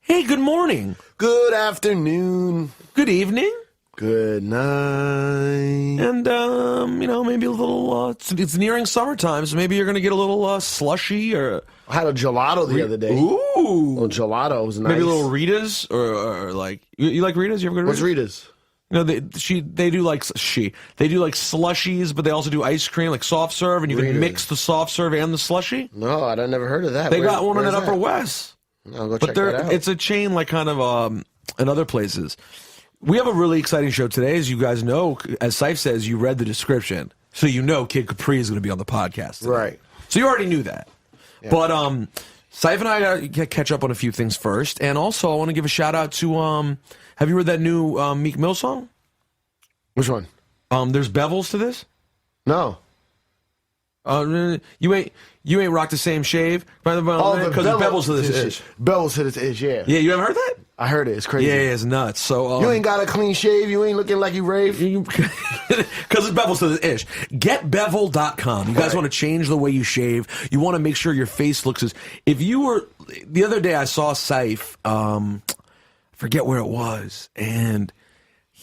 Hey, good morning. Good afternoon. Good evening. Good night. And, maybe a little, it's nearing summertime, so maybe you're going to get a little slushy or... I had a gelato the other day. Ooh. A little gelato was nice. Maybe a little Rita's or like... You like Rita's? You ever go to What's Rita's? No, they do like slushies, but they also do ice cream, like soft serve, and you can mix the soft serve and the slushie. No, I never heard of that. They got one in Upper West. I'll go check that out. It's a chain like kind of in other places. We have a really exciting show today. As you guys know, as Ciph says, you read the description. So you know Kid Capri is going to be on the podcast today. Right. So you already knew that. Yeah. But Ciph and I got to catch up on a few things first. And also, I want to give a shout out to, have you heard that new Meek Mill song? Which one? There's bevels to this? No. You ain't rocked the same shave? Because there's bevels to this ish. Bevels to this ish, yeah. Yeah, you haven't heard that? I heard it. It's crazy. Yeah, it's nuts. So you ain't got a clean shave. You ain't looking like you rave. Because it's bevels to this ish. GetBevel.com. You guys want to change the way you shave. You want to make sure your face looks as... If you were... The other day I saw Ciph, forget where it was, and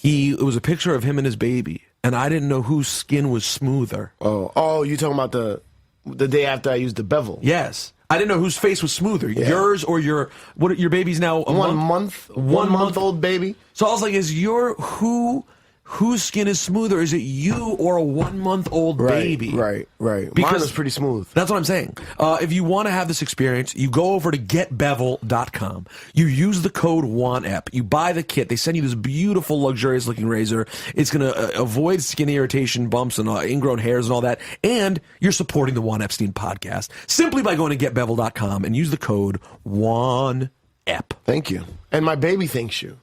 it was a picture of him and his baby. And I didn't know whose skin was smoother. Oh, you talking about the day after I used the bevel? Yes. I didn't know whose face was smoother, yours or your baby's now one month old baby. So I was like, whose skin is smoother? Is it you or a 1 month old baby? Right. Because mine is pretty smooth. That's what I'm saying. If you want to have this experience, you go over to getbevel.com. You use the code WANEP. You buy the kit. They send you this beautiful, luxurious looking razor. It's going to avoid skin irritation, bumps, and ingrown hairs and all that. And you're supporting the Juan Epstein podcast simply by going to getbevel.com and use the code WANEP. Thank you. And my baby thanks you.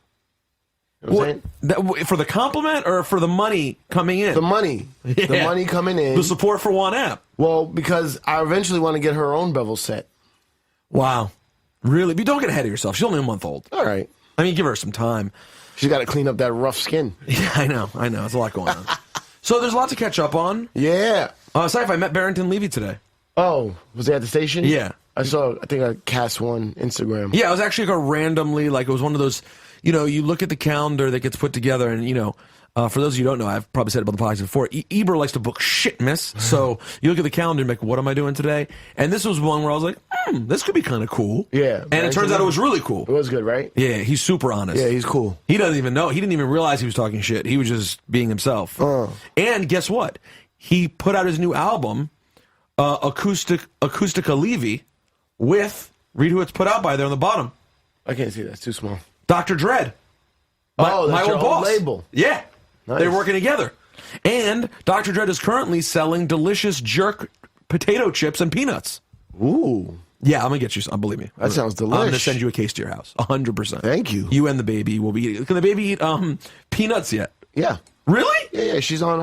You know for the compliment or for the money coming in? The money. Yeah. The money coming in. The support for One App. Well, because I eventually want to get her own bevel set. Wow. Really? But don't get ahead of yourself. She's only a month old. All right. I mean, give her some time. She's got to clean up that rough skin. Yeah, I know. There's a lot going on. So there's a lot to catch up on. Yeah. Ciph, I met Barrington Levy today. Oh, was he at the station? Yeah. I think I cast one Instagram. Yeah, it was actually randomly, it was one of those... you look at the calendar that gets put together, and, for those of you who don't know, I've probably said it on the podcast before, Eber likes to book shit, miss. So you look at the calendar and be like, what am I doing today? And this was one where I was like, this could be kind of cool. Yeah. And it turns out it was really cool. It was good, right? Yeah, he's super honest. Yeah, he's cool. He doesn't even know. He didn't even realize he was talking shit. He was just being himself. And guess what? He put out his new album, Acoustica Levy, with, read who it's put out by there on the bottom. I can't see that. It's too small. Dr. Dread. That's my your old boss. label. Yeah. Nice. They're working together. And Dr. Dread is currently selling delicious jerk potato chips and peanuts. Ooh. Yeah, I'm going to get you some. Believe me. That sounds delicious. I'm going to send you a case to your house. 100%. Thank you. You and the baby will be eating. Can the baby eat peanuts yet? Yeah. Really? Yeah. She's on,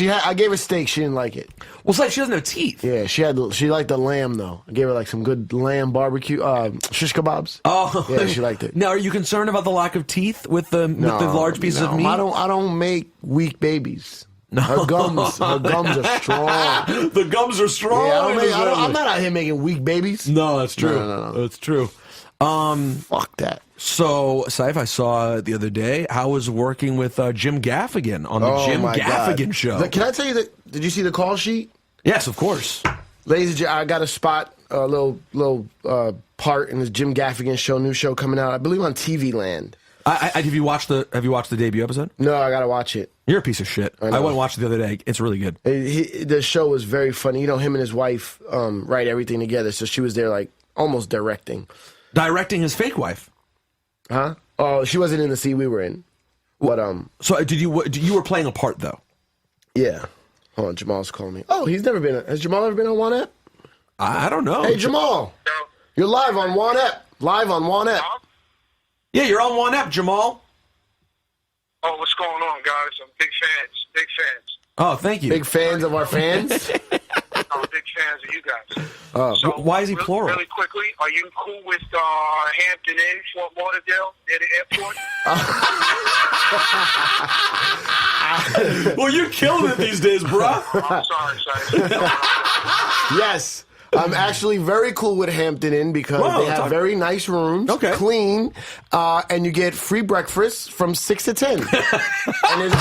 I gave her steak. She didn't like it. Well, it's like she doesn't have teeth. Yeah, she liked the lamb, though. I gave her, some good lamb barbecue, shish kebabs. Oh. Yeah, she liked it. Now, are you concerned about the lack of teeth with the large pieces of meat? I don't make weak babies. No. Her gums are strong. The gums are strong. Yeah, I'm not out here making weak babies. No, that's true. No. That's true. Fuck that. So, Ciph, I saw the other day how I was working with Jim Gaffigan on the Jim Gaffigan show. Can I tell you did you see the call sheet? Yes, of course. Ladies and gentlemen, I got a spot, a little part in this Jim Gaffigan show, new show coming out, I believe on TV Land. Have you watched the debut episode? No, I got to watch it. You're a piece of shit. I went and watched it the other day. It's really good. The show was very funny. Him and his wife write everything together, so she was there almost directing. Directing his fake wife. Huh? Oh, she wasn't in the scene we were in. But So you were playing a part though? Yeah. Hold on, Jamal's calling me. Oh, has Jamal ever been on One App? I don't know. Hey, Jamal. You're live on One App. Live on One App. Yeah, you're on One App, Jamal. Oh, what's going on, guys? I'm big fans. Oh, thank you. Big fans of our fans? I'm big fans of you guys. So why is he plural? Really quickly, are you cool with Hampton Inn, Fort Lauderdale, near the airport? Well, you're killing it these days, bro. I'm sorry. Yes. I'm actually very cool with Hampton Inn because Whoa, they have very nice rooms, clean, and you get free breakfast from 6 to 10. And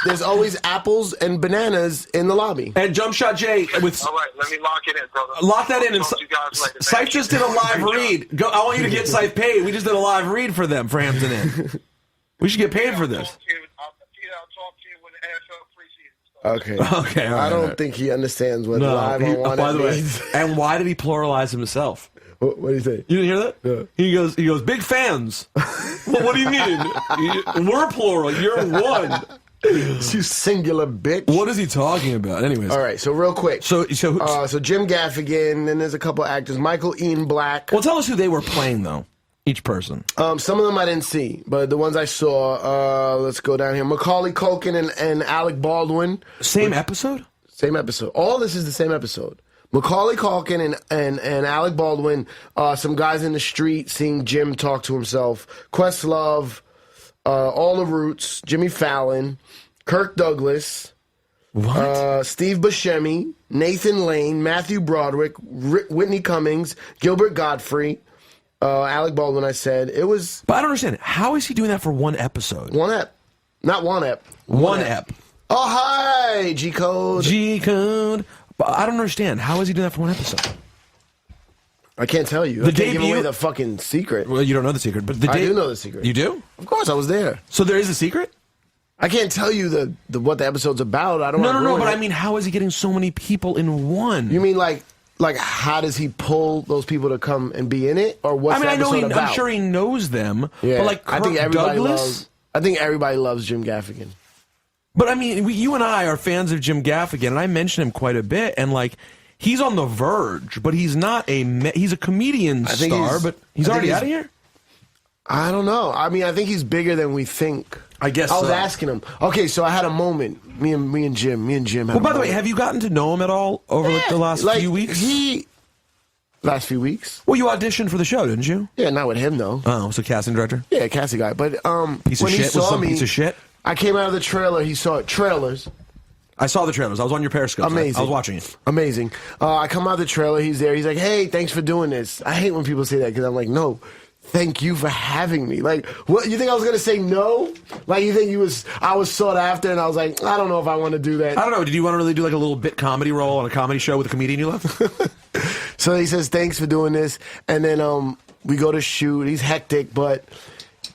there's always apples and bananas in the lobby. And Jump Shot Jay with. All right, let me lock it in, brother. Lock that in. And Talk to you guys later, man. Ciph just did a live read. I want you to get Ciph paid. We just did a live read for them for Hampton Inn. We should get paid for this. I'll talk to you when the NFL preseason starts. Okay. All right, I don't all right. think he understands what live on one by the way, means. and why did he pluralize himself? What do you think? You didn't hear that? No. He goes, big fans. Well, what do you mean? We're plural. You're one. You singular bitch. What is he talking about? Anyways. All right, so real quick. So Jim Gaffigan, and there's a couple actors. Michael Ian Black. well, tell us who they were playing, though. Each person. Some of them I didn't see, but the ones I saw, let's go down here. Macaulay Culkin and Alec Baldwin. Same episode? Same episode. All this is the same episode. Macaulay Culkin and Alec Baldwin, some guys in the street seeing Jim talk to himself. Questlove, All the Roots, Jimmy Fallon, Kirk Douglas, Steve Buscemi, Nathan Lane, Matthew Broderick, Whitney Cummings, Gilbert Godfrey, Alec Baldwin, I said. It was... But I don't understand. How is he doing that for one episode? One ep. Not one ep. One ep. Oh, hi, G-Code. G-Code. But I don't understand. How is he doing that for one episode? I can't tell you. I can't give away the fucking secret. Well, you don't know the secret. But I do know the secret. You do? Of course, I was there. So there is a secret? I can't tell you what the episode's about. I don't want to No, ruin but it. I mean, how is he getting so many people in one? You mean like how does he pull those people to come and be in it, or what's the episode about? I'm sure he knows them. Yeah, but like Kirk Douglas. I think everybody loves Jim Gaffigan. But I mean, you and I are fans of Jim Gaffigan, and I mention him quite a bit. And like, he's on the verge, but he's not he's a comedian star. But he's already out of here. I don't know. I mean, I think he's bigger than we think. I guess I was so. asking him. Okay, so I had a moment. Me and Jim. Had Well, by the way, have you gotten to know him at all over like the last few weeks? Last few weeks. Well, you auditioned for the show, didn't you? Yeah, not with him though. Oh, so casting director? Yeah, casting guy. But Piece of when shit. he saw me, piece of shit. I came out of the trailer. He saw it. Trailers. I saw the trailers. I was on your Periscope. Amazing. I was watching it. Amazing. I come out of the trailer. He's there. He's like, "Hey, thanks for doing this." I hate when people say that because I'm like, "No, thank you for having me." Like, what you think I was gonna say? No. Like, you think I was sought after, and I was like, I don't know if I want to do that. I don't know. Did you want to really do like a little bit comedy role on a comedy show with a comedian you love? So he says, "Thanks for doing this," and then we go to shoot. He's hectic, but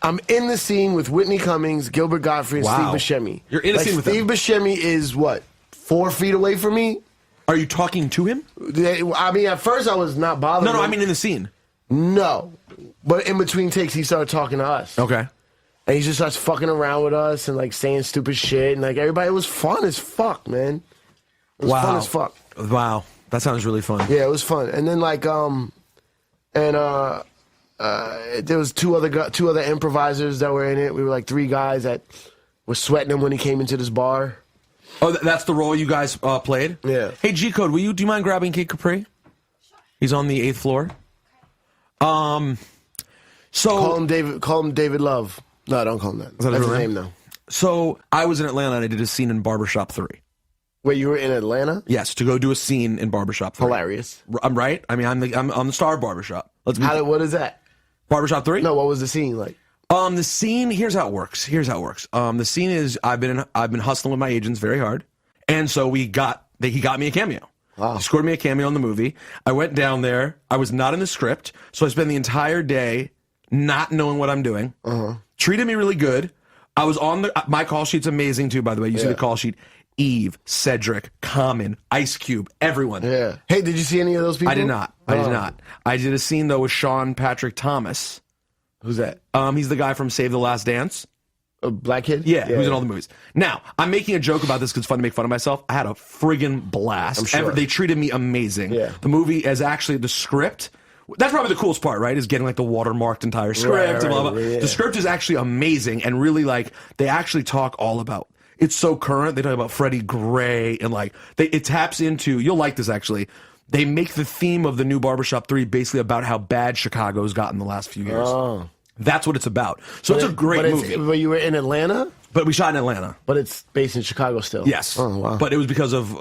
I'm in the scene with Whitney Cummings, Gilbert Godfrey, and Wow. Steve Buscemi. You're in a scene with them. Steve Buscemi is what, 4 feet away from me? Are you talking to him? I mean, at first I was not bothered. No, I mean in the scene. No. But in between takes, he started talking to us. Okay. And he just starts fucking around with us and like saying stupid shit. And like everybody, it was fun as fuck, man. It was fun as fuck. Wow. That sounds really fun. Yeah, it was fun. And then like, there was two other improvisers that were in it. We were like 3 guys that were sweating him when he came into this bar. Oh, that's the role you guys played? Yeah. Hey, G-Code, do you mind grabbing Kid Capri? He's on the 8th floor. So Call him David Love. No, don't call him that. that That's his his name? name though. So I was in Atlanta and I did a scene in Barbershop 3. Wait, you were in Atlanta? Yes, to go do a scene in Barbershop 3. Hilarious. I'm right. I mean, I'm the star of Barbershop. What is that? Barbershop 3? No, what was the scene like? The scene. Here's how it works. The scene is I've been hustling with my agents very hard, and so he got me a cameo. Wow. He scored me a cameo in the movie. I went down there. I was not in the script, so I spent the entire day not knowing what I'm doing. Treated me really good. I was on my call sheet's amazing too. By the way, you see the call sheet. Eve, Cedric, Common, Ice Cube, everyone. Yeah. Hey, did you see any of those people? I did not. I did a scene though with Sean Patrick Thomas. Who's that? He's the guy from Save the Last Dance. A black kid? Yeah, who's in all the movies. Now, I'm making a joke about this because it's fun to make fun of myself. I had a friggin' blast. I'm sure. They treated me amazing. Yeah. The movie is actually the script. That's probably the coolest part, right? Is getting like the watermarked entire script and blah, blah, blah. Yeah. The script is actually amazing and really like they actually talk all about. It's so current. They talk about Freddie Gray and like it taps into. You'll like this actually. They make the theme of the new Barbershop 3 basically about how bad Chicago's gotten the last few years. Oh. That's what it's about. So it's a great movie. But you were in Atlanta? But we shot in Atlanta. But it's based in Chicago still. Yes. Oh, wow. But it was because of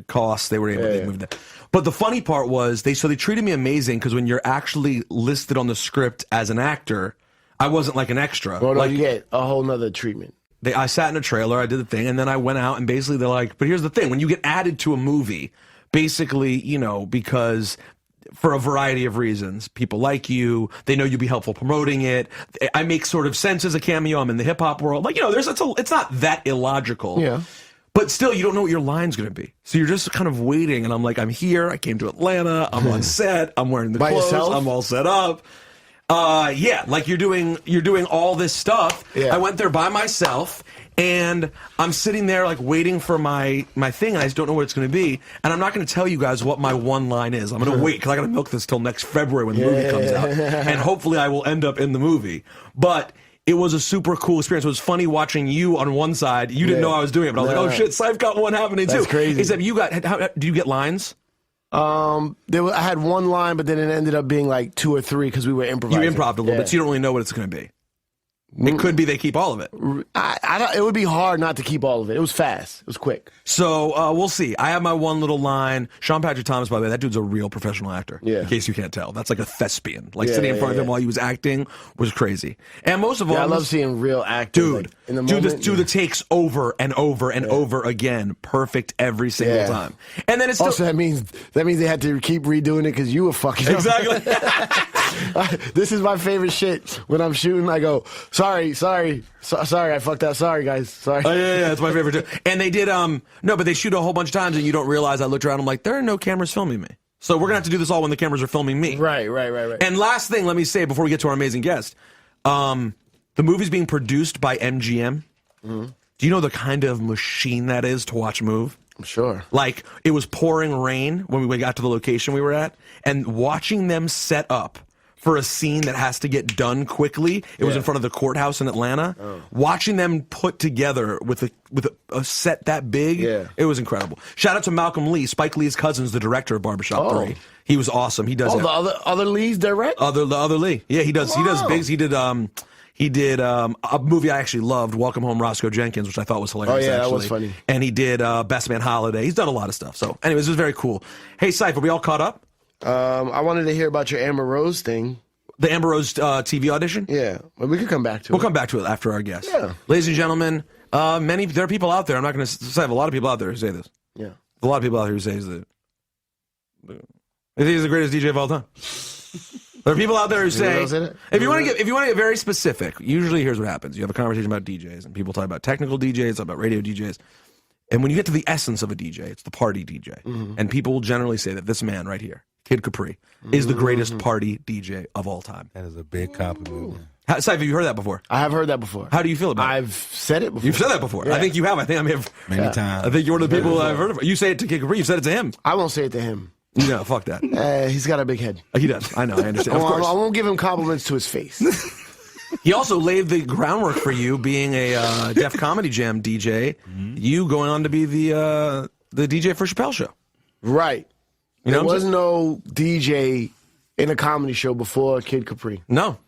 costs. They were able to move that. But the funny part was they treated me amazing because when you're actually listed on the script as an actor, I wasn't like an extra. Well, no, like, you get a whole nother treatment. I sat in a trailer, I did the thing, and then I went out and basically they're like, but here's the thing, when you get added to a movie, basically, because for a variety of reasons, people like you, they know you'll be helpful promoting it. I make sort of sense as a cameo. I'm in the hip hop world. Like, it's not that illogical. Yeah. But still, you don't know what your line's going to be. So you're just kind of waiting, and I'm like, I'm here, I came to Atlanta, I'm on set, I'm wearing the By clothes, yourself? I'm all set up. Yeah, like you're doing all this stuff. Yeah. I went there by myself, and I'm sitting there like waiting for my thing, and I just don't know what it's going to be. And I'm not going to tell you guys what my one line is. I'm going to wait because I got to milk this till next February when the movie comes out, and hopefully I will end up in the movie. But it was a super cool experience. It was funny watching you on one side. You didn't know I was doing it, but I was like, oh shit, Ciph got one happening too. That's crazy. Except do you get lines? I had one line, but then it ended up being like 2 or 3 because we were improvising. You improv'd a little bit, so you don't really know what it's going to be. It could be they keep all of it. It would be hard not to keep all of it. It was fast. It was quick. So we'll see. I have my one little line. Sean Patrick Thomas, by the way, that dude's a real professional actor. Yeah. In case you can't tell. That's like a thespian. Like sitting in front of him while he was acting was crazy. And most of all, I love seeing real actors. dude, like, in the moment. do the takes over and over and over again. Perfect every single time. And then it's still, Also, that means they had to keep redoing it because you were fucking up. exactly. This is my favorite shit. When I'm shooting, I go, sorry, I fucked up. Sorry, guys. Sorry. Oh, yeah, that's my favorite too. And they did, but they shoot a whole bunch of times and you don't realize. I looked around, I'm like, there are no cameras filming me. So we're going to have to do this all when the cameras are filming me. Right. And last thing, let me say before we get to our amazing guest, the movie's being produced by MGM. Mm-hmm. Do you know the kind of machine that is to watch move? I'm sure. Like, it was pouring rain when we got to the location we were at, and watching them set up for a scene that has to get done quickly. It was in front of the courthouse in Atlanta. Oh. Watching them put together with a set that big, it was incredible. Shout out to Malcolm Lee, Spike Lee's cousin's the director of Barbershop 3. He was awesome. He does the other Lees direct? The other Lee. Yeah, he does. Wow. He does bigs. He did a movie I actually loved, Welcome Home, Roscoe Jenkins, which I thought was hilarious. Oh, yeah, actually. that was funny. And he did Best Man Holiday. He's done a lot of stuff. So, anyways, it was very cool. Hey, Ciph, are we all caught up? I wanted to hear about your Amber Rose thing. The Amber Rose TV audition? Yeah, well, we could come back to it. We'll come back to it after our guest. Yeah. Ladies and gentlemen, there are people out there. I'm not going to say I have a lot of people out there who say this. Yeah. A lot of people out there who say that he's the greatest DJ of all time. There are people out there who say, if you want to get very specific, usually here's what happens. You have a conversation about DJs, and people talk about technical DJs, talk about radio DJs. And when you get to the essence of a DJ, it's the party DJ. Mm-hmm. And people will generally say that this man right here, Kid Capri, is the greatest party DJ of all time. That is a big compliment. Ciph, have you heard that before? I have heard that before. How do you feel about it? I've said it before. You've said that before. Yeah. I think you have. I may have. Many times. I think you're one of the people I've heard of. You say it to Kid Capri. You've said it to him. I won't say it to him. No, fuck that. He's got a big head. He does. I know. I understand. Of course. I won't give him compliments to his face. He also laid the groundwork for you being a Def Comedy Jam DJ. Mm-hmm. You going on to be the DJ for Chappelle's show. Right. There was no DJ in a comedy show before Kid Capri. No.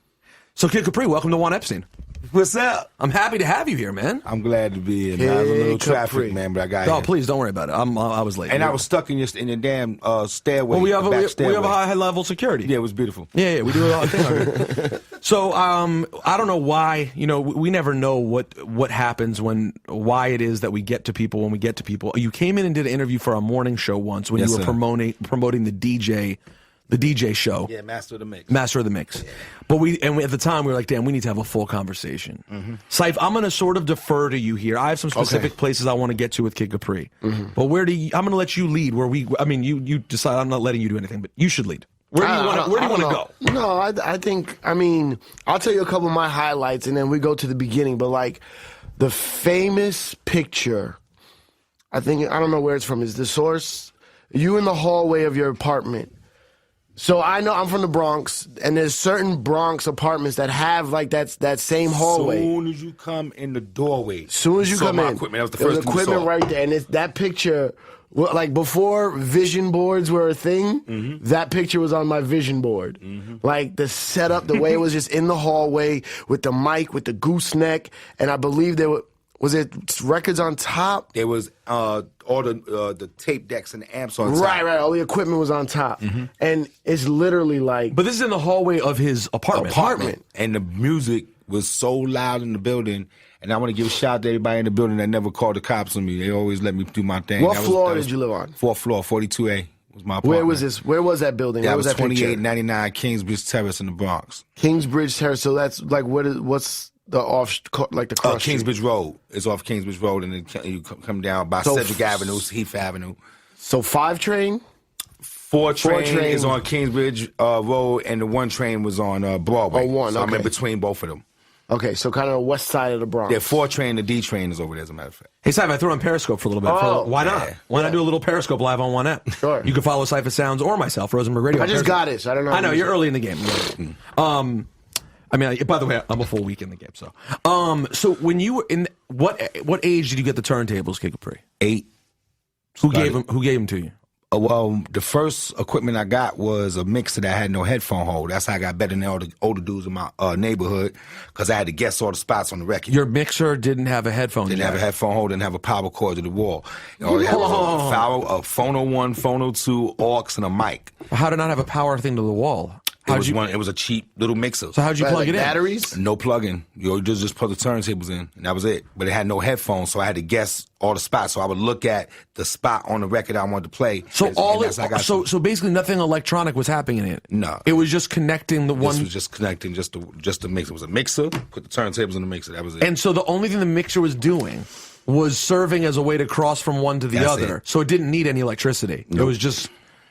So Kid Capri, welcome to Juan Epstein. What's up? I'm happy to have you here, man. I'm glad to be here. I was a little traffic, man, but I got here. Oh, please don't worry about it. I was late. And I was stuck in your damn stairway. Well, we have a high level security. Yeah, it was beautiful. Yeah, we do a lot of things. So I don't know why. We never know what happens why it is that we get to people when we get to people. You came in and did an interview for our morning show once when you were promoting the DJ show. Yeah, Master of the Mix. Master of the Mix. Yeah. But at the time we were like, damn, we need to have a full conversation. Mm-hmm. Ciph, I'm going to sort of defer to you here. I have some specific places I want to get to with Kid Capri. Mm-hmm. But I'm going to let you lead you decide. I'm not letting you do anything, but you should lead. Where do you want to go? No, I think, I'll tell you a couple of my highlights and then we go to the beginning, but like the famous picture, I don't know where it's from, is the source, you in the hallway of your apartment, So I know I'm from the Bronx, and there's certain Bronx apartments that have like that same hallway. As soon as you come in the doorway, Soon as you come in, equipment. That was the there first was thing you equipment saw. right there, and that picture, well, like before vision boards were a thing, that picture was on my vision board. Like the setup, the way it was just in the hallway with the mic, with the gooseneck, and I believe there was it records on top. There was all the tape decks and the amps on top. Right. All the equipment was on top, and it's literally like. But this is in the hallway of his apartment. And the music was so loud in the building. And I want to give a shout out to everybody in the building that never called the cops on me. They always let me do my thing. What floor did you live on? 4th floor, 42A was my apartment. Where was this? Where was that building? That Where was that picture? 2899 Kingsbridge Terrace in the Bronx. Kingsbridge Terrace. So that's like what's the the cross street? Kingsbridge Road. It's off Kingsbridge Road, and then you come down by Cedric Avenue, Heath Avenue. So 5 train. 4 train train. is on Kingsbridge Road, and the 1 train was on Broadway. Oh, 1, So I'm in okay. between both of them. Okay, so kind of the west side of the Bronx. Yeah, 4 train, the D train is over there, as a matter of fact. Hey, Ciph, I threw on Periscope for a little bit. Oh, Why not? yeah. Why not do a little Periscope live on One App? Sure. You can follow Cipha Sounds or myself, Rosenberg Radio. I on just Periscope. got it, so I don't know. I know, you're early in the game. I mean, by the way, I'm a full week in the game. So when you were in what age did you get the turntables, Kid Capri? 8. Who gave them to you? Well, the first equipment I got was a mixer that had no headphone hole. That's how I got better than all the older dudes in my neighborhood, because I had to guess all the spots on the record. Your mixer didn't have a headphone Didn't jack. have a headphone hole, didn't have a power cord to the wall. All they had was a phono 1, phono 2, aux, and a mic. How did it not have a power thing to the wall? It was a cheap little mixer. So how'd you plug it in? Batteries? No plug-in. You just put the turntables in, and that was it. But it had no headphones, so I had to guess all the spots. So I would look at the spot on the record I wanted to play. So basically nothing electronic was happening in it. No. It was just connecting the one. This was just connecting just to mix. It was a mixer. Put the turntables in the mixer. That was it. And so the only thing the mixer was doing was serving as a way to cross from one to the That's other. it. So it didn't need any electricity. It Nope. was just.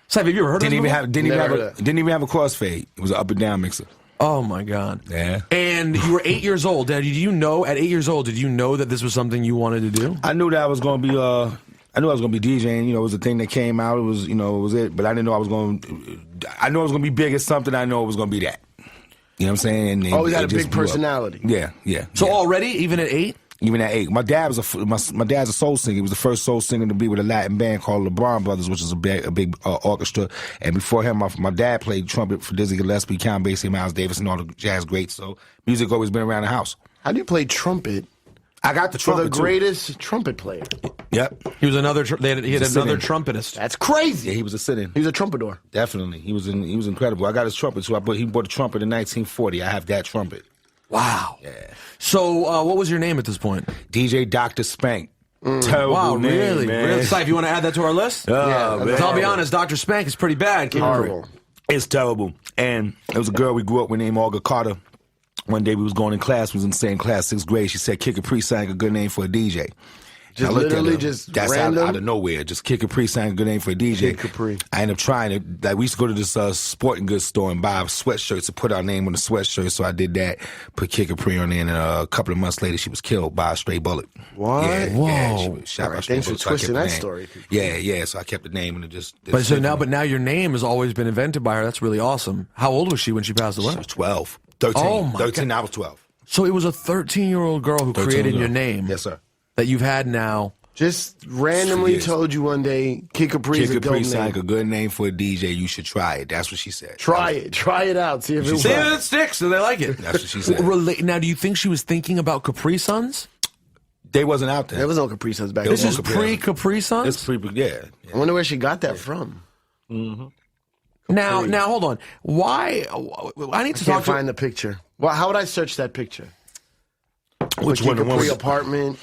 Ciph, have you ever heard Didn't of even this have before? didn't even have a crossfade. It was an up and down mixer. Oh my God. Yeah. And you were 8 years old. Did you know at 8 years old? Did you know that this was something you wanted to do? I knew that I was going to be. I knew I was going to be DJing. You know, it was a thing that came out. It was, it was it. But I didn't know I was going. I knew I was going to be big at something. I know it was going to be that. You know what I'm saying? And Always had a just big blew up. personality. Yeah. So already, even at 8? Even at 8, my dad was my dad's a soul singer. He was the first soul singer to be with a Latin band called LeBron Brothers, which is a big orchestra. And before him, my dad played trumpet for Dizzy Gillespie, Count Basie, Miles Davis, and all the jazz greats. So music always been around the house. How do you play trumpet? I got the For trumpet the greatest trumpet player. too. Yep. He was another. He had He's a another sit-in. trumpetist. That's crazy. Yeah, he was a sit-in. He was a trumpeter. Definitely, he was incredible. I got his trumpet too. He bought a trumpet in 1940. I have that trumpet. Wow. Yeah. So what was your name at this point? DJ Dr. Spank. Terrible Wow, name, really? man. Really? Ciph, you want to add that to our list? Oh, man. I'll be honest, Dr. Spank is pretty bad. Kid Capri. Horrible. It's terrible. And there was a girl we grew up with named Olga Carter. One day we was going in class. We was in the same class, 6th grade. She said, Kid Capri sang a good name for a DJ. Just I looked at literally her. just That's random? out of nowhere. Just Kid Capri sang a good name for a DJ. Kid Capri. I ended up trying it. Like, we used to go to this sporting goods store and buy sweatshirts to put our name on the sweatshirt. So I did that, put Kid Capri on there, and a couple of months later, she was killed by a stray bullet. What? Yeah, Whoa. Yeah, she was shot All by a right, stray thanks for bullet. So I kept twisting the that name. story. Yeah. So I kept the name and it just. But so now your name has always been invented by her. That's really awesome. How old was she when she passed away? She was 12. 13. Oh, my 13, God. I was 12. So it was a 13-year-old girl who 13 created girl. your name. Yes, sir. That you've had now. Just randomly Yes. told you one day, Kid Capri is Kid a dope Capri sang name. a good name for a DJ. You should try it. That's what she said. Try it out. See if it See if works. it sticks. Do they like it? That's what she said. Now, do you think she was thinking about Capri Suns? They wasn't out there. There was no Capri Suns back This then. is Capri. pre-Capri Suns? It's pretty, yeah. I wonder where she got that from. Now, hold on. Why? I need to Can't talk to... find the picture. Well, how would I search that picture? Which Kid one? The one Capri with- apartment.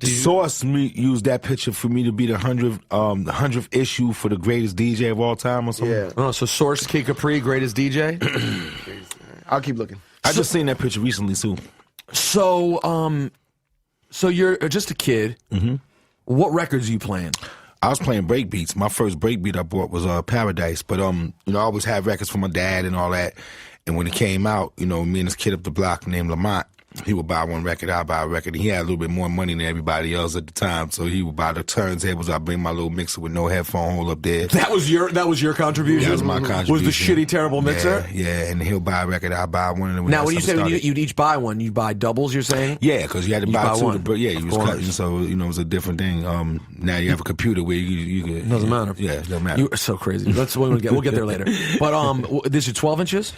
Source used that picture for me to be the 100th issue for the greatest DJ of all time or something. Yeah. Oh, so Source Kid Capri, greatest DJ? I'll keep looking. I just seen that picture recently too. So you're just a kid. Mm-hmm. What records are you playing? I was playing break beats. My first break beat I bought was Paradise, but I always had records from my dad and all that. And when it came out, me and this kid up the block named Lamont, He would buy one record, I'd buy a record. He had a little bit more money than everybody else at the time, so he would buy the turntables. I'd bring my little mixer with no headphone hole up there. That was your contribution? That was my contribution. Was the shitty, terrible mixer? Yeah, and he'll buy a record, I'd buy one. And now, when you say you'd each buy one, you buy doubles, you're saying? Yeah, because you had to buy two. one. Yeah, you was cutting, so, you know, it was a different thing. Now you have a computer where you could... Doesn't matter. Yeah, it doesn't matter. You're so crazy. We'll get there later. But this is 12 inches?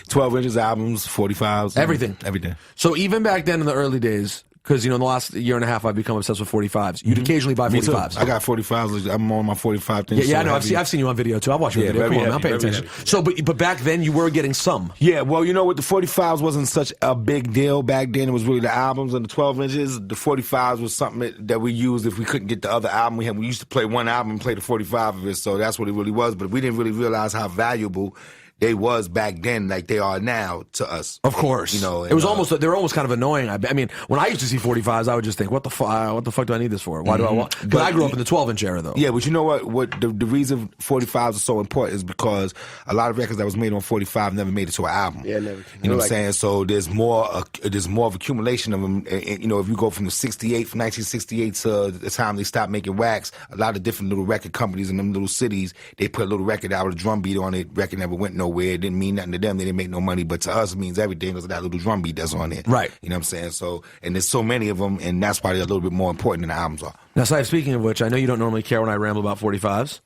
12 inches, albums, 45s. Everything. Everything. So even back then in the early days, because, you know, in the last year and a half, I've become obsessed with 45s. You'd occasionally buy 45s. I got 45s. I'm on my 45 thing. Yeah, I know. I've seen you on video, too. I've watched your video. Come on, I'm paying attention. So, but back then, you were getting some. Yeah, well, you know what? The 45s wasn't such a big deal back then. It was really the albums and the 12 inches. The 45s was something that we used if we couldn't get the other album. We used to play one album and play the 45 of it, so that's what it really was. But we didn't really realize how valuable they was back then, like they are now to us. Of course, you know it was they were almost kind of annoying. I mean, when I used to see 45s, I would just think, what the fuck do I need this for? Why do I want? But I grew up in the 12-inch era, though. Yeah, but you know what? What the reason 45s are so important is because a lot of records that was made on 45 never made it to an album. Yeah, never. You know what I'm saying? So there's more of accumulation of them. And, you know, if you go from 1968 to the time they stopped making wax, a lot of different little record companies in them little cities, they put a little record out with a drum beat on it. Record never went nowhere. It didn't mean nothing to them. They didn't make no money, but to us it means everything because of that little drum beat that's on it. Right. You know what I'm saying? So, and there's so many of them, and that's why they're a little bit more important than the albums are. Now, Ciph, speaking of which, I know you don't normally care when I ramble about 45s.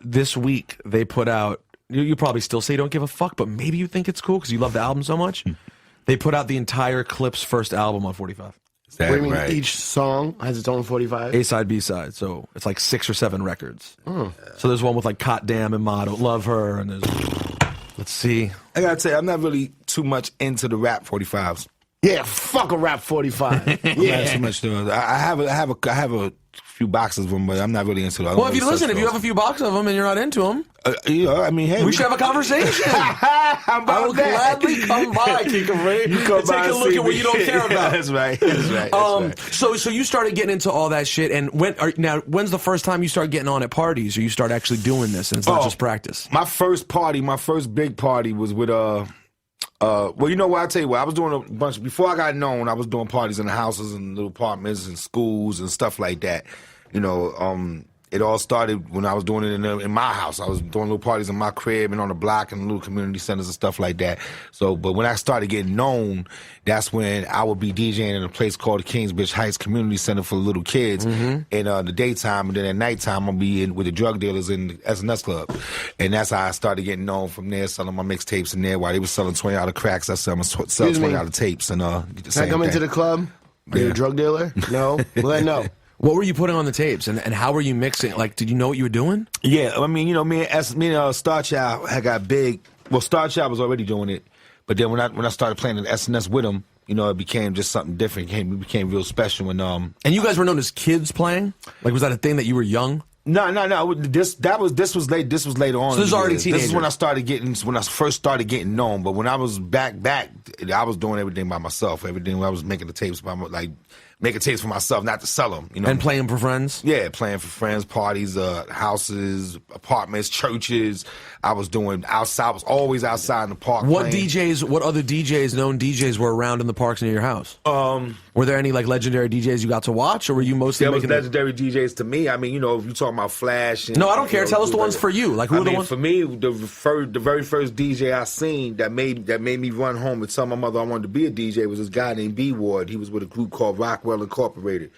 This week they put out. You probably still say you don't give a fuck, but maybe you think it's cool because you love the album so much. They put out the entire Clips first album on 45. What do you mean? Right. Each song has its own 45? A-side, B-side. So it's like 6 or 7 records. So there's one with like Cot Damn and Motto, Love Her, and there's... Let's see. I gotta tell you, I'm not really too much into the rap 45s. Yeah, fuck a rap 45. Yeah. Not too much to I have a few boxes of them, but I'm not really into them. Well, if you have a few boxes of them and you're not into them, you know, I mean, hey, we should have a conversation. I will gladly come by, Capri. You come by take a look at what you don't care about. That's right. That's right. So you started getting into all that shit, and when's the first time you started getting on at parties, or you start actually doing this, and it's not just practice? My first big party was with well, you know what? I'll tell you what. I was doing a bunch before I got known. I was doing parties in the houses and little apartments and schools and stuff like that. You know, it all started when I was doing it in my house. I was doing little parties in my crib and on the block and little community centers and stuff like that. So, but when I started getting known, that's when I would be DJing in a place called the Kingsbridge Heights Community Center for little kids in the daytime, and then at nighttime I'll be in with the drug dealers in the SNS Club. And that's how I started getting known from there, selling my mixtapes in there. While they were selling $20 cracks, I sell $20 tapes and get the same Can I come into the club? Be a drug dealer? No? Well, then no. What were you putting on the tapes, and how were you mixing? Like, did you know what you were doing? Yeah, I mean, you know, me and Star Child had got big. Well, Star Child was already doing it, but then when I started playing the SNS with him, you know, it became just something different. It became real special. And you guys were known as kids playing? Like, was that a thing that you were young? No. This was late. This was later on. So this was already teenager. This is when I first started getting known. But when I was back, I was doing everything by myself. Everything. I was making the tapes making tapes for myself, not to sell them. You know, and playing for friends. Yeah, playing for friends, parties, houses, apartments, churches. I was doing outside. I was always outside in the park. What other known DJs were around in the parks near your house? Were there any like legendary DJs you got to watch, or were you mostly there was legendary DJs to me? I mean, you know, if you talking about Flash. And, no, I don't care. Tell us the ones for you. Like who are the ones? For me, the very first DJ I seen that made me run home and tell my mother I wanted to be a DJ was this guy named B Ward. He was with a group called Rockwell Incorporated.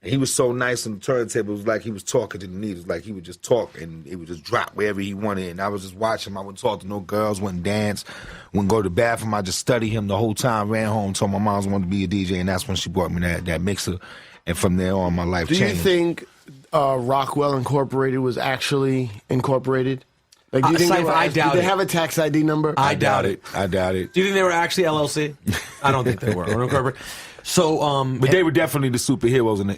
And he was so nice on the turntable. It was like he was talking to the needles. Like he would just talk and it would just drop wherever he wanted. And I was just watching him. I wouldn't talk to no girls, wouldn't dance, wouldn't go to the bathroom. I just studied him the whole time, ran home, told my mom I wanted to be a DJ. And that's when she brought me that mixer. And from there on, my life changed. Do you think Rockwell Incorporated was actually incorporated? Like, do you think I doubt it. Did they have a tax ID number? I doubt it. I doubt it. Do you think they were actually LLC? I don't think they were. So, but they were definitely the superheroes in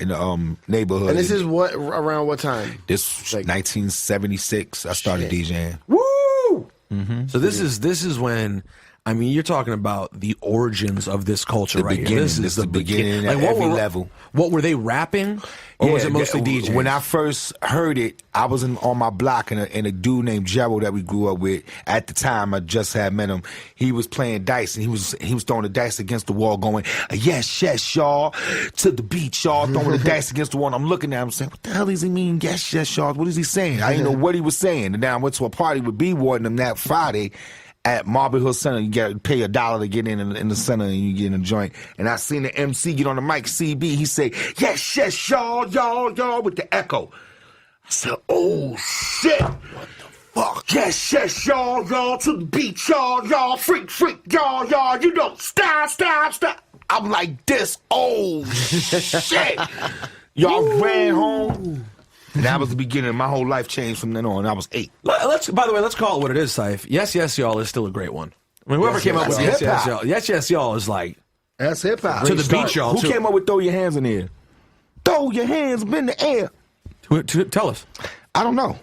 the neighborhood. And this is around what time? This 1976. I started DJing. Woo! Mm-hmm. So this is when I mean, you're talking about the origins of this culture The right beginning. here. This is the beginning at every level. What were they rapping? Or was it mostly DJs? When I first heard it, I was on my block, and a dude named Gerald that we grew up with at the time. I just had met him. He was playing dice, and he was throwing the dice against the wall, going, "Yes, yes, y'all, to the beach, y'all." Throwing the dice against the wall. And I'm looking at him, saying, "What the hell does he mean? Yes, yes, y'all. What is he saying?" I didn't know what he was saying. And then I went to a party with B Ward and them that Friday at Marble Hill Center. You got to pay $1 to get in the center, and you get in the joint. And I seen the MC get on the mic, CB. He say, "Yes, yes, y'all, with the echo." I said, "Oh shit! What the fuck? Yes, yes, y'all, to the beach, y'all, freak, y'all, you don't stop. I'm like this. Oh shit! Y'all ran home. And that was the beginning. My whole life changed from then on. I was 8. By the way, let's call it what it is, Ciph. Yes, yes, y'all is still a great one. I mean, whoever Yes, came up yes, with yes, yes, yes, y'all. Yes, yes, y'all is like That's hip hop. To the beach, y'all. Who came up with "Throw Your Hands in the Air"? Throw your hands up in the air. Tell us. I don't know.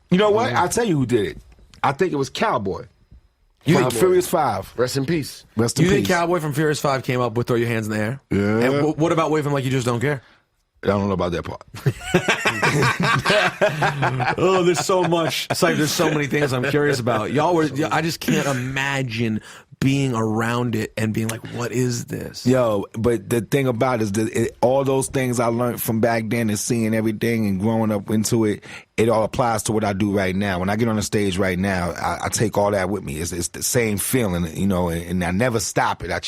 You know what? I'll tell you who did it. I think it was Cowboy. You think Furious 5. Rest in peace. Rest in You think peace. Cowboy from Furious 5 came up with "Throw Your Hands in the Air"? Yeah. And what about "Wave 'em like you just don't care"? I don't know about that part. Oh, there's so much. It's like there's so many things I'm curious about. I just can't imagine being around it and being like, what is this? Yo, but the thing about it is that all those things I learned from back then and seeing everything and growing up into it, it all applies to what I do right now. When I get on the stage right now, I take all that with me. It's the same feeling, you know, and I never stop it. I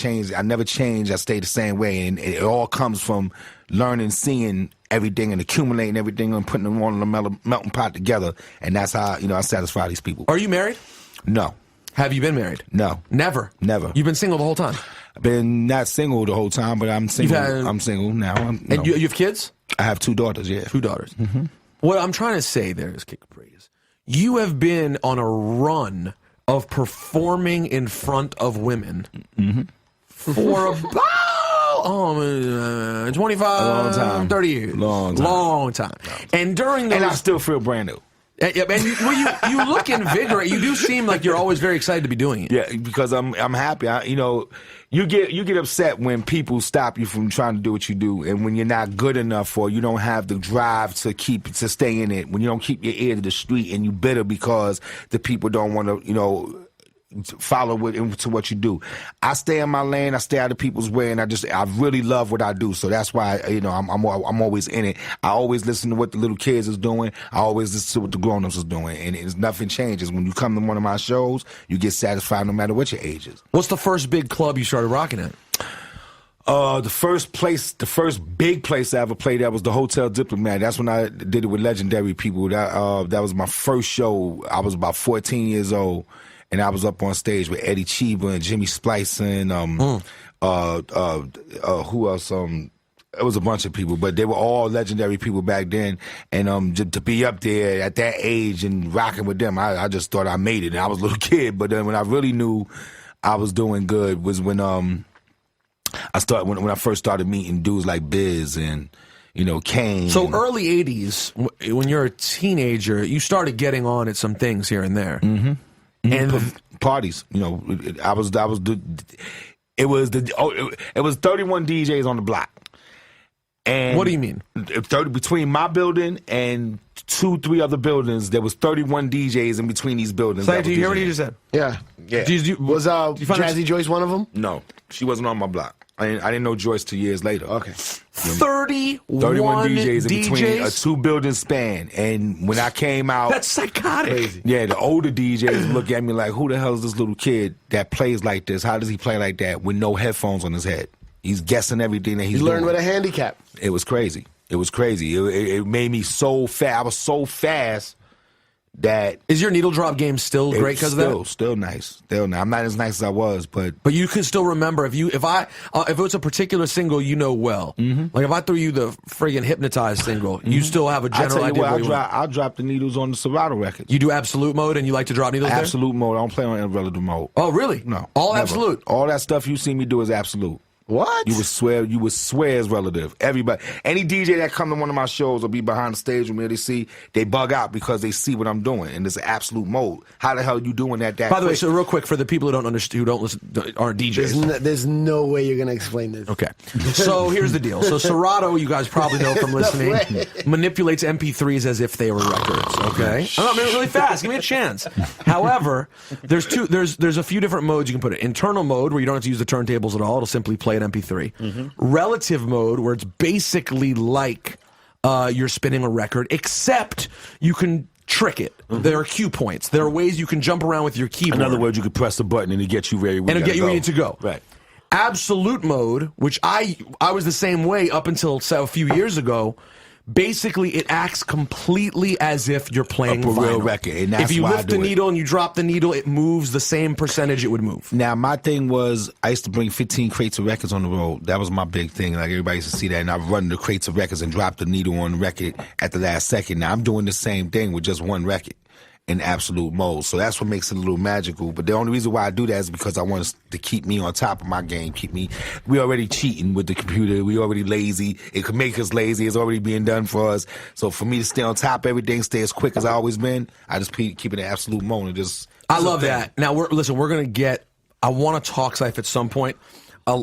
never change. I stay the same way. And it all comes from learning, seeing everything and accumulating everything and putting them all in a melting pot together. And that's how, I satisfy these people. Are you married? No. Have you been married? No. Never? Never. You've been single the whole time? I've been not single the whole time, but I'm single. I'm single now. And you have kids? I have 2 daughters, yeah. 2 daughters. Mm-hmm. What I'm trying to say there is, Capri, you have been on a run of performing in front of women for about 25, 30 years. Long time. And during those... And I still feel brand new. And you look invigorated. You do seem like you're always very excited to be doing it. Yeah, because I'm happy. You get upset when people stop you from trying to do what you do, and when you're not good enough or you don't have the drive to stay in it. When you don't keep your ear to the street and you bitter because the people don't want to, follow into what you do. I stay in my lane. I stay out of people's way, and I really love what I do. So that's why I'm always in it. I always listen to what the little kids is doing. I always listen to what the grown-ups is doing, and nothing changes. When you come to one of my shows, you get satisfied no matter what your age is. What's the first big club you started rocking at? The first big place I ever played at was the Hotel Diplomat. That's when I did it with legendary people. That was my first show. I was about 14 years old. And I was up on stage with Eddie Chiba and Jimmy Splice and who else? It was a bunch of people, but they were all legendary people back then. And to be up there at that age and rocking with them, I just thought I made it. And I was a little kid, but then when I really knew I was doing good was when when I first started meeting dudes like Biz and Kane. So early 80s, when you're a teenager, you started getting on at some things here and there. Mm-hmm. And parties, it was 31 DJs on the block. And what do you mean? Between my building and 2-3 other buildings, there was 31 DJs in between these buildings. So, do you hear what he just said? Yeah. Was Jazzy Joyce one of them? No, she wasn't on my block. I didn't know Joyce 2 years later. Okay. 31 DJs in between a 2-building span. And when I came out... That's psychotic. Crazy. Yeah, the older DJs look at me like, who the hell is this little kid that plays like this? How does he play like that with no headphones on his head? He's guessing everything that he's doing. He learned with a handicap. It was crazy. It made me so fast. I was so fast that... Is your needle drop game still great because of that? Still nice. I'm not as nice as I was, but you can still remember if it was a particular single well. Mm-hmm. Like if I threw you the friggin' Hypnotized single, you still have a general idea. I'll drop the needles on the Serato records. You do absolute mode and you like to drop needles absolute mode. I don't play on irrelative mode. Oh, really? No. All never. absolute? All that stuff you see me do is absolute. What? You would swear it's relative. Everybody, any DJ that come to one of my shows or be behind the stage with me, they bug out because they see what I'm doing, and it's an absolute mode. How the hell are you doing that? By the way, so real quick for the people who don't understand, who don't listen, aren't DJs. There's no way you're gonna explain this. Okay, so here's the deal. So Serato, you guys probably know from listening, manipulates MP3s as if they were records. Okay, I'm not really fast. Give me a chance. However, there's a few different modes you can put it. Internal mode, where you don't have to use the turntables at all. It'll simply play an MP3. Relative mode, where it's basically like you're spinning a record, except you can trick it. There are cue points. There are ways you can jump around with your keyboard. In other words, you could press the button and it gets you where you need to go. Right. Absolute mode, which I was the same way up until a few years ago. Basically, it acts completely as if you're playing a vinyl. real record. And that's if you why lift the needle and you drop the needle, it moves the same percentage it would move. Now, my thing was, I used to bring 15 crates of records on the road. That was my big thing. Like, everybody used to see that, and I'd run the crates of records and drop the needle on the record at the last second. Now, I'm doing the same thing with just one record in absolute mode. So that's what makes it a little magical. But the only reason why I do that is because I want to keep me on top of my game. We already cheating with the computer. We already lazy. It could make us lazy. It's already being done for us. So for me to stay on top of everything, stay as quick as I always been, I just keep it in absolute mode. And I love that. Now, we're going to get, I want to talk, Cipha, at some point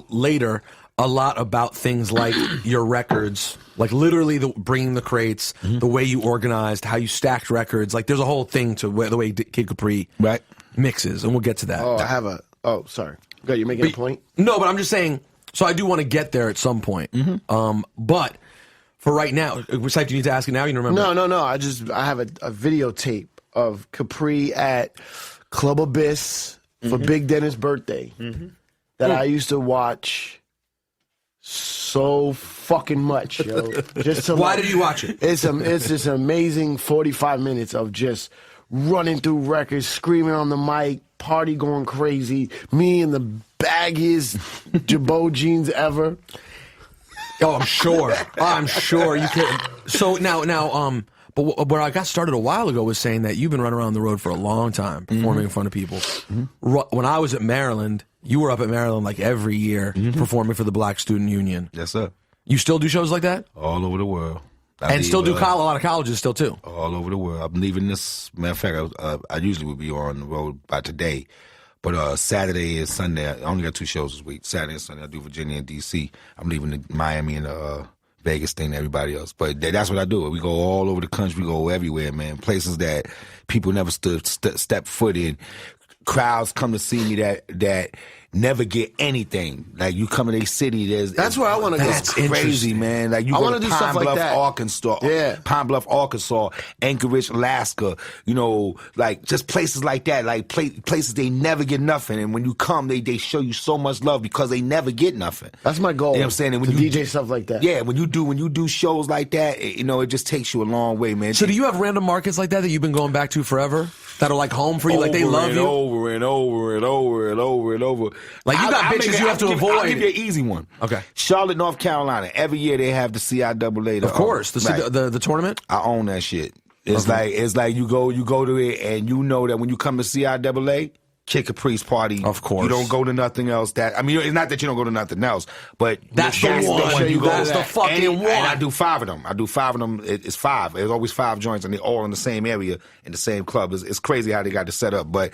later, a lot about things like your records, like literally bringing the crates, the way you organized, how you stacked records. Like, there's a whole thing to the way Kid Capri mixes, and we'll get to that. Oh, sorry. Good, you're making a point? No, but I'm just saying, so I do want to get there at some point. But for right now, which type do you need to ask it now? You don't remember? No. I have a videotape of Capri at Club Abyss for Big Dennis' birthday that I used to watch so fucking much, yo. Why did you watch it? It's this amazing 45 minutes of just running through records, screaming on the mic, party going crazy, me in the baggiest Jabot jeans ever. Oh, I'm sure you can. So now, but where I got started a while ago was saying that you've been running around the road for a long time, performing in front of people. When I was at Maryland, you were up at Maryland like every year performing for the Black Student Union. Yes, sir. You still do shows like that? All over the world. And still do a lot of colleges still too? All over the world. I'm leaving this. Matter of fact, I usually would be on the road by today. But Saturday and Sunday, I only got 2 shows this week. Saturday and Sunday, I do Virginia and D.C. I'm leaving the Miami and Vegas thing to everybody else. But that's what I do. We go all over the country. We go everywhere, man. Places that people never step foot in. Crowds come to see me that never get anything. Like, you come to a city, that's where I want to go. That's crazy, man. Like, you I go want to to do Pine stuff like Bluff, that. Arkansas. Yeah. Pine Bluff, Arkansas, Anchorage, Alaska. You know, like, just places like that. Like, places they never get nothing. And when you come, they show you so much love because they never get nothing. That's my goal. You know what I'm saying? And when to you DJ stuff like that. Yeah, when you do shows like that, it just takes you a long way, man. So do you have random markets like that you've been going back to forever? That are like home for you, like they love you? Over and over and over and over and over. Like, you got bitches you have to avoid. I'll give you an easy one. Okay. Charlotte, North Carolina. Every year they have the CIAA. Of course. The tournament? I own that shit. It's like you go to it and you know that when you come to CIAA, Kid Capri's party. Of course. You don't go to nothing else. It's not that you don't go to nothing else, but that's the one. You go. That's the fucking one. And I do 5 of them. It's 5. There's always 5 joints, and they're all in the same area in the same club. It's crazy how they got it set up, but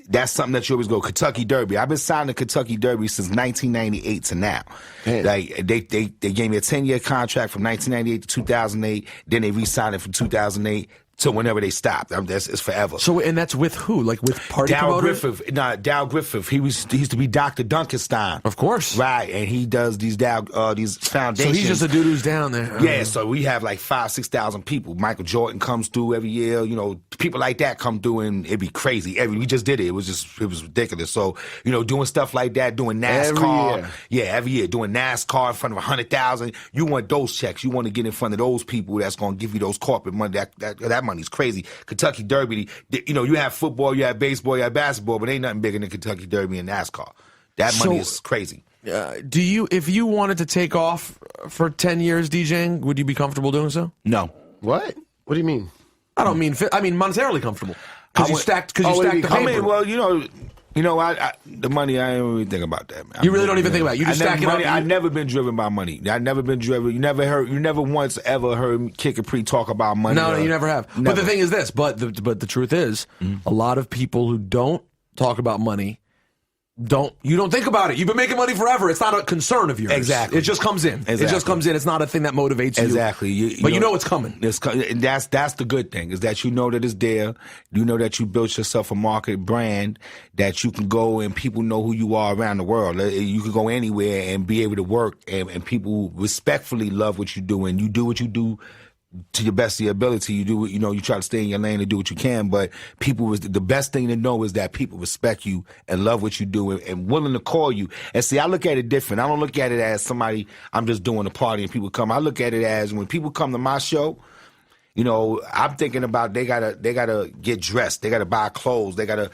that's something that you always go. Kentucky Derby. I've been signed to Kentucky Derby since 1998 to now. Man. Like, they gave me a 10-year contract from 1998 to 2008. Then they re-signed it from 2008. So whenever they stopped, it's forever. So, and that's with who? Like, with party promoters? Dow Griffith. He used to be Dr. Dunkenstein. Of course. Right, and he does these foundations. So he's just a dude who's down there. Yeah, so we have like 5,000-6,000 people. Michael Jordan comes through every year. You know, people like that come through, and it'd be crazy. We just did it. It was ridiculous. So, you know, doing stuff like that, doing NASCAR. Every year. Doing NASCAR in front of 100,000. You want those checks. You want to get in front of those people that's going to give you those corporate money. That money's crazy. Kentucky Derby, you know, you have football, you have baseball, you have basketball, but ain't nothing bigger than Kentucky Derby and NASCAR. That money is crazy. If you wanted to take off for 10 years DJing, would you be comfortable doing so? No. What? What do you mean? I don't mean monetarily comfortable. Because you stacked the paper. I mean, well, you know, You know, the money, I don't really think about that, man. You really don't even think about it. You just stack it up. I've never been driven by money. I've never been driven. You never once ever heard Kid Capri talk about money. No, you never have. Never. But the thing is this, but the truth is, a lot of people who don't talk about money, you don't think about it. You've been making money forever. It's not a concern of yours. Exactly. It just comes in. Exactly. It just comes in. It's not a thing that motivates you. Exactly. You know it's coming. And that's the good thing, is that you know that it's there. You know that you built yourself a market brand, that you can go and people know who you are around the world. You can go anywhere and be able to work, and people respectfully love what you do, and you do what you do to your best of your ability. You do, you try to stay in your lane and do what you can, but the best thing to know is that people respect you and love what you do and willing to call you. And see, I look at it different. I don't look at it as somebody, I'm just doing a party and people come. I look at it as when people come to my show, I'm thinking about they gotta get dressed. They gotta buy clothes. They gotta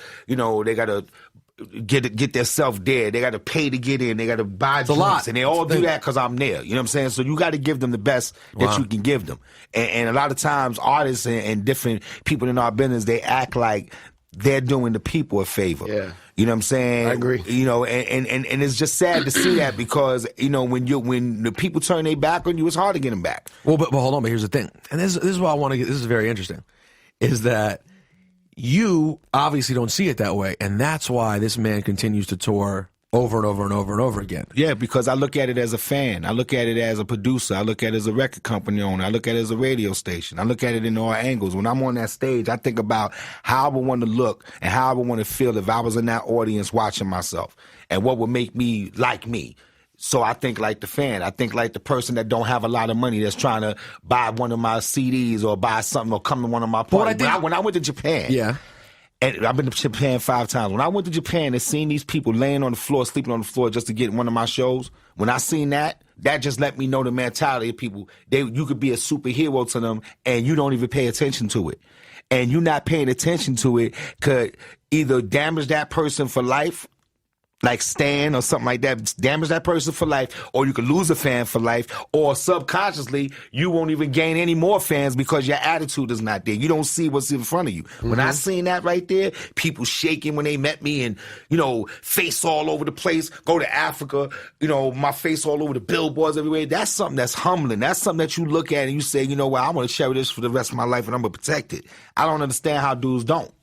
get their self there. They got to pay to get in. They got to buy drinks. And they all do that because I'm there. You know what I'm saying? So you got to give them the best that you can give them. And a lot of times artists and different people in our business, they act like they're doing the people a favor. Yeah. You know what I'm saying? I agree. And it's just sad to see that because, when the people turn their back on you, it's hard to get them back. Well, but hold on. But here's the thing. And this is what I want to get. This is very interesting. Is that you obviously don't see it that way, and that's why this man continues to tour over and over and over and over again. Yeah, because I look at it as a fan. I look at it as a producer. I look at it as a record company owner. I look at it as a radio station. I look at it in all angles. When I'm on that stage, I think about how I would want to look and how I would want to feel if I was in that audience watching myself, and what would make me like me. So I think like the fan. I think like the person that don't have a lot of money that's trying to buy one of my CDs or buy something or come to one of my parties. When I went to Japan, and I've been to Japan 5 times. When I went to Japan and seen these people laying on the floor, sleeping on the floor just to get one of my shows, when I seen that just let me know the mentality of people. You could be a superhero to them and you don't even pay attention to it. And you not paying attention to it could either damage that person for life, like Stan or something like that, damage that person for life, or you could lose a fan for life, or subconsciously you won't even gain any more fans because your attitude is not there. You don't see what's in front of you. Mm-hmm. When I seen that right there, people shaking when they met me and, face all over the place, go to Africa, my face all over the billboards everywhere. That's something that's humbling. That's something that you look at and you say, I want to share this for the rest of my life and I'm going to protect it. I don't understand how dudes don't.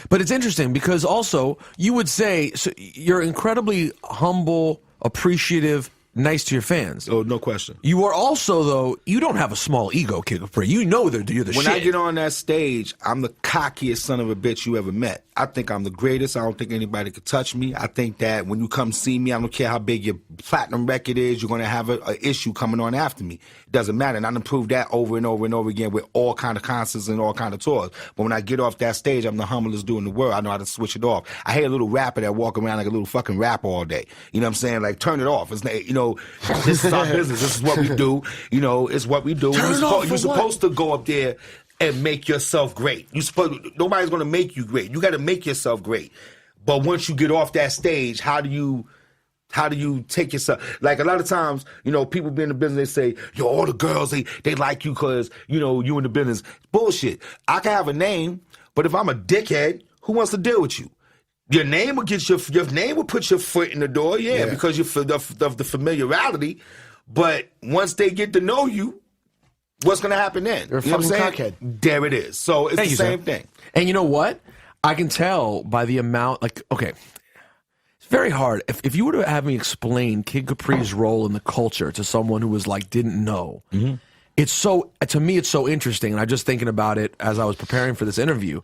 But it's interesting because also you would say you're incredibly humble, appreciative, nice to your fans. Oh, no question. You are also, though, you don't have a small ego, Kid Capri. You know that you're the shit. When I get on that stage, I'm the cockiest son of a bitch you ever met. I think I'm the greatest. I don't think anybody could touch me. I think that when you come see me, I don't care how big your platinum record is, you're going to have an issue coming on after me. It doesn't matter. And I done proved that over and over and over again with all kind of concerts and all kind of tours. But when I get off that stage, I'm the humblest dude in the world. I know how to switch it off. I hate a little rapper that walk around like a little fucking rapper all day. You know what I'm saying? Like, turn it off. It's, this is our business. This is what we do. It's what we do. You're supposed to go up there and make yourself great. Nobody's going to make you great. You got to make yourself great. But once you get off that stage, how do you take yourself? Like a lot of times, people be in the business, they say, yo, all the girls, they like you because, you in the business. Bullshit. I can have a name, but if I'm a dickhead, who wants to deal with you? Your name will put your foot in the door, because of the familiarity. But once they get to know you, what's going to happen then? You're a fucking cockhead. There it is. So it's the same thing. And you know what? I can tell by the amount, it's very hard. If you were to have me explain Kid Capri's role in the culture to someone who was didn't know, to me, it's so interesting. And I'm just thinking about it as I was preparing for this interview.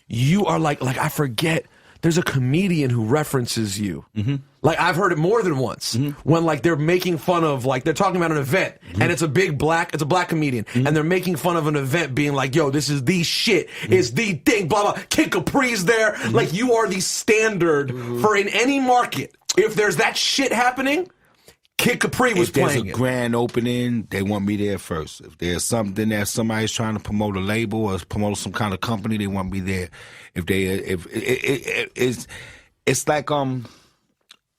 You are I forget. There's a comedian who references you. Mm-hmm. I've heard it more than once when they're making fun of they're talking about an event and it's a black comedian and they're making fun of an event being yo, this is the shit, it's the thing, blah blah. Kid Capri's there, you are the standard for in any market. If there's that shit happening, Kid Capri was playing it. If there's a grand opening, they want me there first. If there's something that somebody's trying to promote a label or promote some kind of company, they want me there. It's like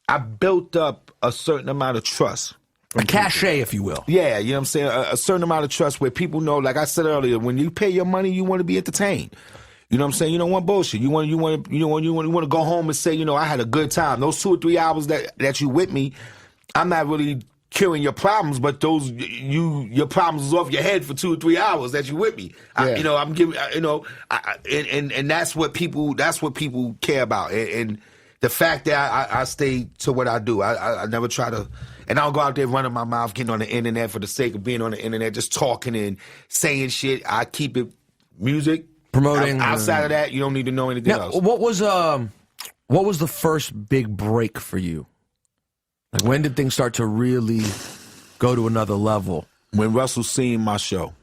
I built up a certain amount of trust. A cachet, if you will. Yeah, you know what I'm saying? A certain amount of trust where people know, like I said earlier, when you pay your money, you want to be entertained. You know what I'm saying? You don't want bullshit. You want to go home and say, I had a good time. Those 2 or 3 hours that you with me, I'm not really curing your problems, but your problems is off your head for 2 or 3 hours that you with me. Yeah. I'm giving, and that's what people care about. And the fact that I stay to what I do, I never try to, and I don't go out there running my mouth, getting on the internet for the sake of being on the internet, just talking and saying shit. I keep it music. Promoting. Outside of that, you don't need to know anything else. What was the first big break for you? Like, when did things start to really go to another level? When Russell seen my show.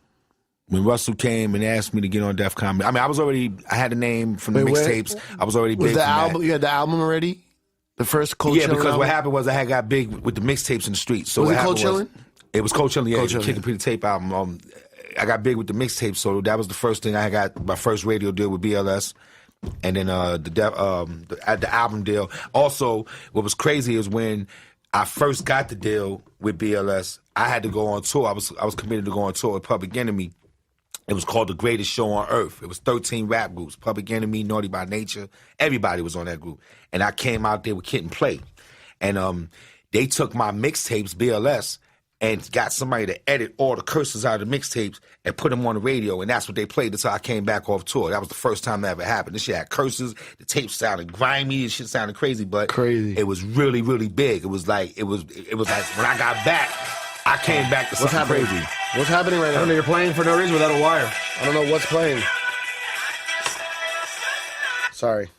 When Russell came and asked me to get on Def Comedy. I mean, I had a name from the mixtapes. I was already big. Was the from album? that. You had the album already? The first Cold Chillin' Yeah, because album? what happened was I had got big with the mixtapes in the streets. So Was what it Cold happened Chillin'? It was Cold Chillin', yeah. Cold The Chillin'. Kid Capri tape album. I got big with the mixtapes, so that was the first thing. I got my first radio deal with BLS. And then the album deal. Also, what was crazy is when I first got the deal with BLS, I had to go on tour. I was committed to go on tour with Public Enemy. It was called The Greatest Show on Earth. It was 13 rap groups. Public Enemy, Naughty by Nature. Everybody was on that group. And I came out there with Kid and Play. And they took my mixtapes, BLS, and got somebody to edit all the curses out of the mixtapes and put them on the radio, and that's what they played until I came back off tour. That was the first time that ever happened. This shit had curses, the tape sounded grimy, and shit sounded crazy, but it was really, really big. It was like when I got back, I came back to something crazy. What's happening right I now? don't know, you're playing for no reason without a wire. I don't know what's playing. Sorry.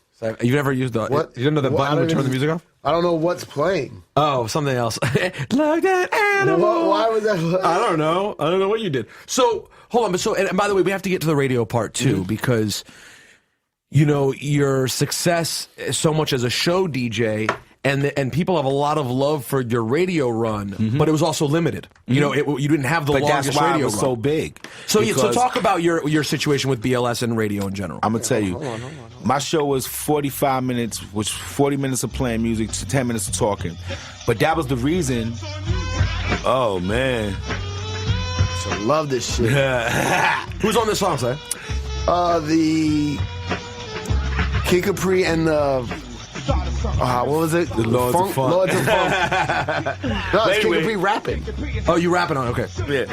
You never used the... What? You didn't know the What? I button would don't turn the even- music off? I don't know what's playing. Oh, something else. Like that animal. Why was that? I don't know. I don't know what you did. So, hold on. But and by the way, we have to get to the radio part too, because, your success so much as a show DJ, and people have a lot of love for your radio run, but it was also limited. You didn't have the But longest that's why radio it was run. so big. So Because- talk about your situation with BLS and radio in general. I'm gonna tell you, my show was 45 minutes, which 40 minutes of playing music, to 10 minutes of talking. But that was the reason. Oh man, I love this shit. Who's on this song, sir? The Kid Capri and the what was it? The Lords of Funk. Lords of Funk. No, it's Kid Anyway. Capri rapping. Oh, you rapping on it. Okay. yeah.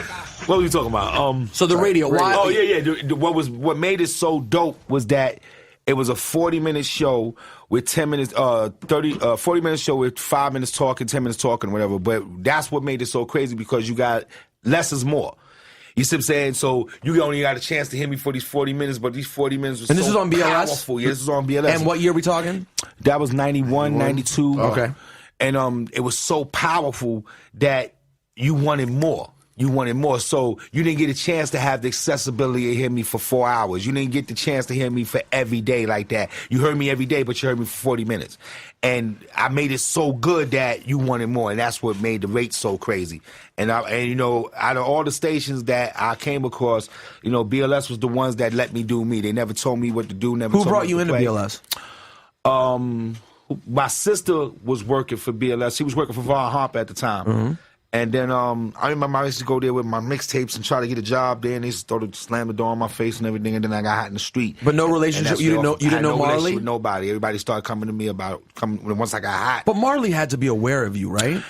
What were you talking about? So the radio. Why? Oh yeah. What made it so dope was that it was a 40-minute show with 10 minutes, 40-minute show with 5 minutes talking, 10 minutes talking, whatever. But that's what made it so crazy, because you got less is more. You see what I'm saying? So you only got a chance to hear me for these 40 minutes, but these 40 minutes was And this so is on BLS? powerful. Yeah, this is on BLS. And what year are we talking? That was 91, 92. Okay. And it was so powerful that you wanted more. You wanted more. So you didn't get a chance to have the accessibility to hear me for 4 hours. You didn't get the chance to hear me for every day like that. You heard me every day, but you heard me for 40 minutes. And I made it so good that you wanted more, and that's what made the rate so crazy. And out of all the stations that I came across, BLS was the ones that let me do me. They never told me what to do. Who brought you into BLS? My sister was working for BLS. She was working for Von Harp at the time. Mm-hmm. And then I remember I used to go there with my mixtapes and try to get a job there, and they started to slam the door on my face and everything. And then I got hot in the street. But no relationship. You didn't know Marley? Relationship with nobody. Everybody started coming to me once I got hot. But Marley had to be aware of you, right?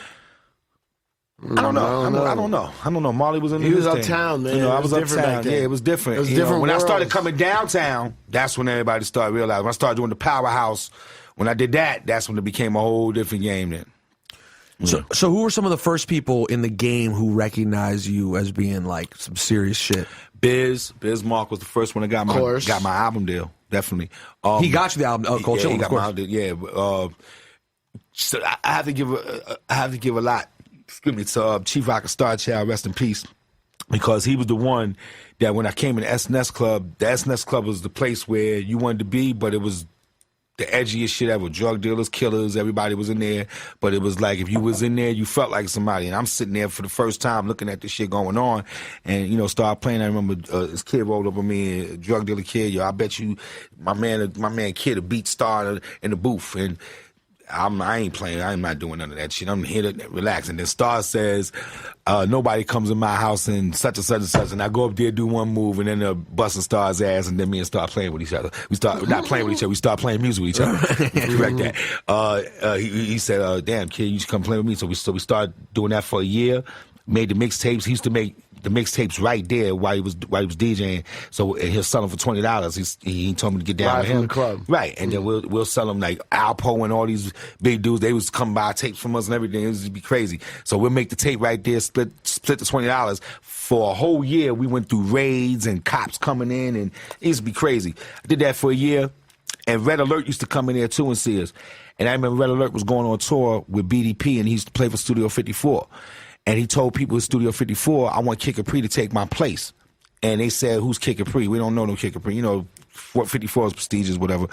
I don't know. Marley was in He was his uptown, thing. man. I It was was different back uptown. then. Yeah, it was different. It was different when I started worlds. coming downtown, that's when everybody started realizing. When I started doing the Powerhouse, when I did that, that's when it became a whole different game then. So who were some of the first people in the game who recognized you as being like some serious shit? Biz Mark was the first one that got my album deal. Definitely. He got you the album. Cold Chillin', he got of course. my album deal. Yeah. So I have to give a lot. Excuse me, to Chief Rocker Star Child, rest in peace, because he was the one that when I came in the SNS Club, the SNS Club was the place where you wanted to be, but it was the edgiest shit ever. Drug dealers, killers, everybody was in there. But it was like if you was in there, you felt like somebody. And I'm sitting there for the first time looking at this shit going on and, started playing. I remember this kid rolled up on me, a drug dealer kid. I bet you my man Kid, a beat star in the booth. And I ain't playing. I'm not doing none of that shit. I'm here to relax. And then Star says, nobody comes in my house and such and such and such. And I go up there, do one move, and then busting Star's ass, and then me and Star playing with each other. We start not playing with each other. We start playing music with each other. Correct that. He said, "Damn kid, you should come play with me." So we started doing that for a year. Made the mixtapes. He used to make the mixtapes right there while he was DJing. So he'll sell them for $20. He told me to get down with him. From the club. Right, and then we'll sell them like Alpo and all these big dudes. They was come buy tapes from us and everything. It would be crazy. So we'll make the tape right there, split the $20 for a whole year. We went through raids and cops coming in, and it used to be crazy. I did that for a year, and Red Alert used to come in there too and see us. And I remember Red Alert was going on tour with BDP, and he used to play for Studio 54. And he told people in Studio 54, I want Kid Capri to take my place. And they said, who's Kid Capri? We don't know no Kid Capri. You know, 54 is prestigious, whatever.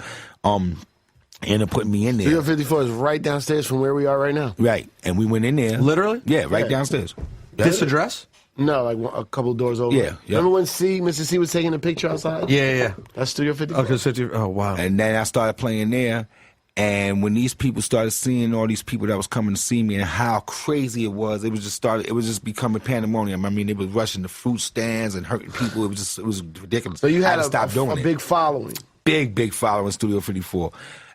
Ended up putting me in there. Studio 54 is right downstairs from where we are right now. Right. And we went in there. Literally? Yeah, right downstairs. This address? No, like a couple doors over. Yeah. Remember when Mr. C was taking a picture outside? Yeah. That's Studio 54. Okay, oh, wow. And then I started playing there. And when these people started seeing all these people that was coming to see me and how crazy it was just becoming pandemonium. I mean, they was rushing the fruit stands and hurting people. It was ridiculous. So you had a big following. Big following in Studio 54.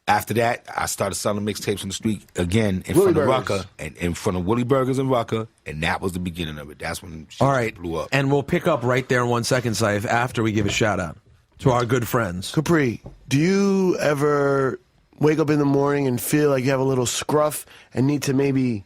After that, I started selling mixtapes on the street again in front of Rucker and in front of Willie Burgers and Rucker, and that was the beginning of it. That's when shit blew up. And we'll pick up right there in 1 second, Ciph, after we give a shout out to our good friends. Capri, do you ever wake up in the morning and feel like you have a little scruff and need to maybe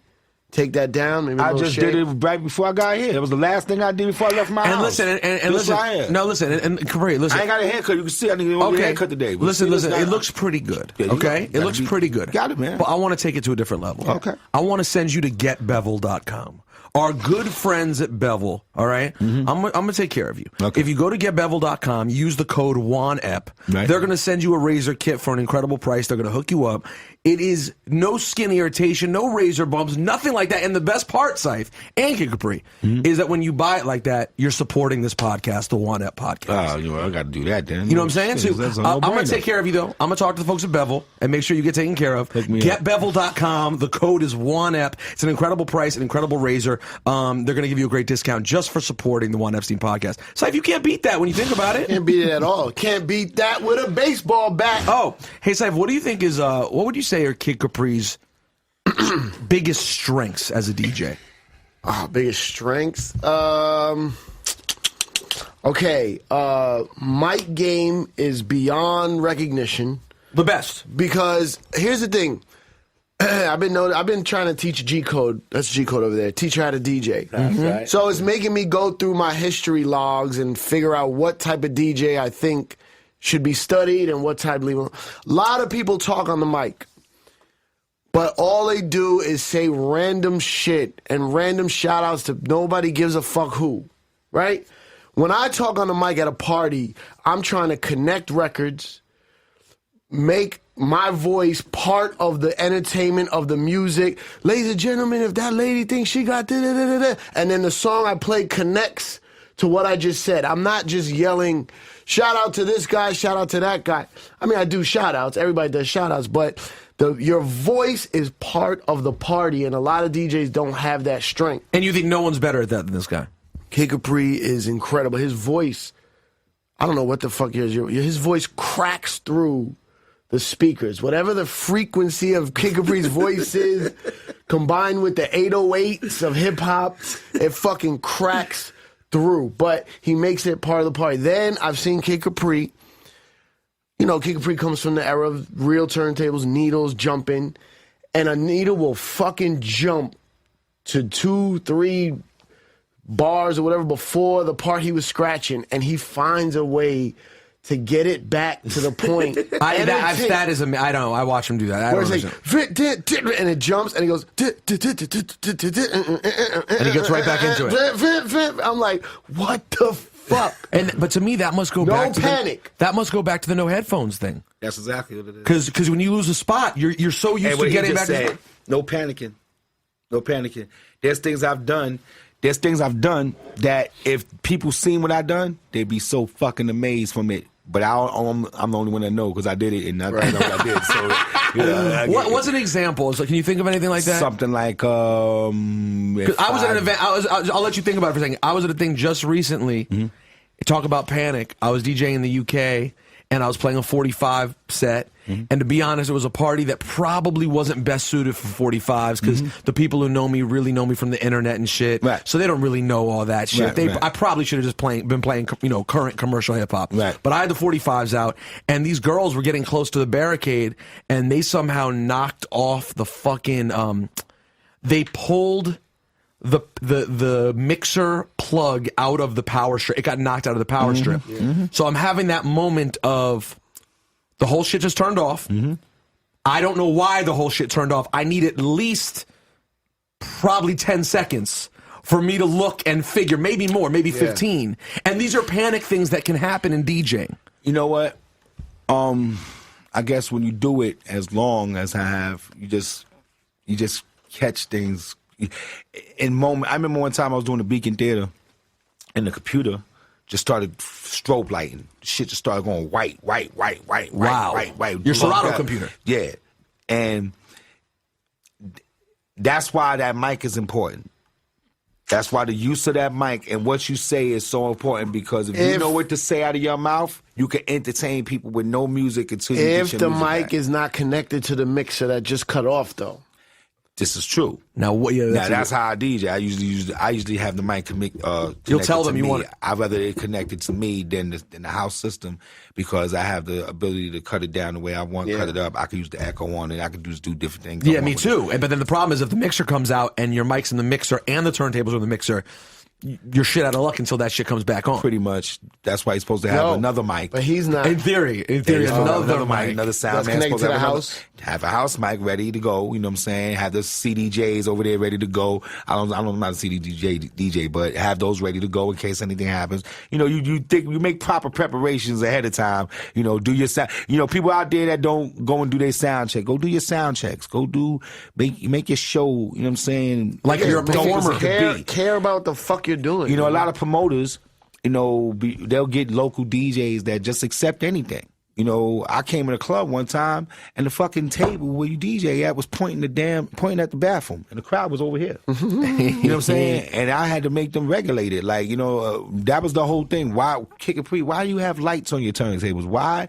take that down? Maybe I just did it right before I got here. It was the last thing I did before I left my house. And listen, and Capri, listen. I ain't got a haircut. You can see I didn't get a haircut today. Listen. It looks pretty good. Yeah, okay? It looks pretty good. Got it, man. But I want to take it to a different level. Okay. I want to send you to getbevel.com. Our good friends at Bevel, all right? I'm going to take care of you. Okay. If you go to getbevel.com, use the code WANEP, right. They're going to send you a razor kit for an incredible price. They're going to hook you up. It is no skin irritation, no razor bumps, nothing like that. And the best part, Ciph, and Kid Capri, is that when you buy it like that, you're supporting this podcast, the WANEP podcast. Oh, I got to do that then. You know what I'm saying? So I'm going to take care of you, though. I'm going to talk to the folks at Bevel and make sure you get taken care of. Getbevel.com. The code is WANEP. It's an incredible price, an incredible razor. They're going to give you a great discount just for supporting the Juan Epstein podcast. Ciph, you can't beat that when you think about it. Can't beat it at all. Can't beat that with a baseball bat. Oh, hey, Ciph, what do you think is, what would you say are Kid Capri's biggest strengths as a DJ? Biggest strengths? Okay, mic game is beyond recognition. The best. Because here's the thing. I've been trying to teach G-Code. That's G-Code over there. Teach her how to DJ. That's right. So it's making me go through my history logs and figure out what type of DJ I think should be studied and what type leave. A lot of people talk on the mic, but all they do is say random shit and random shout-outs to nobody gives a fuck who, right? When I talk on the mic at a party, I'm trying to connect records, make my voice part of the entertainment of the music. Ladies and gentlemen, if that lady thinks she got da-da-da-da-da, and then the song I play connects to what I just said. I'm not just yelling, shout out to this guy, shout out to that guy. I mean, I do shout outs. Everybody does shout outs, but your voice is part of the party, and a lot of DJs don't have that strength. And you think no one's better at that than this guy? Kid Capri is incredible. His voice, I don't know what the fuck his voice cracks through the speakers. Whatever the frequency of Kid Capri's voice is, combined with the 808s of hip-hop, it fucking cracks through. But he makes it part of the party. Then I've seen Kid Capri. You know, Kid Capri comes from the era of real turntables, needles, jumping. And a needle will fucking jump to 2-3 bars or whatever before the part he was scratching. And he finds a way to get it back to the point. That is I don't know. I watch him do that. I don't understand. And it jumps and he goes, and he gets right back into it. I'm like, what the fuck? But to me, that must go back to that must go back to the no headphones thing. That's exactly what it is. Because when you lose a spot, you're so used to getting back. No panicking. No panicking. There's things I've done that if people seen what I done, they'd be so fucking amazed from it. But I'm the only one that know because I did it and I know what I did. So What's an example? So can you think of anything like that? Something like I was at an event. I'll let you think about it for a second. I was at a thing just recently. Talk about Panic. I was DJing in the UK, and I was playing a 45 set. And to be honest, it was a party that probably wasn't best suited for 45s because the people who know me really know me from the internet and shit. Right. So they don't really know all that shit. Right, I probably should have just been playing, current commercial hip hop. Right. But I had the 45s out, and these girls were getting close to the barricade, and they somehow knocked off the fucking. They pulled the mixer plug out of the power strip. It got knocked out of the power strip. So I'm having that moment of. The whole shit just turned off. I don't know why the whole shit turned off. I need at least probably 10 seconds for me to look and figure, maybe more, maybe 15. And these are panic things that can happen in DJing. You know what? I guess when you do it as long as I have, you just catch things in moment. I remember one time I was doing the Beacon Theater, and the computer just started strobe lighting. Shit just started going white. Wow. Your Serato computer. Yeah. And that's why that mic is important. That's why the use of that mic and what you say is so important, because if you know what to say out of your mouth, you can entertain people with no music until you get your music If the mic back. is not connected to the mixer that just cut off, though. This is true. Now, what? Yeah, That's how I DJ. I usually have the mic You'll tell them you me. want it. I'd rather it connected to me than the house system, because I have the ability to cut it down the way I want, cut it up. I can use the echo on it. I can just do different things. Yeah, me too. But then the problem is if the mixer comes out and your mic's in the mixer and the turntables are in the mixer, you're shit out of luck until that shit comes back on. Pretty much. That's why he's supposed to have another mic. But he's not. In theory, another mic, another sound That's man. connected Supposed to to the have house? have a house mic ready to go. You know what I'm saying? Have the CDJs over there ready to go. I'm not a DJ, but have those ready to go in case anything happens. You know, you make proper preparations ahead of time. You know, do your sound. You know, people out there that don't go and do their sound check, go do your sound checks. Go make your show. You know what I'm saying? Like if you're a performer. Care about what the fuck you're doing. You know, a lot of promoters, you know, they'll get local DJs that just accept anything. You know, I came in a club one time and the fucking table where you DJ at was pointing at the bathroom, and the crowd was over here. You know what I'm saying? And I had to make them regulate it. Like, you know, that was the whole thing. Why why do you have lights on your turntables? Why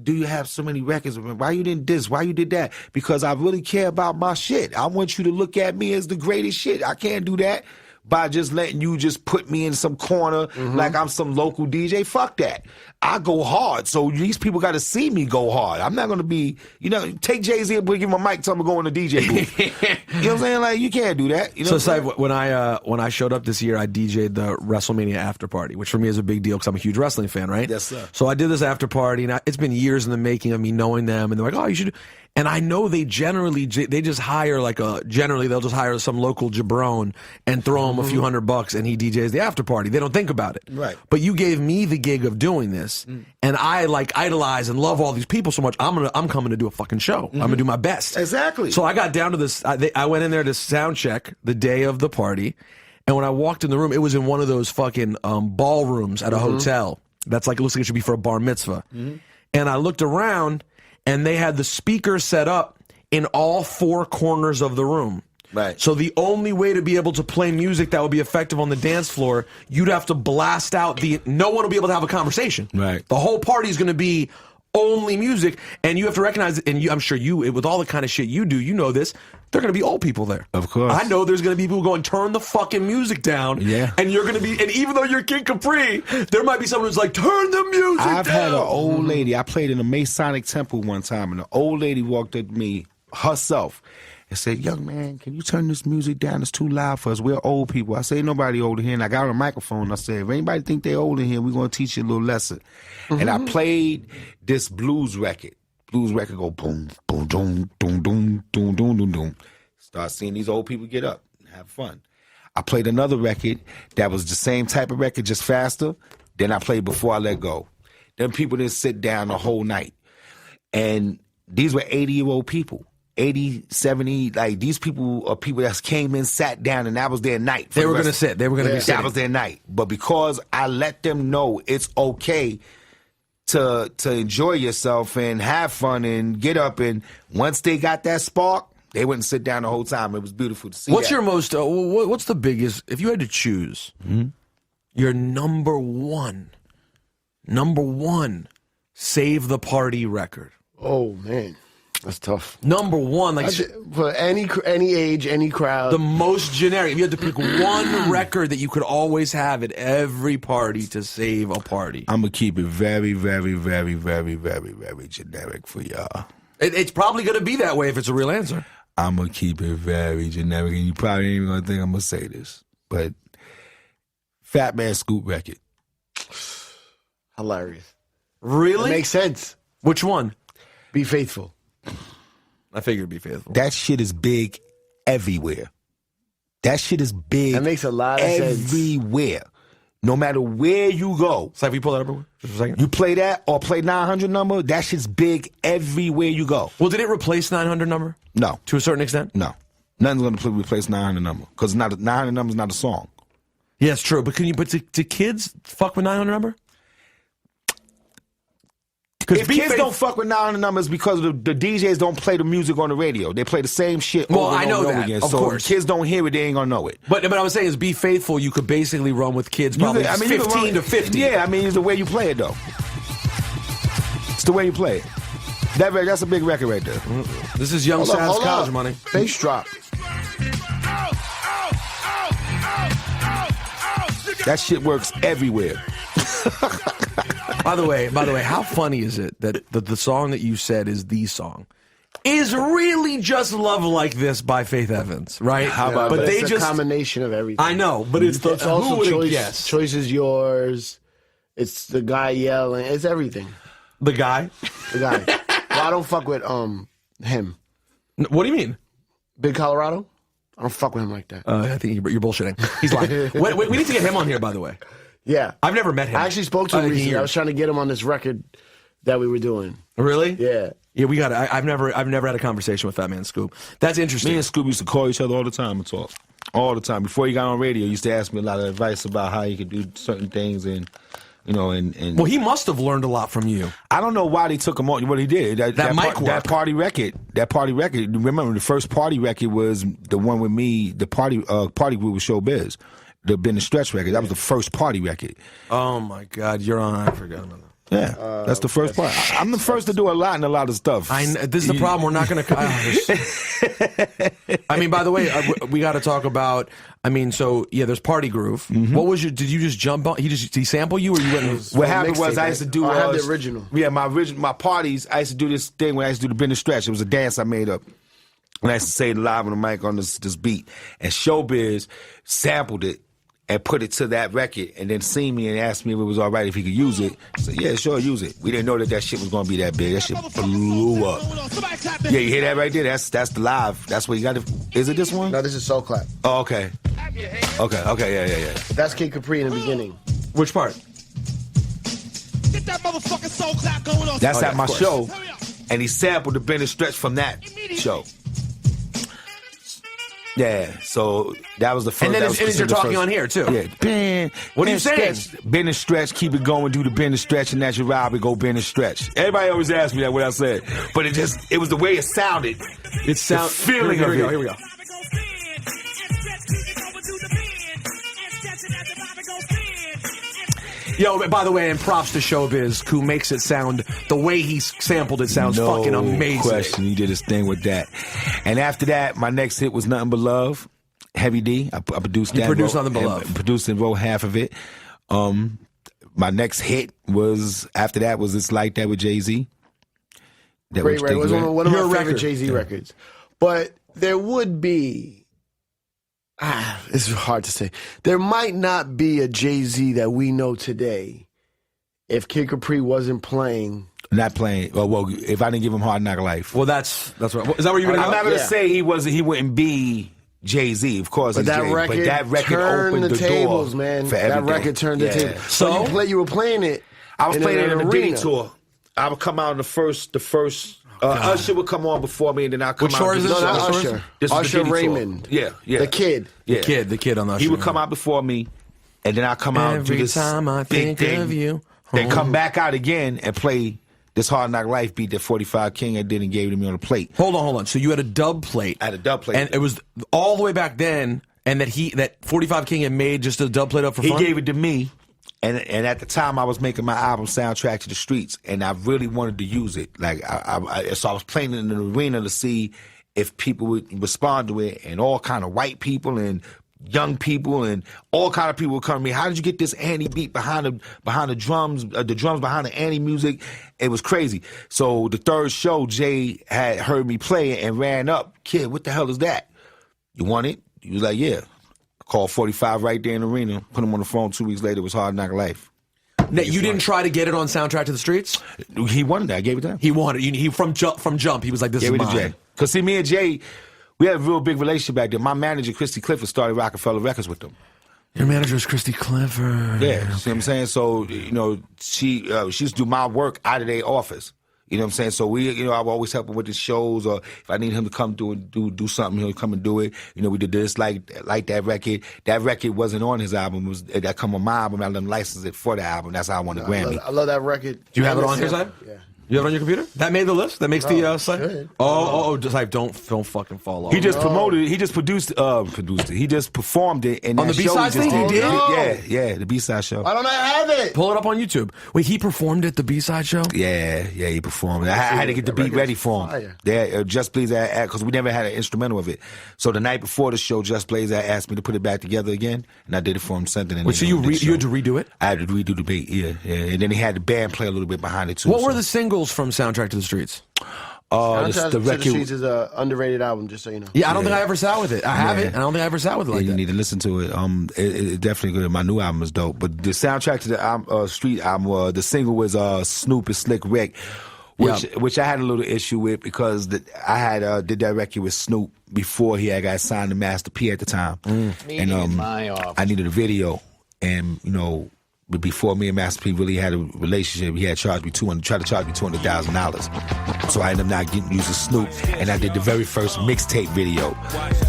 do you have so many records? Why you didn't this? Why you did that? Because I really care about my shit. I want you to look at me as the greatest shit. I can't do that by just letting you just put me in some corner like I'm some local DJ. Fuck that. I go hard, so these people got to see me go hard. I'm not going to be, you know, take Jay-Z and give him a mic, tell him to go in the DJ booth. You know what I'm saying? Like, you can't do that. You know So, Ciph, when I showed up this year, I DJ'd the WrestleMania after party, which for me is a big deal because I'm a huge wrestling fan, right? Yes, sir. So I did this after party, and it's been years in the making of me knowing them, and they're like, oh, you should. And I know they just hire they'll just hire some local jabron and throw him a few $100 and he DJs the after party. They don't think about it. Right. But you gave me the gig of doing this, and I idolize and love all these people so much. I'm coming to do a fucking show. I'm gonna do my best. Exactly. So I got down to this. I went in there to sound check the day of the party, and when I walked in the room, it was in one of those fucking ballrooms at a hotel. That's like, it looks like it should be for a bar mitzvah. And I looked around, and they had the speakers set up in all four corners of the room. Right. So the only way to be able to play music that would be effective on the dance floor, you'd have to blast out no one will be able to have a conversation. Right. The whole party is going to be only music, and you have to recognize it, and I'm sure with all the kind of shit you do, you know this, there are going to be old people there. Of course. I know there's going to be people going, turn the fucking music down. Yeah. And you're going to be, and even though you're Kid Capri, there might be someone who's like, turn the music down. I've had an old lady. I played in a Masonic temple one time, and an old lady walked up to me herself and said, young man, can you turn this music down? It's too loud for us. We're old people. I say, ain't nobody older here. And I got on a microphone. I said, if anybody think they old in here, we're going to teach you a little lesson. And I played this blues record. Blues record go boom, boom, boom, boom, boom, boom, boom, boom, boom. Start seeing these old people get up and have fun. I played another record that was the same type of record, just faster. Then I played Before I Let Go. Them people didn't sit down the whole night. And these were 80-year-old people. 80, 70, like these people are people that came in, sat down, and that was their night. They were going to sit. They were going to be sitting. That was their night. But because I let them know it's okay to enjoy yourself and have fun and get up. And once they got that spark, they wouldn't sit down the whole time. It was beautiful to see. What's that. your most? What's the biggest? If you had to choose, your number one, save the party record. Oh man, that's tough. Number one, like For any age, any crowd. the most generic. If you had to pick one record that you could always have at every party to save a party, I'm gonna keep it very, very, very, very, very, very generic for y'all. it's probably going to be that way if it's a real answer. I'm gonna keep it very generic, and you probably ain't even gonna think I'm gonna say this, but Fat Man Scoop record. Hilarious. Really? It makes sense. Which one? Be faithful. I figured it'd be faithful. That shit is big everywhere. That shit is big. That makes a lot of sense. Everywhere. No matter where you go. So if you pull that up just a second. You play that or play 900 number, that shit's big everywhere you go. Well, did it replace 900 number? No. To a certain extent? No. Nothing's going to replace 900 number because 900 number is not a song. Yeah, it's true. But do kids fuck with 900 number? If kids don't fuck with 900 numbers because the DJs don't play the music on the radio. They play the same shit Well, over and I know over that, again. of So course. if kids don't hear it, they ain't going to know it. But I was saying is Be Faithful, you could basically run with kids probably You can 15 to 50. Yeah, I mean, it's the way you play it, though. It's the way you play it. That's a big record right there. This is Young Sad's college money. Bass drop. That shit works everywhere. By the way, how funny is it that the song that you said is the song is really just Love Like This by Faith Evans, right? How about but it's a combination of everything. I know, but it's It's also who would have guessed? choice is yours. It's the guy yelling. It's everything. The guy? The guy. Well, I don't fuck with him. What do you mean? Big Colorado? I don't fuck with him like that. I think you're bullshitting. He's lying. we need to get him on here, by the way. Yeah. I've never met him. I actually spoke to him recently. I was trying to get him on this record that we were doing. Really? Yeah. Yeah, we got it. I've never had a conversation with Fat Man Scoop. That's interesting. Me and Scoop used to call each other all the time and talk. All the time. Before he got on radio, he used to ask me a lot of advice about how he could do certain things and well, he must have learned a lot from you. I don't know why they took him on. What he did, that party record. Remember, the first party record was the one with me. The party group with Showbiz, the Ben the Stretch record. That was the first party record. Oh my God, you're on. I forgot about that. Yeah, that's the first part. I'm the first to do a lot and a lot of stuff. This is the problem. We're not going to. I mean, by the way, we got to talk about. I mean, so yeah, there's Party Groove. Mm-hmm. What was your? Did you just jump on? Did he sample you, or you went? What happened was I used to do. I have the original. Yeah, my parties. I used to do this thing when I used to do the Ben the Stretch. It was a dance I made up, and I used to say it live on the mic on this beat. And Showbiz sampled it and put it to that record, and then seen me and asked me if it was all right if he could use it. I said, yeah, sure, use it. We didn't know that shit was going to be that big. That shit blew up. Yeah, you hear that right there? That's the live. That's what you got to... Is it this one? No, this is Soul Clap. Oh, okay. Okay, yeah. That's Kid Capri in the beginning. Which part? Get that motherfucking soul clap going on. That's at my course. show, and he sampled the Ben and Stretch from that show. Yeah, so that was the first. And then you're talking on here too. Yeah, Ben. What are you saying? Ben and Stretch, keep it going, do the Ben and Stretch, and that's your ride, we go Ben and Stretch. Everybody always asks me that what I said, but it was the way it sounded. It sounds feeling here of we go. it. Here we go. Yo, by the way, and props to Showbiz, who makes it sound the way he sampled it sounds fucking amazing. No question, he did his thing with that. And after that, my next hit was Nothing But Love, Heavy D. I produced that. You produced Nothing But Love. Produced and wrote half of it. My next hit was, after that, was It's Like That with Jay-Z. Great record. It was one of Your my favorite record. Jay-Z records. But there would be... it's hard to say. There might not be a Jay-Z that we know today if Kid Capri wasn't playing. Not playing. Well, if I didn't give him Hard Knock Life. Well, that's right. Is that where you're going to I'm go? not going to Yeah. say he wouldn't be Jay-Z, of course. But he's that Jay, record, but that record turned opened the the tables, door man. for That everything. record turned the Yeah. tables. So you were playing it. I was playing it in an the Diddy arena. tour. I would come out on the first. Usher would come on before me, and then I'd come Which out. tour is this? No, not Which tour is Usher. it? This was the Usher Diddy tour. Raymond. Yeah. The Kid. Yeah. The kid on the He would come out before me, and then I'd come out and do Every this time I big think thing. of you. They come back out again and play this Hard Knock Life beat that 45 King had did and gave it to me on a plate. Hold on. So you had a dub plate. I had a dub plate. And it was all the way back then, and that 45 King had made just a dub plate up for fun? He gave it to me, and at the time I was making my album Soundtrack to the Streets, and I really wanted to use it. Like so I was playing it in the arena to see if people would respond to it, and all kind of white people and young people and all kind of people would come to me. How did you get this Annie beat behind the drums behind the Annie music? It was crazy. So the third show, Jay had heard me play it and ran up. Kid, what the hell is that? You want it? He was like, yeah. I called 45 right there in the arena, put him on the phone. 2 weeks later, it was Hard Knock Life. Now, you didn't try to get it on Soundtrack to the Streets? He wanted that. I gave it to him. He wanted it. He from jump, he was like, this Gave is it to mine. Jay. Because see, me and Jay, we had a real big relationship back then. My manager, Christy Clifford, started Rockefeller Records with them. Your manager is Christy Clifford. Yeah, see what I'm saying? So, she used to do my work out of their office. You know what I'm saying? So I would always help him with the shows, or if I need him to come do something, he'll come and do it. We did this like that record. That record wasn't on his album. That come on my album. I let him license it for the album. That's how I won the Grammy. I love that record. Do you have it on your side? Yeah. You have it on your computer? That made the list? That makes the site? Good. Just don't fucking fall off. He just promoted it. He just produced it. He just performed it. And On the B-side thing he did? Yeah, the B-side show. Why don't I have it? Pull it up on YouTube. Wait, he performed at the B-side show? Yeah, he performed it. I had to get the beat ready for him. Just Blaze because we never had an instrumental of it. So the night before the show, Just Blaze asked me to put it back together again, and I did it for him. Sent it in. Wait, so you had to redo it? I had to redo the beat. Yeah. And then he had the band play a little bit behind it too. What were the singles from Soundtrack to the Streets? Soundtrack the to the record. Streets is an underrated album, just so you know. Yeah, I don't think I ever sat with it. I have it. I don't think I ever sat with it like You that. need to listen to it. It's definitely good. My new album is dope. But the soundtrack to the Street album, the single was Snoop and Slick Rick, which I had a little issue with because I had did that record with Snoop before he had got signed to Master P at the time, and I needed a video, and but before me and Master P really had a relationship, he had tried to charge me $200,000. So I ended up not getting using Snoop, and I did the very first mixtape video.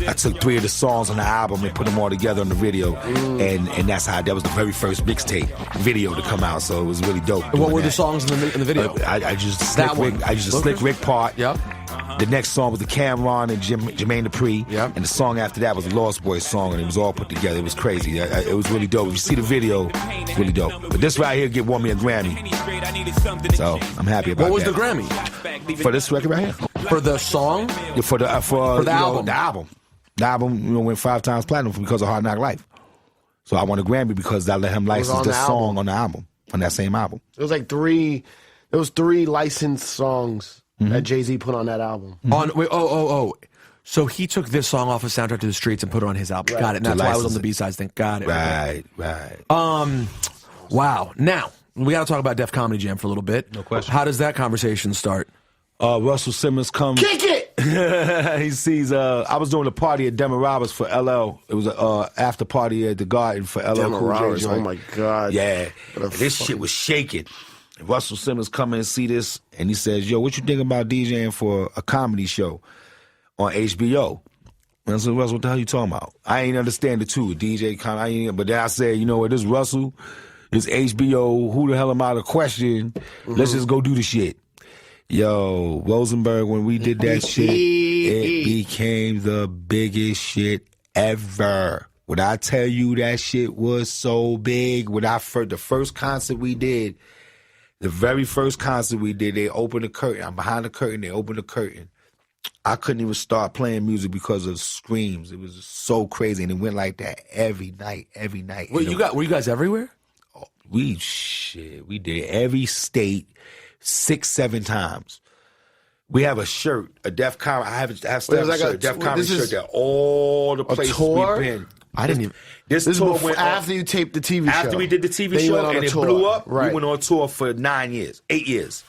I took 3 of the songs on the album and put them all together on the video, and that was the very first mixtape video to come out. So it was really dope. What were the songs in the video? I used the Slick Rick part. Yep. The next song was the Cameron and Jermaine Dupri. Yep. And the song after that was the Lost Boys song, and it was all put together. It was crazy. It was really dope. If you see the video, it's really dope. But this right here won me a Grammy. So I'm happy about that. What was the Grammy? For this record right here. For the song? Yeah, for the album. The album went 5 times platinum because of Hard Knock Life. So I won a Grammy because I let him license this song on the album, on that same album. It was like 3 licensed songs that Jay-Z put on that album. So he took this song off of Soundtrack to the Streets and put it on his album. Right. Got it. And that's why I was on the B-sides thing. Got it. Right. Wow. Now, we got to talk about Def Comedy Jam for a little bit. No question. How does that conversation start? Russell Simmons comes. Kick it! He sees, I was doing a party at Demon Roberts for LL. It was an after party at the Garden for LL Demon Cool J Roberts, joint. oh my God. Yeah. This shit was shaking. And Russell Simmons come in and see this, and he says, yo, what you think about DJing for a comedy show on HBO? And I said, Russell, what the hell you talking about? I ain't understand the two. DJ comedy, but then I said, you know what, this Russell, this HBO, who the hell am I to question? Let's just go do the shit. Yo, Rosenberg, when we did that shit, it became the biggest shit ever. When I tell you that shit was so big, the first concert we did, the very first concert we did, they opened the curtain. I'm behind the curtain, they opened the curtain. I couldn't even start playing music because of screams. It was so crazy, and it went like that every night. Were you guys everywhere? We did every state 6-7 times. We have a shirt, a Def Comedy. I have still a shirt, Def Comedy shirt that all the places we've been. I didn't even. This tour went after you taped the TV show. After we did the TV show and it blew up, we went on tour for 8 years.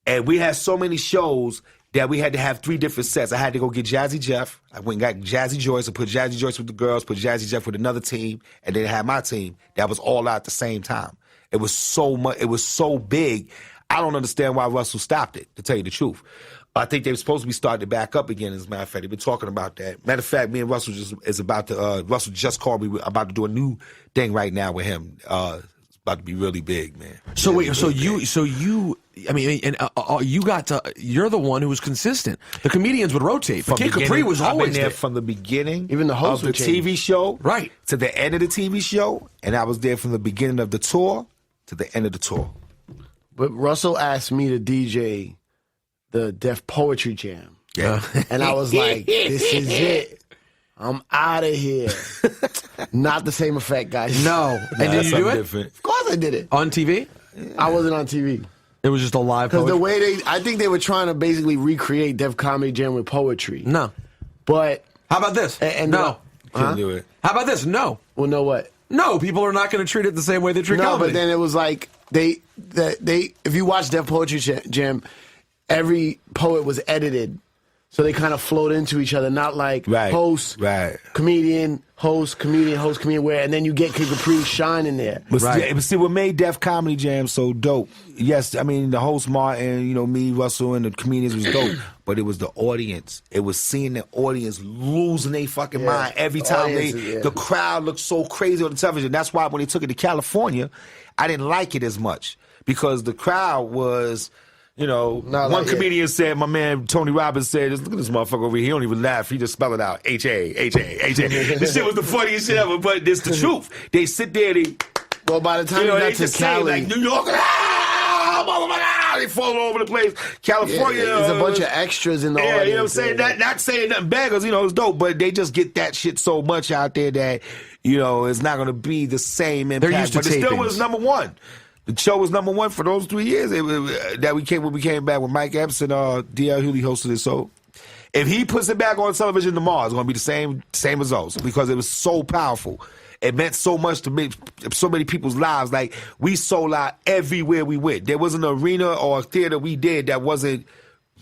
And we had so many shows that we had to have 3 different sets. I had to go get Jazzy Jeff. I went and got Jazzy Joyce and put Jazzy Joyce with the girls, put Jazzy Jeff with another team, and then had my team. That was all out at the same time. It was so much. It was so big. I don't understand why Russell stopped it, to tell you the truth. I think they were supposed to be starting to back up again, as a matter of fact. They've been talking about that. Matter of fact, me and Russell Russell just called me about to do a new thing right now with him. about to be really big, man. So Yeah, wait, so really you, big. I mean, and you got to, you're the one who was consistent. The comedians would rotate, but Kid Capri beginning- was I've always been there there. from the beginning. Even the host of the would change. TV show, Right. to the end of the TV show, and I was there from the beginning of the tour to the end of the tour. But Russell asked me to DJ the Def Poetry Jam. Yeah. And I was like, this is it. I'm out of here. Not the same effect, guys. No, and did you do it Different. Of course I did it. on TV? I wasn't on TV. It was just a live. Because the poetry? way I think they were trying to basically recreate Def Comedy Jam with poetry. No. But, How about this? and no. Couldn't do it. How about this? No. well, know what? No, people are not going to treat it the same way they treat No, comedy. but then it was like, they if you watch Def Poetry Jam, every poet was edited. So they kind of flowed into each other, not like Right, host, right. comedian, host, comedian, host, comedian, where, and then you get Kid Capri shining there. But, Right. but see, what made Def Comedy Jam so dope? Yes, I mean the host Martin, me, Russell, and the comedians was dope. But it was the audience. It was seeing the audience losing their fucking mind every the time audience, the crowd looked so crazy on the television. That's why when they took it to California, I didn't like it as much because the crowd was. Not One like comedian said, my man Tony Robbins said, look at this motherfucker over here. He don't even laugh. He just spell it out. H-A, H-A, H-A. This shit was the funniest shit ever, but it's the truth. They sit there, Well, by the time you they got to just say Cali, like New York, motherfucker, they fall all over the place. California. there's a bunch of extras in the Yeah, audience. you know what I'm saying? Not saying nothing bad, because, it's dope, but they just get that shit so much out there that, it's not going to be the same impact. They're used to but it still tapings. was number one. The show was number one for those 3 years that we came back with Mike Epps and D.L. Hewley hosted it. So if he puts it back on television tomorrow, it's going to be the same results because it was so powerful. It meant so much to so many people's lives. Like, we sold out everywhere we went. There wasn't an arena or a theater we did that wasn't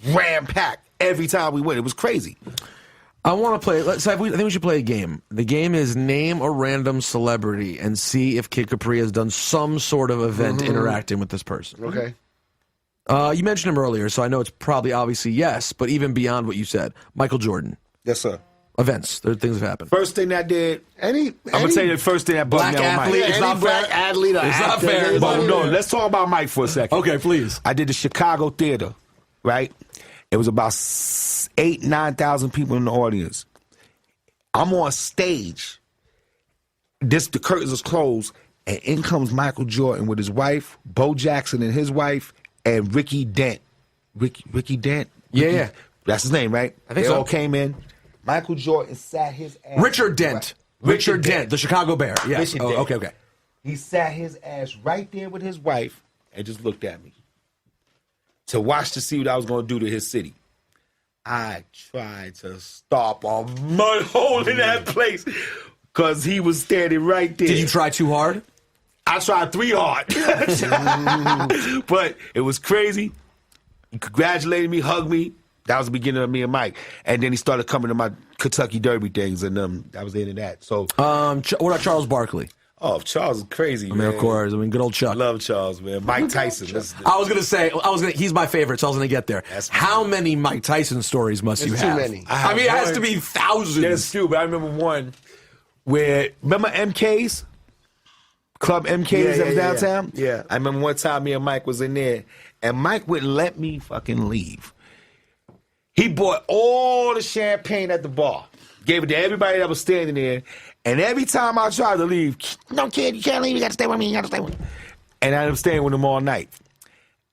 ram-packed every time we went. It was crazy. I want to play. I think we should play a game. The game is name a random celebrity and see if Kid Capri has done some sort of event interacting with this person. Okay. You mentioned him earlier, so I know it's probably obviously yes, but even beyond what you said, Michael Jordan. Yes, sir. Events. There are things have happened. First thing I did, I'm going to tell you the first thing that bugged Black me on Mike. athlete. Any It's not black fair. athlete or It's not actor, fair. anybody- But no, let's talk about Mike for a second. Okay, please. I did the Chicago Theater, right? It was about 9,000 people in the audience. I'm on stage. The curtains is closed, and in comes Michael Jordan with his wife, Bo Jackson and his wife, and Ricky Dent. Ricky Dent? Yeah. That's his name, right? I think they so. all came in. Michael Jordan sat his ass. Richard Dent. Richard Dent, the Chicago Bear. Yes. Richard Oh, Dent. okay. He sat his ass right there with his wife and just looked at me to watch to see what I was going to do to his city. I tried to stop a mud hole in that place because he was standing right there. Did you try too hard? I tried 3 hard. But it was crazy. He congratulated me, hugged me. That was the beginning of me and Mike. And then he started coming to my Kentucky Derby things, and that was the end of that. So, What about Charles Barkley? oh, Charles is crazy, I mean, of course. I mean, good old Chuck. I love Charles, man. Mike Tyson. I was gonna he's my favorite, so I was gonna get there. That's How many Mike Tyson stories must you There's too have? many. I mean, it has one. to be thousands. There's few, but I remember one where, remember MK's? Club MK's that was downtown? Yeah. I remember one time me and Mike was in there, and Mike wouldn't let me fucking leave. He bought all the champagne at the bar, gave it to everybody that was standing there, and every time I tried to leave, no, kid, you can't leave, you gotta stay with me, you gotta stay with me. And I ended up staying with him all night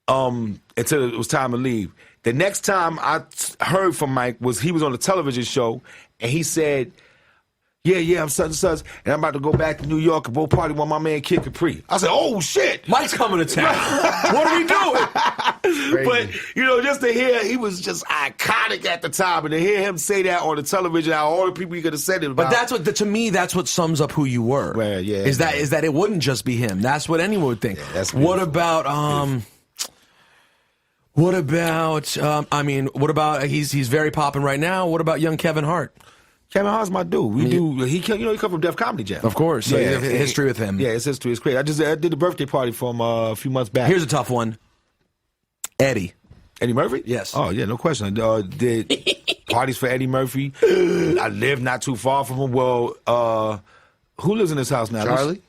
until it was time to leave. The next time I heard from Mike he was on a television show, and he said, yeah, I'm such and such, and I'm about to go back to New York and go party with my man Kid Capri. I said, oh, shit. Mike's coming to town. What are we doing? But, just to hear, he was just iconic at the time, and to hear him say that on the television, how all the people he could have said it about. But to me, that's what sums up who you were. Right, yeah. Is that it wouldn't just be him. That's what anyone would think. Yeah, that's what beautiful. about he's very popping right now. What about young Kevin Hart? Kevin Hart's my dude. He come from Def Comedy Jam. Of course. So you have history with him. Yeah, his history is great. I did the birthday party for him a few months back. Here's a tough one. Eddie Murphy? Yes. Oh, yeah, no question. I did parties for Eddie Murphy. I live not too far from him. Well, who lives in this house now? Charlie?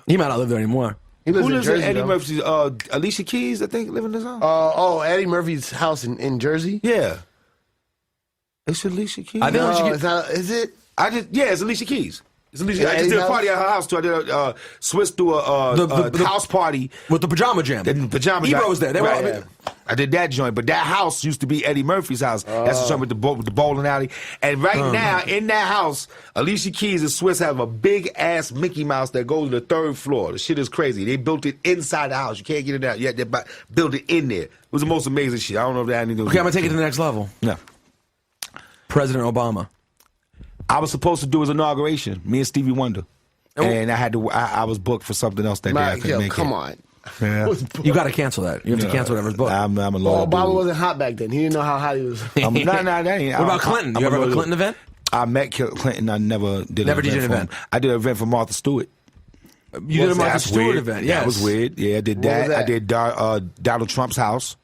He might not live there anymore. He lives Who in lives Jersey. in Eddie though. Murphy's? Alicia Keys, I think, live in his house. Eddie Murphy's house in Jersey. Yeah. It's Alicia Keys. I think No, Alicia Keys- it's not. Is it? It's Alicia Keys. It's Alicia. Yeah, I just did a Eddie's party house? at her house too. I did a Swiss threw a The house party. with the pajama jam. The pajama Ebro jam. was there. They were all, Right. I did that joint, but that house used to be Eddie Murphy's house. That's the joint with the bowling alley. And right now, in that house, Alicia Keys and Swiss have a big ass Mickey Mouse that goes to the 3rd floor. The shit is crazy. They built it inside the house. You can't get it out. They built it in there. It was the most amazing shit. I don't know if that had anything to do Okay, I'm with gonna take it to the next level. No. President Obama. I was supposed to do his inauguration, me and Stevie Wonder. And I had to. I was booked for something else that day. I couldn't make Come it. on. Yeah. You got to cancel that. You have to cancel whatever's booked. I'm a Well, loyal Obama dude. wasn't hot back then. He didn't know how hot he was. That ain't. What about Clinton? You ever have a Clinton event? I met Clinton. I never did. Never an did event an for event. him. I did an event for Martha Stewart. You did a Martha That's Stewart weird. event. Yeah, Yes. it was weird. Yeah, I did What was that. I that? did Donald Trump's house.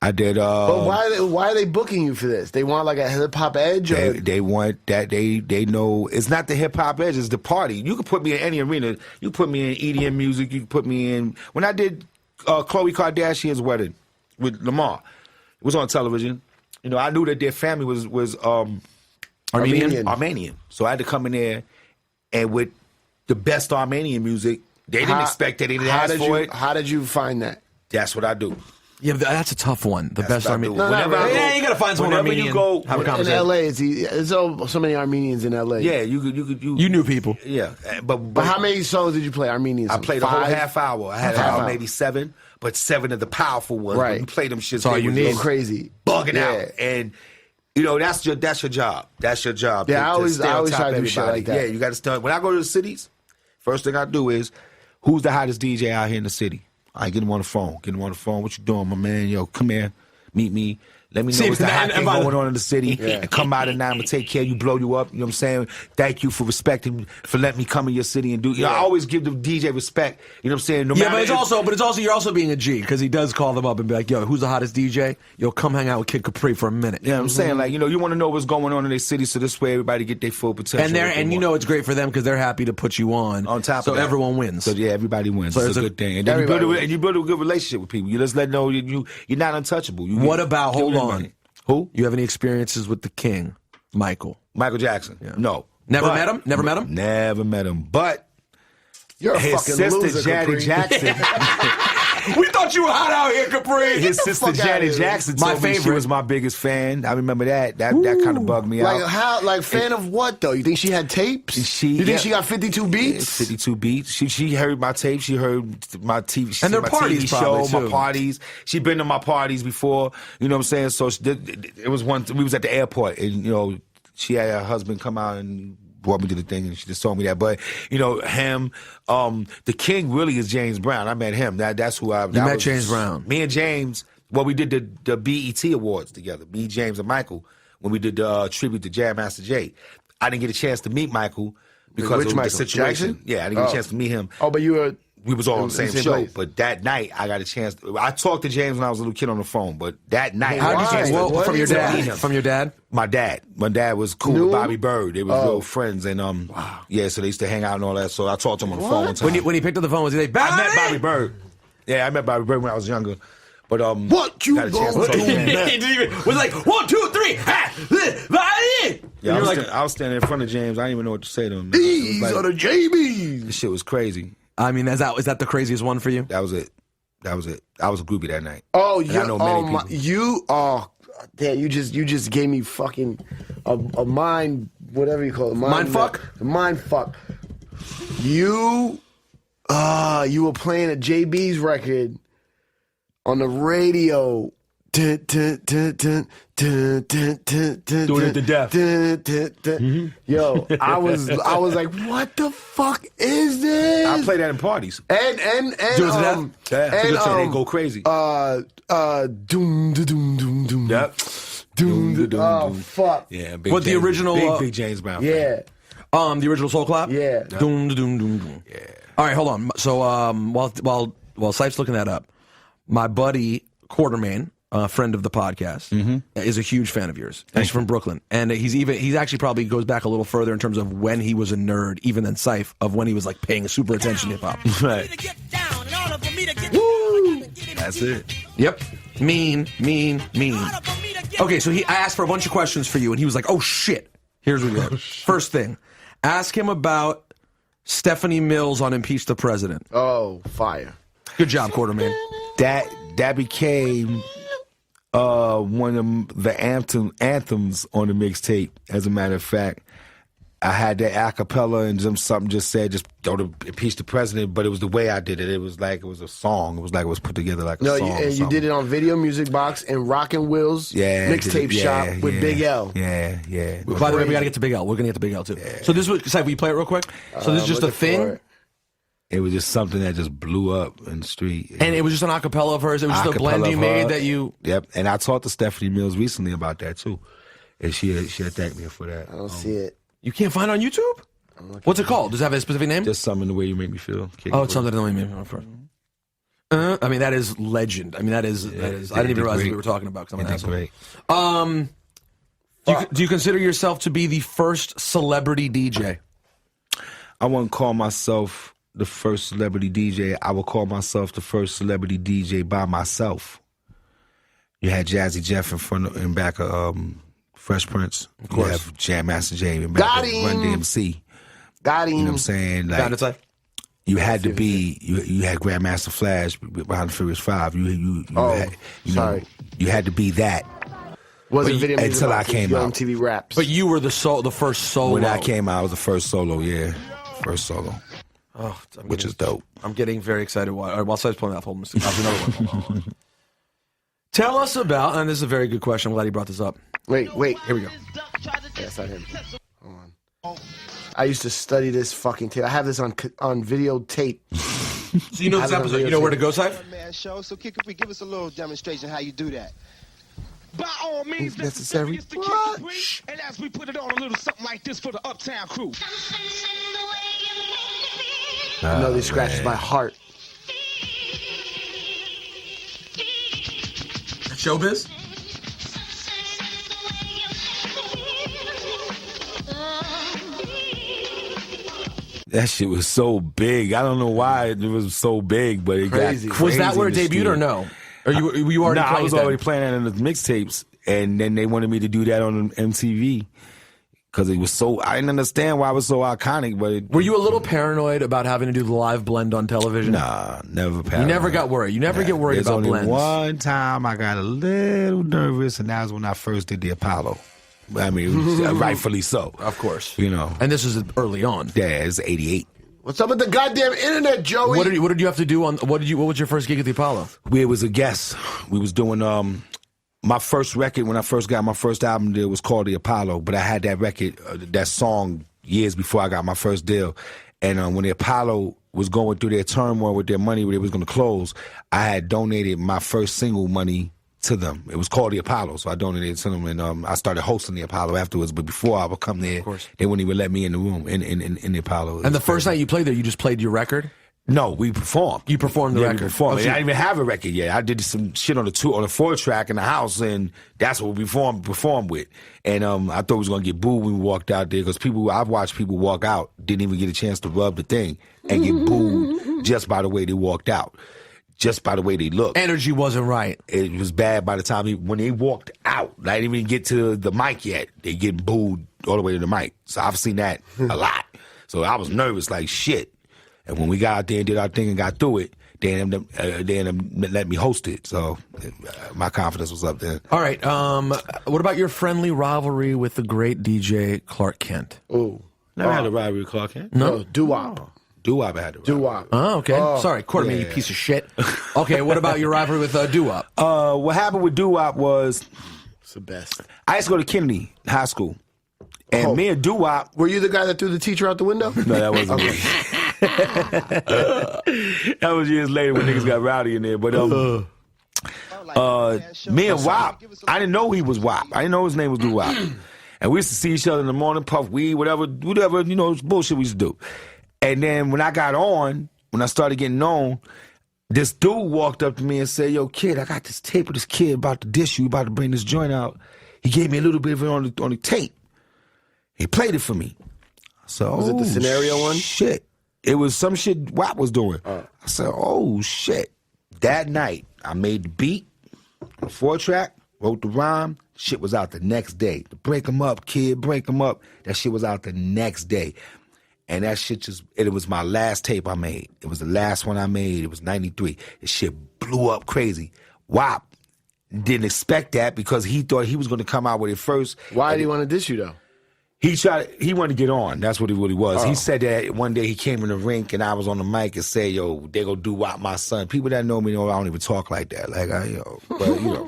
I did. But why are they booking you for this? They want like a hip hop edge, or They want that. They know it's not the hip hop edge. It's the party. You can put me in any arena. You can put me in EDM music. You can put me in. When I did Khloe Kardashian's wedding with Lamar, it was on television. You know, I knew that their family was Armenian. So I had to come in there and with the best Armenian music. They didn't expect that. They didn't ask for it. How did you find that? That's what I do. Yeah, that's a tough one. The best what I Armenian. do. Whenever I go- Yeah, you got to find someone whenever Armenian. you go have a In conversation. L.A., there's so many Armenians in L.A. Yeah, you You knew people. Yeah, but But how many songs did you play Armenian I songs? played a whole 5? half hour. I had Half about hour. maybe 7, but 7 of the powerful ones. Right. When you play them shits, all they you was need. just Crazy. bugging Yeah. out, and you know that's your job. That's your job. Yeah, to I always stay on top try of to do shit everybody. like that. Yeah, you got to start. When I go to the cities, first thing I do is, who's the hottest DJ out here in the city? I get him on the phone. Get him on the phone. What you doing, my man? Yo, come here, meet me. Let me know See, what's the hot and thing by the- going on in the city. And come out and I'm gonna take care of you, blow you up. You know what I'm saying? Thank you for respecting, for letting me come in your city and do. You know, I always give the DJ respect. You know what I'm saying? No Yeah, matter but it's also you're also being a G because he does call them up and be like, "Yo, who's the hottest DJ? Yo, come hang out with Kid Capri for a minute." You know what I'm saying? Like, you know, you want to know what's going on in their city, so this way everybody get their full potential. And you know it's great for them because they're happy to put you on. top so of that. everyone wins. So yeah, everybody wins. So it's it's a a- good thing. And then you build, everybody you build a good relationship with people. You just let them know you're not untouchable. You What about? give Hold everybody. on. Who? You have any experiences with the King, Michael? Michael Jackson. No. Never But- met him? Never met him? Never met him. But You're a his fucking sister loser, Janet Capri. Jackson. We thought you were hot out here, Capri. His the sister fuck outta Janet here. Jackson My told me she favorite. was my biggest fan. I remember that. That kind of bugged me Like out. how? Like fan of what though? You think she had tapes? You think she got 52 beats? 52 beats. She heard my tape. She heard my TV. She And seen their my parties TV probably, show, too. my parties. She been to my parties before. You know what I'm saying? So it was one. We was at the airport, and you know she had her husband come out and brought me to the thing, and she just told me that. But you know him, the King really is James Brown. I met him. That's who I. You met James Brown. Me and James. Well, we did the BET Awards together. Me, James, and Michael when we did the tribute to Jam Master Jay. I didn't get a chance to meet Michael because Which of Michael? the situation. Jackson? Yeah, I didn't get a chance to meet him. Oh, but you were. We was all on the in same the same show, place. but that night I got a chance. I talked to James when I was a little kid on the phone, but that night How I did got a you chance get? to Well, from your meet dad. him. From your dad. My dad was cool Knew with him? Bobby Bird. They was real friends, and yeah, so they used to hang out and all that. So I talked to him on the phone one time. When he picked up the phone, was he like, I met Bobby Bird. Yeah, I met Bobby Bird when I was younger. But What you got a chance to gonna talk to do him. next? was like 1, 2, 3, Yeah, you're I was standing in front of James. I didn't even know what to say to him. These It was are like, the JBs. this shit was crazy. I mean, is that the craziest one for you? That was it. I was a groupie that night. Oh, And you. I know many people. Damn, you just gave me fucking a mind, whatever you call it, Mind fuck? Mind fuck. You were playing a JB's record on the radio. Doing it to death. Yo, I was like, what the fuck is this? I play that in parties. And Do it to death? Yeah, and they go crazy. doom doom doom doom. Yep. Doom. Oh fuck. Yeah, big What, the James- original, big James Brown. fan. Yeah. The original Soul Clap. Yeah. Doom, doom, doom, doom. Yeah. All right, hold on. So while Ciph's looking that up, my buddy Quartermain friend of the podcast, is a huge fan of yours. He's from Brooklyn, and he's actually probably goes back a little further in terms of when he was a nerd, even than Ciph, of when he was like paying super attention to hip hop. Right. That's it. Yep. Mean. Okay, so I asked for a bunch of questions for you, and he was like, "Oh shit." Here's what we did. First thing, ask him about Stephanie Mills on Impeach the President. Oh, fire. Good job, Quarterman. That became one of the anthems on the mixtape. As a matter of fact, I had that a cappella and something just said, just don't impeach the president, but it was the way I did it. It was like it was a song. It was like it was put together like a song. And you did it on Video Music Box and Rockin' Will's mixtape shop with Big L. Yeah. By the way, we got to get to Big L. We're going to get to Big L, too. Yeah. So this was, Ciph, will you play it real quick? So this is just a thing? It was just something that just blew up in the street. And it was just an a cappella of hers? It was just a blend you made that you... Yep, and I talked to Stephanie Mills recently about that, too. And she thanked me for that. I don't see it. You can't find it on YouTube? What's it called? Does it have a specific name? Just something the way you make me feel. It's something the way you make me feel. I mean, that is legend. I mean, that is. I didn't even realize we were talking about. That's great. Do you consider yourself to be the first celebrity DJ? I wouldn't call myself the first celebrity DJ. I would call myself the first celebrity DJ by myself. You had Jazzy Jeff in back of Fresh Prince. Of course. You have Jam Master Jay in back of Run DMC. Got him. You know what I'm saying? Like, you had to be. You had Grandmaster Flash behind the Furious 5. You had to be that. Wasn't Video Music until I came out. MTV Raps. But you were the first solo. When I came out, I was the first solo. Yeah, first solo. Oh, which is dope. I'm getting very excited. While I was pulling out, hold on. I'll do another one. Tell us about, and this is a very good question. I'm glad you brought this up. Wait. Here we go. That's not him. Hold on. I used to study this fucking tape. I have this on videotape. So you know this episode? You know where to go, Ciph? Show. So Capri, give us a little demonstration how you do that. By all means necessary. To and as we put it on a little something like this for the Uptown crew. I know these scratches my heart. Showbiz? That shit was so big. I don't know why it was so big, but it crazy. got crazy. Was that where it debuted or no? Or you already I was that? already playing that in the mixtapes, and then they wanted me to do that on MTV because it was so. I didn't understand why it was so iconic. But were you a little paranoid about having to do the live blend on television? Nah, never paranoid. You never got worried. You never get worried about blends. One time I got a little nervous, and that was when I first did the Apollo. I mean, rightfully so. Of course. You know. And this is early on. Yeah, it's 88. What's up with the goddamn internet, Joey? What did you have to do on what was your first gig at the Apollo? We was a guest. We was doing my first record when I first got my first album deal was called The Apollo, but I had that record, that song years before I got my first deal. And when the Apollo was going through their turmoil with their money, where they was going to close, I had donated my first single money to them. It was called The Apollo, so I donated it to them, and I started hosting The Apollo afterwards. But before I would come there, they wouldn't even let me in the room in The Apollo. And the first night you played there, you just played your record? No, we performed. You performed the record. We performed. I didn't even have a record yet. I did some shit on the 4-track in the house, and that's what we performed with. And I thought we was gonna get booed when we walked out there because I've watched people walk out, didn't even get a chance to rub the thing, and get booed just by the way they walked out. Just by the way they looked. Energy wasn't right. It was bad by the time when they walked out. I didn't even get to the mic yet. They get booed all the way to the mic. So I've seen that a lot. So I was nervous like shit. And when we got out there and did our thing and got through it, they let me host it. So my confidence was up there. All right. What about your friendly rivalry with the great DJ Clark Kent? Ooh. Never had a rivalry with Clark Kent. No. Doo-wop. Doo-wop had a rivalry. Doo-wop. Oh, okay. Sorry, Quarterman, you piece of shit. Okay, what about your rivalry with Doo-wop? What happened with Doo-wop was... It's the best. I used to go to Kennedy High School. And me and Doo-wop... Were you the guy that threw the teacher out the window? No, that wasn't me. That was years later when niggas got rowdy in there. But me and Wop, I didn't know he was Wop. I didn't know his name was Doo-Wop. And we used to see each other in the morning, puff weed, whatever, you know, bullshit we used to do. And then when I got on, when I started getting known, this dude walked up to me and said, "Yo, kid, I got this tape of this kid about to dish you, about to bring this joint out. He gave me a little bit of it on the tape. He played it for me." So Was it the Scenario one? Shit. It was some shit WAP was doing. I said, "Oh shit." That night, I made the beat, on 4-track, wrote the rhyme. Shit was out the next day. The Break 'em Up, kid, break 'em up. That shit was out the next day. And that shit it was my last tape I made. It was the last one I made. It was 93. This shit blew up crazy. WAP didn't expect that because he thought he was going to come out with it first. Why did he want to diss you, though? He wanted to get on. That's what it really was. He said that one day he came in the rink and I was on the mic and said, "Yo, they gonna do WAP my son." People that know me know I don't even talk like that. Like, but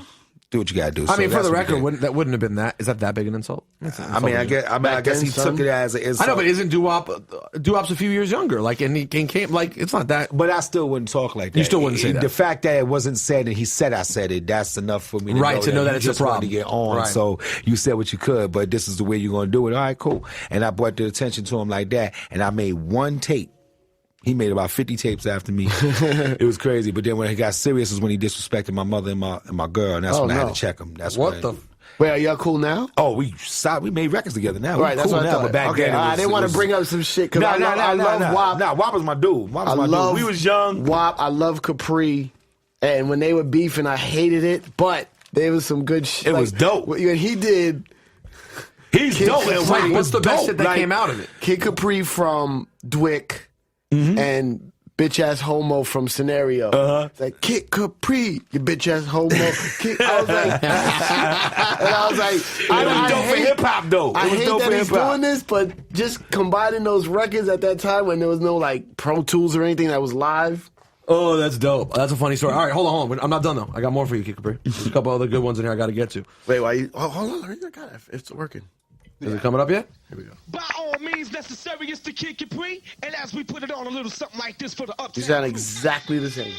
do what you gotta do. I mean, So for the that's what record, that wouldn't have been that. Is that big an insult? I guess he took it as an insult. I know, but isn't Doo-Wop's a few years younger? Like, and he came like it's not that. But I still wouldn't talk like that. You still wouldn't say that. The fact that it wasn't said and he said I said it, that's enough for me to know that it's just a problem. wanted to get on. Right. So you said what you could, but this is the way you're gonna do it. All right, cool. And I brought the attention to him like that, and I made one tape. He made about 50 tapes after me. It was crazy. But then when he got serious is when he disrespected my mother and my girl, and that's when I had to check him. That's what the. Wait, are y'all cool now? Oh, we made records together now. Right, We're that's cool what I now, thought. but back then I didn't want to bring up some shit because I love WAP. Nah, WAP was my dude. WAP was my dude. We was young. WAP, I love Capri, and when they were beefing, I hated it, but there was some good shit. It was dope. And he did. He's dope. Capri, What's the best shit that came out of it? Kid Capri from Dwick and bitch ass homo from Scenario. It's like, Kid Capri, you bitch ass homo. I was like, it was dope for hip hop though. I hate dope that for he's hip-hop. doing this, but just combining those records at that time when there was no like Pro Tools or anything that was live. Oh, that's dope. That's a funny story. All right, hold on. I'm not done though. I got more for you, Kid Capri. There's a couple other good ones in here I got to get to. Wait, why you? Oh, hold on, I got it. It's working. Is it coming up yet? Here we go. By all means necessary, it's the Kid Capri. And as we put it on a little something like this for the uptown. You sound exactly the same.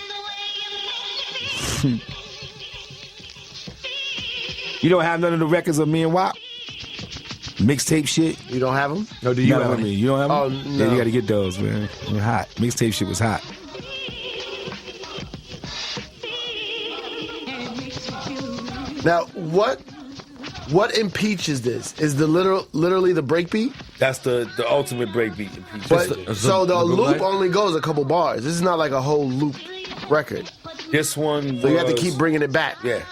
You don't have none of the records of me and WAP? Mixtape shit? You don't have them? No, do you have them? any? You don't have them? Oh, no. Yeah, you got to get those, man. They're hot. Mixtape shit was hot. Now, what impeaches this? Is the literally the breakbeat? That's the ultimate breakbeat. But so the loop only goes a couple bars. This is not like a whole loop record. This one So you have to keep bringing it back. Yeah.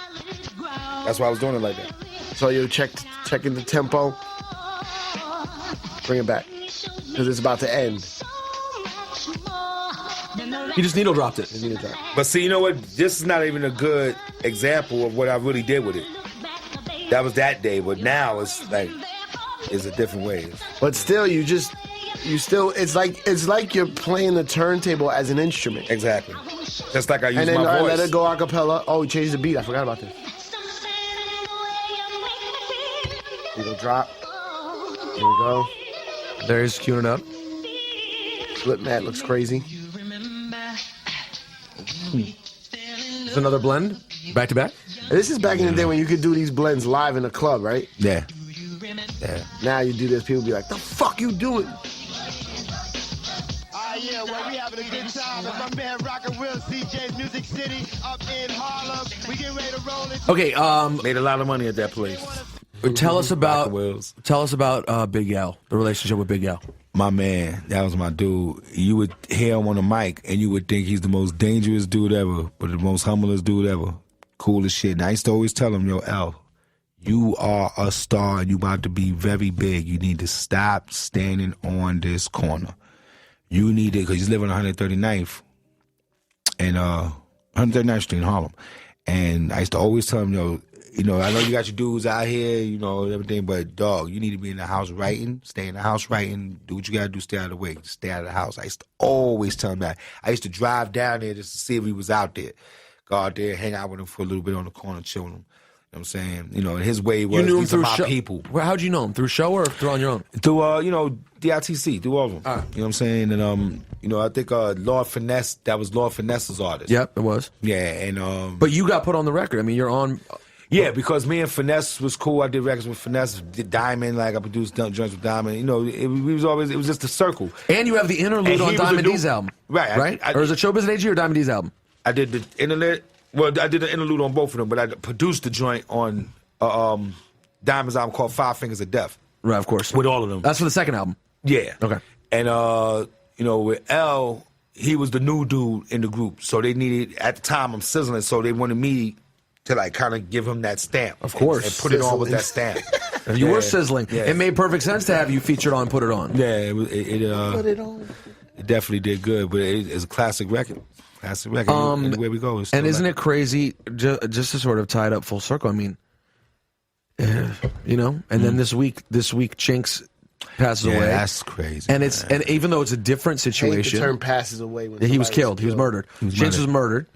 That's why I was doing it like that. So you're checking the tempo. Bring it back. Because it's about to end. He just needle dropped it. But see, you know what? This is not even a good example of what I really did with it. That was that day, but now it's a different way. But still, it's like you're playing the turntable as an instrument. Exactly. Just like I use and then my voice. let it go a cappella. Oh, we changed the beat. I forgot about this. Needle drop. Here we go. There he's queuing it up. Flip mat looks crazy. It's another blend, back to back. This is back in the day when you could do these blends live in a club, right? Yeah. Now you do this, people be like, "The fuck you doing?" Yeah, well, we having a good time. It's my man Rockin' Will, CJ's Music City, up in Harlem. We getting ready to roll it. Okay, made a lot of money at that place. Tell us about Big Al, the relationship with Big Al. My man, that was my dude. You would hear him on the mic, and you would think he's the most dangerous dude ever, but the most humblest dude ever. Coolest shit. And I used to always tell him, "Yo, Al, you are a star, and you about to be very big. You need to stop standing on this corner. You need it," because he's living on 139th and 139th Street in Harlem. And I used to always tell him, "Yo, I know you got your dudes out here, everything, but dog, you need to be in the house writing, stay in the house writing, do what you gotta do, stay out of the way, just stay out of the house." I used to always tell him that. I used to drive down there just to see if he was out there. Go out there, hang out with him for a little bit on the corner, chill with him. You know what I'm saying? And his way was, You knew him these are through my show. people. How'd you know him? Through show or through on your own? Through, DITC, through all of them. All right. You know what I'm saying? And, I think Lord Finesse, that was Lord Finesse's artist. Yep, it was. Yeah, and... But you got put on the record. I mean, you're on... Yeah, because me and Finesse was cool. I did records with Finesse, did Diamond, I produced joints with Diamond. It was just a circle. And you have the interlude on Diamond D's album. Right. Or is it Showbiz at AG or Diamond D's album? I did the internet. Well, I did the interlude on both of them, but I produced the joint on Diamond's album called Five Fingers of Death. Right, of course. With all of them. That's for the second album. Yeah. Okay. And with L, he was the new dude in the group, so they needed at the time I'm sizzling, so they wanted me to like kind of give him that stamp, of course, and put it on with that stamp. You were sizzling. Yeah. It made perfect sense to have you featured on Put It On. Yeah, put it on. It definitely did good, but it's a classic record. Classic record. And the way we go. And isn't it crazy? Just to sort of tie it up full circle. I mean, and then this week, Chinks passes away. That's crazy. And and even though it's a different situation, the term passes away. When he was killed. He was murdered. Chinks was murdered.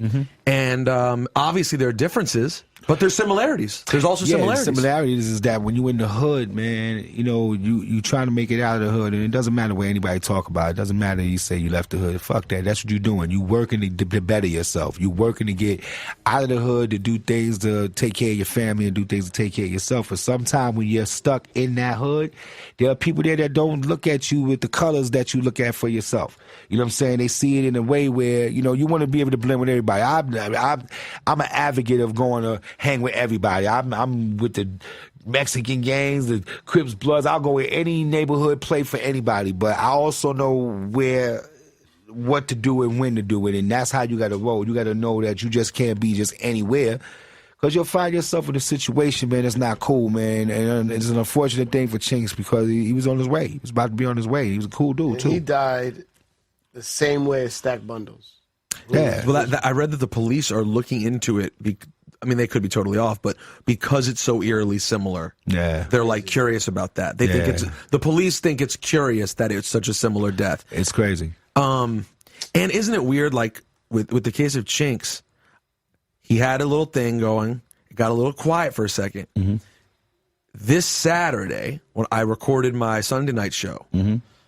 And obviously there are differences, but there's similarities. There's also similarities. The similarities is that when you in the hood, man, you trying to make it out of the hood, and it doesn't matter what anybody talk about. It doesn't matter you say you left the hood. Fuck that. That's what you're doing. You working to better yourself. You working to get out of the hood, to do things to take care of your family and do things to take care of yourself. But sometimes when you're stuck in that hood, there are people there that don't look at you with the colors that you look at for yourself. You know what I'm saying? They see it in a way where, you want to be able to blend with everybody. I'm an advocate of going to hang with everybody. I'm with the Mexican gangs, the Crips, Bloods. I'll go with any neighborhood, play for anybody. But I also know what to do and when to do it. And that's how you got to roll. You got to know that you just can't be just anywhere. Because you'll find yourself in a situation, man, that's not cool, man. And it's an unfortunate thing for Chinks because he was on his way. He was about to be on his way. He was a cool dude, too. He died the same way as Stack Bundles. Yeah. Well, I read that the police are looking into it. They could be totally off, but because it's so eerily similar, they're like curious about that. They think the police think it's curious that it's such a similar death. It's crazy. And isn't it weird, like with the case of Chinks, he had a little thing going. It got a little quiet for a second. Mm-hmm. This Saturday, when I recorded my Sunday night show,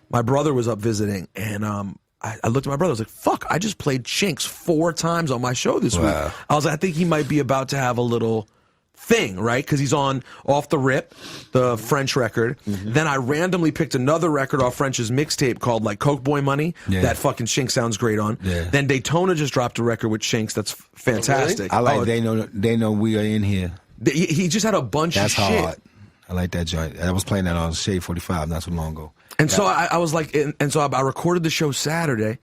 my brother was up visiting, and I looked at my brother. I was like, fuck, I just played Chinks 4 times on my show this week. I was like, I think he might be about to have a little thing, right? Because he's on Off the Rip, the French record. Then I randomly picked another record off French's mixtape called like Coke Boy Money. That fucking Chinks sounds great on. Then Daytona just dropped a record with Chinks that's fantastic. I like they know we are in here. He just had a bunch of shit. That's hard. I like that joint. I was playing that on Shade 45 not so long ago. And so I was like, and so I recorded the show Saturday.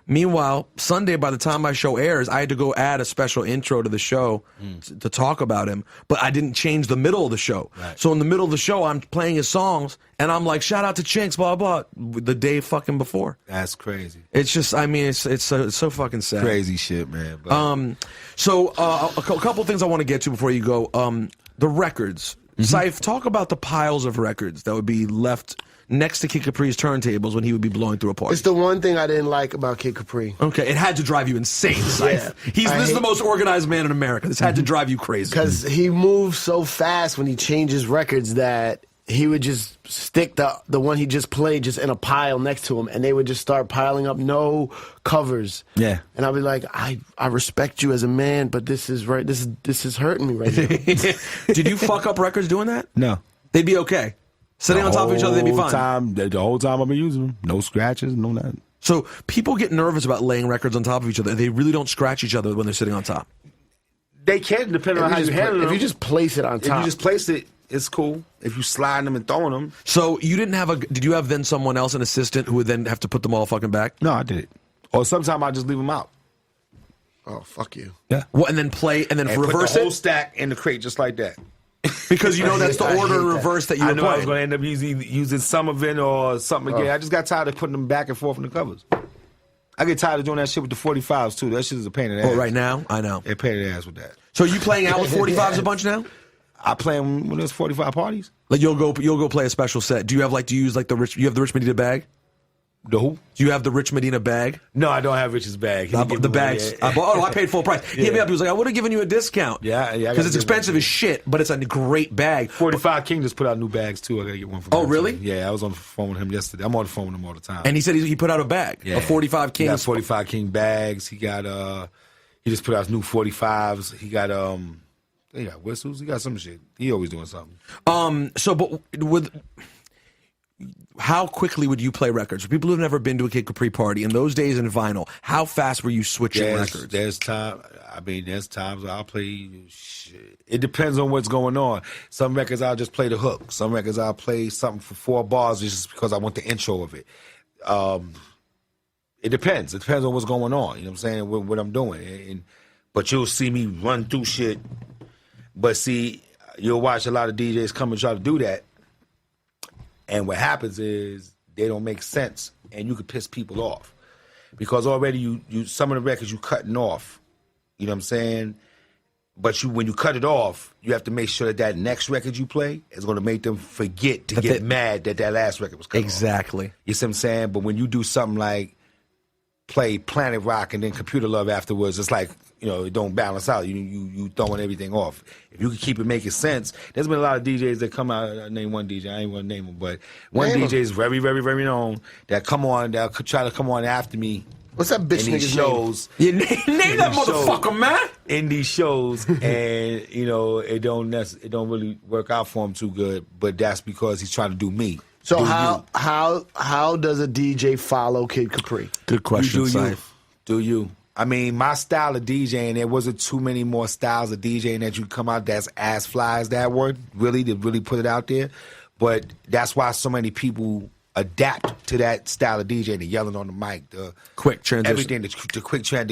Meanwhile, Sunday, by the time my show airs, I had to go add a special intro to the show to talk about him, but I didn't change the middle of the show. Right. So in the middle of the show, I'm playing his songs, and I'm like, shout out to Chinks, blah, blah, the day fucking before. That's crazy. It's just, it's so fucking sad. Crazy shit, man. But. So a couple things I want to get to before you go. The records. Ciph, talk about the piles of records that would be left next to Kid Capri's turntables when he would be blowing through a party. It's the one thing I didn't like about Kid Capri. Okay, it had to drive you insane, Ciph. This is the most organized man in America. This had to drive you crazy. Because he moves so fast when he changes records that he would just stick the one he just played just in a pile next to him, and they would just start piling up, no covers. Yeah. And I'd be like, I respect you as a man, but this is right. This is hurting me right now. Did you fuck up records doing that? No. They'd be okay. Sitting on top of each other, they'd be fine. The whole time I've been using them. No scratches, no nothing. So people get nervous about laying records on top of each other. They really don't scratch each other when they're sitting on top. They can, depending on how you handle them. If you just place it on top. If you just place it, it's cool. If you slide them and throwing them. So you didn't have did you have then someone else, an assistant, who would then have to put them all fucking back? No, I did it. Or sometimes I just leave them out. Oh, fuck you. Yeah. What, and then play, and then reverse put the whole stack in the crate just like that. Because you know that's the order in reverse that you were playing. I was going to end up using some of it or something again. I just got tired of putting them back and forth in the covers. I get tired of doing that shit with the 45s, too. That shit is a pain in the ass. Oh, right now? I know. They're a pain in the ass with that. So you playing out with 45s a bunch now? I play them when there's 45 parties. Like you'll go play a special set. Do you have you use like you have the Rich Medina bag? The who? Do you have the Rich Medina bag? No, I don't have Rich's bag. The bags. I paid full price. He hit me up. He was like, I would have given you a discount. Yeah. Because it's expensive as shit, but it's a great bag. 45 King just put out new bags, too. I got to get one from him. Oh, really? Yeah, I was on the phone with him yesterday. I'm on the phone with him all the time. And he said he put out a bag of 45 King. He got 45 King bags. He got, he just put out new 45s. He got whistles. He got some shit. He always doing something. So, but how quickly would you play records? For people who've never been to a Kid Capri party, in those days in vinyl, how fast were you switching records? There's times I'll play. Shit. It depends on what's going on. Some records I'll just play the hook. Some records I'll play something for 4 bars just because I want the intro of it. It depends. It depends on what's going on. You know what I'm saying? What I'm doing. But you'll see me run through shit. But see, you'll watch a lot of DJs come and try to do that. And what happens is they don't make sense, and you could piss people off because already you some of the records you cutting off. You know what I'm saying? But when you cut it off, you have to make sure that next record you play is going to make them forget to get mad that last record was cut off. Exactly. You see what I'm saying? But when you do something like play Planet Rock and then Computer Love afterwards, it's like, it don't balance out. You throwing everything off. If you can keep it making sense, there's been a lot of DJs that come out. I name one DJ. I ain't want to name him, but one DJ is very, very, very known that could try to come on after me. What's that bitch in these nigga's shows? Name that motherfucker, man. In these shows, and it don't really work out for him too good. But that's because he's trying to do me. So how does a DJ follow Kid Capri? Good question, Ciph. Do you? I mean, my style of DJing, there wasn't too many more styles of DJing that you come out that's as fly as that word, really, to really put it out there. But that's why so many people adapt to that style of DJing, the yelling on the mic, the quick transition. Everything, the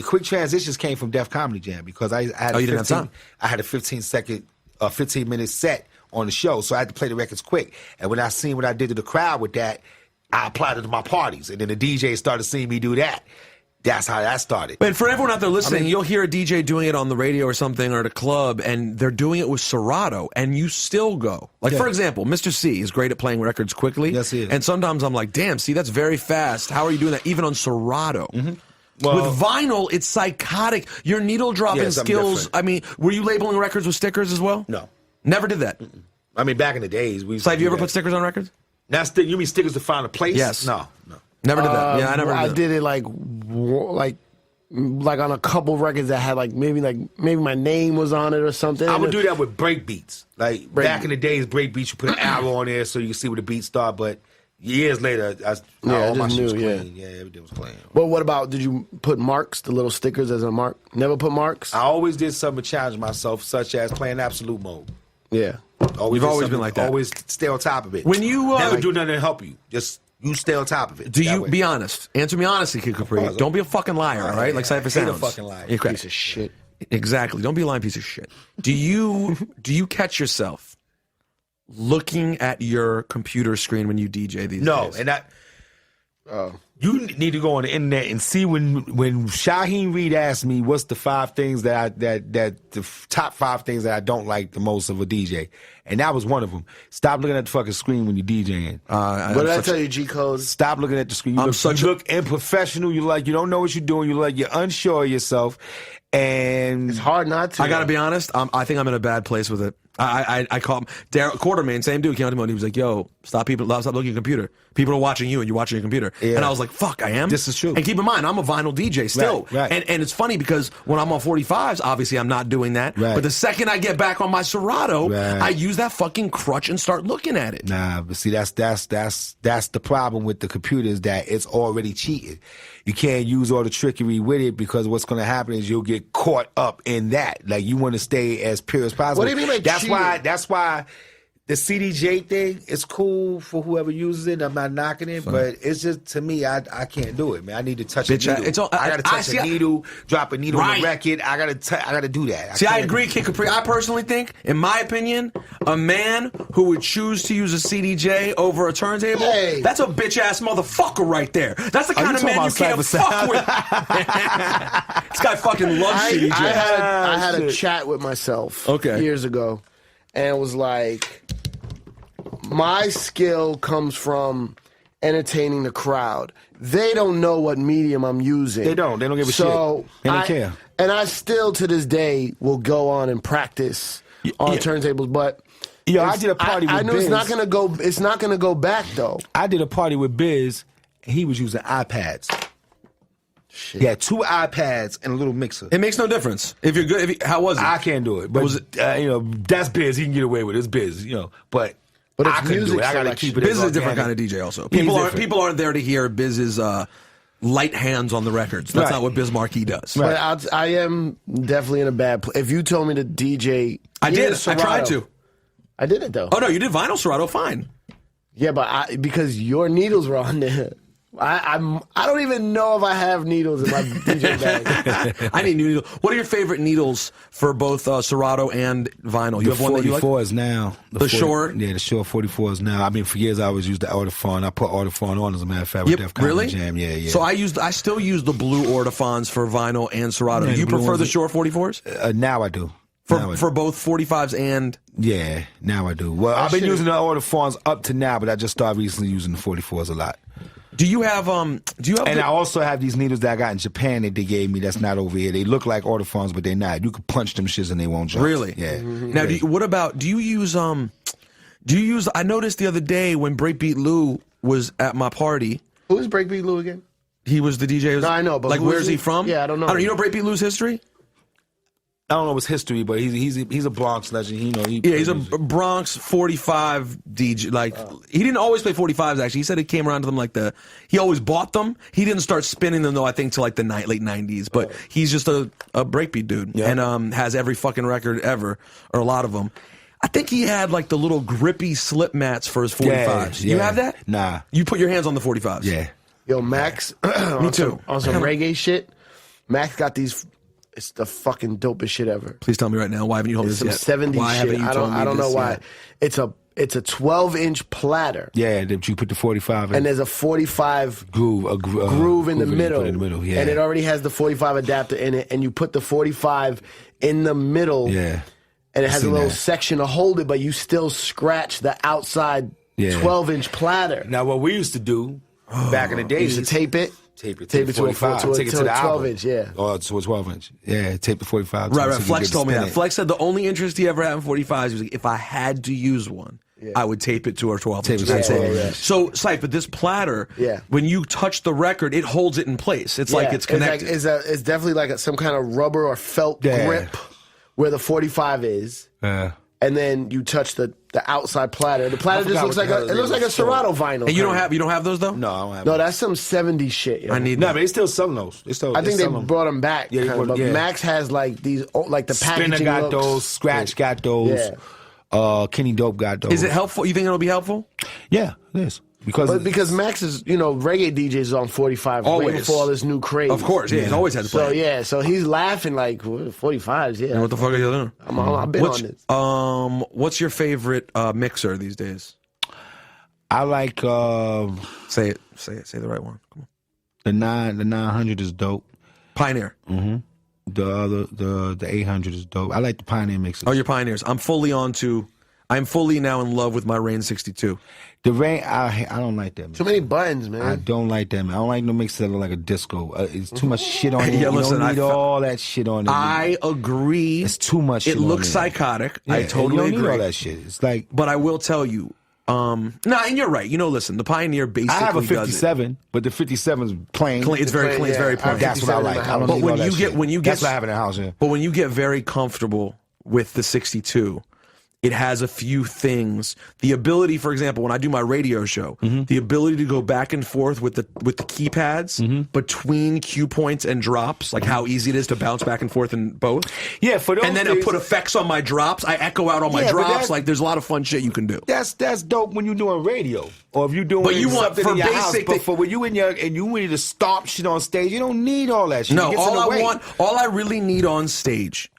quick transitions came from Def Comedy Jam because I had you didn't have time? I had a 15-minute set on the show, so I had to play the records quick. And when I seen what I did to the crowd with that, I applied it to my parties. And then the DJs started seeing me do that. That's how that started. And for everyone out there listening, you'll hear a DJ doing it on the radio or something or at a club, and they're doing it with Serato, and you still go. Like, for example, Mr. C is great at playing records quickly. Yes, he is. And sometimes I'm like, damn, see, that's very fast. How are you doing that even on Serato? Mm-hmm. Well, with vinyl, it's psychotic. Your needle dropping skills. Different. I mean, were you labeling records with stickers as well? No. Never did that? Mm-mm. I mean, back in the days, we used so have to you do ever that. put stickers on records? You mean stickers to find a place? Yes. No. Never did that. Yeah, I never did that. I did it like on a couple records that had maybe my name was on it or something. I would do that with break beats. Like back in the days, break beats, you put an arrow on there so you can see where the beats start. But years later, all my shit was clean. Yeah, everything was clean. But what about, did you put marks, the little stickers as a mark? Never put marks? I always did something to challenge myself, such as playing absolute mode. Yeah. You've always been like that. Always stay on top of it. When you never do nothing to help you. Just you stay on top of it. Do you be honest? Answer me honestly, Kid Capri. Don't be a fucking liar, all right? Like Cipha sounds. A fucking liar. Piece of shit. Exactly. Don't be a lying piece of shit. Do you catch yourself looking at your computer screen when you DJ these days? No, and that. You need to go on the internet and see when Shaheem Reed asked me what's the 5 things that the top 5 things that I don't like the most of a DJ, and that was one of them. Stop looking at the fucking screen when you're DJing. What did I tell you, G Code? Stop looking at the screen. You look unprofessional. You don't know what you're doing. You're unsure of yourself, and it's hard not to. I gotta be honest. I think I'm in a bad place with it. I call him Quartermain, same dude, came out to me and he was like, "Yo, stop looking at your computer. People are watching you and you're watching your computer." Yeah. And I was like, "Fuck, I am." This is true. And keep in mind, I'm a vinyl DJ still. Right. And it's funny because when I'm on 45s, obviously I'm not doing that. Right. But the second I get back on my Serato, I use that fucking crutch and start looking at it. Nah, but see, that's the problem with the computer is that it's already cheated. You can't use all the trickery with it because what's going to happen is you'll get caught up in that. Like, you want to stay as pure as possible. What do you mean by cheating? That's why the CDJ thing is cool for whoever uses it. I'm not knocking it, but it's just, to me, I can't do it, man. I need to touch a needle. I got to touch a needle, drop a needle on the record. I got to do that. I agree, Kid Capri. I personally think, in my opinion, a man who would choose to use a CDJ over a turntable, that's a bitch-ass motherfucker right there. That's the kind of man you can't fuck with. This guy fucking loves CDJ. I had a chat with myself years ago, and it was like, my skill comes from entertaining the crowd. They don't know what medium I'm using. They don't give a shit. They don't care. And I still, to this day, will go on and practice on turntables. But I did a party with Biz. I know it's not gonna go back though. I did a party with Biz, and he was using iPads. Shit. He had 2 iPads and a little mixer. It makes no difference. If you're good, how was it? I can't do it. But was it, that's Biz. He can get away with it. It's Biz, But But it's I couldn't do music it. I gotta selection. keep it. Biz as is a different organic. kind of DJ also. He's People different. aren't there to hear Biz's light hands on the records. That's Right. not what Biz Markie does. But I am definitely in a bad place. If you told me to DJ, I did. Serato, I tried to. I did it though. Oh no, you did vinyl Serato, fine. Yeah, but because your needles were on there. I don't even know if I have needles in my DJ bag. I need new needles. What are your favorite needles for both Serato and vinyl? You The have one that you like? 44s now. The Shure? Yeah, the Shure 44s now. I mean, for years I always used the Ortofon. I put Ortofon on, as a matter of fact, with Def Comedy really? Jam. Yeah. So I still use the blue Ortofons for vinyl and Serato. Yeah, Do you the blue prefer ones the are- Shure 44s? Now I do. Now I do. For both 45s and... Yeah, now I do. Well, I've been using the Ortofons up to now, but I just started recently using the 44s a lot. Do you have And I also have these needles that I got in Japan that they gave me that's not over here. They look like Ortofons, but they're not. You can punch them shits and they won't jump. Really? Yeah. Now, do you use I noticed the other day when Breakbeat Lou was at my party, Who is Breakbeat Lou again? he was the DJ. No, I know, but like, who where's is he he? from? Yeah, I don't know. You know Breakbeat Lou's history? I don't know his history, but he's a Bronx legend. Yeah, he's a Bronx 45 DJ. Like, he didn't always play 45s, actually. He said it came around to them he always bought them. He didn't start spinning them, though, I think, till like the late 90s. But he's just a breakbeat dude and has every fucking record ever, or a lot of them. I think he had like the little grippy slip mats for his 45s. Yeah. You have that? Nah. You put your hands on the 45s? Yeah. Yo, Max. Me too. On some reggae shit. Max got these. It's the fucking dopest shit ever. Please tell me right now. Why haven't you told me It's this some yet? 70s Why haven't shit. you told me I don't know this why. yet? It's a 12-inch platter. Yeah, that you put the 45 in. And there's a 45 groove groove in the you middle. put in the middle, yeah. And it already has the 45 adapter in it. And you put the 45 in the middle. Yeah. And it has a Seen little that. section to hold it, but you still scratch the outside 12-inch platter. Now, what we used to do back in the day You used to tape it. Tape it to a 45, take it to the 12 album. inch, yeah. Or to a 12 inch. Yeah, tape the 45. Right. so you Flex get told me spin that. it. Flex said the only interest he ever had in 45s was like, if I had to use one, I would tape it to a 12 Tape inch. it to a That's 12 it. inch. So, Ciph, but this platter, when you touch the record, it holds it in place. It's like it's connected. It's definitely like some kind of rubber or felt grip where the 45 is. Yeah. And then you touch the outside platter. The platter just forgot looks what like the hell it looks it like a is. Serato vinyl. And you don't kinda. have those though? No, I don't have No, them. that's some 70s shit. Yo. I need No, that. but they still selling those. I think they sell them. brought them back. Yeah, they kinda, brought- but yeah. Max has like these, like the packaging Spinner got looks. those. Scratch got those. Yeah. Kenny Dope got those. Is it helpful? You think it'll be helpful? Yeah, it is. Because Max is, reggae DJs is on 45 way Always. before all this new craze. Of course, yeah. He's always had to play. So he's laughing like 45s. Yeah, What the fuck are you doing? I've been on this. What's your favorite mixer these days? I like Say it. Say the right one. Come on. the 900 is dope. Pioneer. The 800 is dope. I like the Pioneer mixes. Oh, you're Pioneers. I'm fully now in love with my Rain 62. The Rain, I don't like that. Too many buttons, man. I don't like that, man. I don't like no mixes that look like a disco. It's too much shit on it. Yeah, You listen, don't need I- all that shit on it. I agree. It's too much shit It on looks it. psychotic. Yeah, I totally you don't agree. need all that shit. It's like, But I will tell you, and you're right. Listen, the Pioneer basically I have a does it. 57, but the 57 is plain. It's very clean. It's very plain. That's what I like. I don't But need when all that you get shit. when you get That's what I have in the house. Yeah. But when you get very comfortable with the 62, it has a few things. The ability, for example, when I do my radio show, the ability to go back and forth with the keypads between cue points and drops, like how easy it is to bounce back and forth in both. Yeah, for those And then days, to put effects on my drops, I echo out on my Yeah, but drops. that's- Like there's a lot of fun shit you can do. That's dope when you're doing radio, or if you're doing But you want something for in your house. basic But thing- for when you need to stomp shit on stage, you don't need all that shit. No, It gets in the way. all I really need on stage,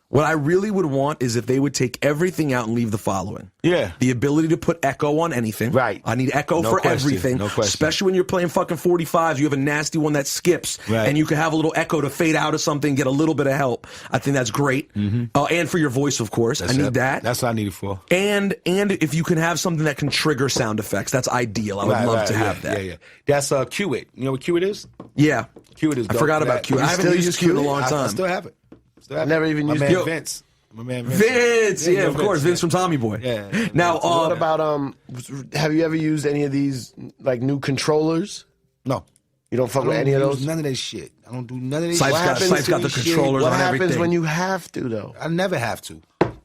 what I really would want is if they would take everything out and leave the following. Yeah. The ability to put echo on anything. Right. I need echo No for question. everything. No question. Especially when you're playing fucking 45s. You have a nasty one that skips. Right. And you can have a little echo to fade out of something, get a little bit of help. I think that's great. And for your voice, of course. I need that. That's what I need it for. And if you can have something that can trigger sound effects, that's ideal. I would love to have that. Yeah. That's Cue It. You know what Cue It is? Yeah. Cue It is I dope forgot for about that. Q. I You haven't still used use Q in a Q? long time. I still have it. Never even used my it. man Yo. Vince. My man Vince, yeah, of course, yeah. Vince from Tommy Boy. Yeah. Now, What about have you ever used any of these like new controllers? No. You don't fuck I with don't any of use those? None of that shit. I don't do none of that Sipes shit. got- Sipes got the controllers What on happens everything. when you have to though? I never have to.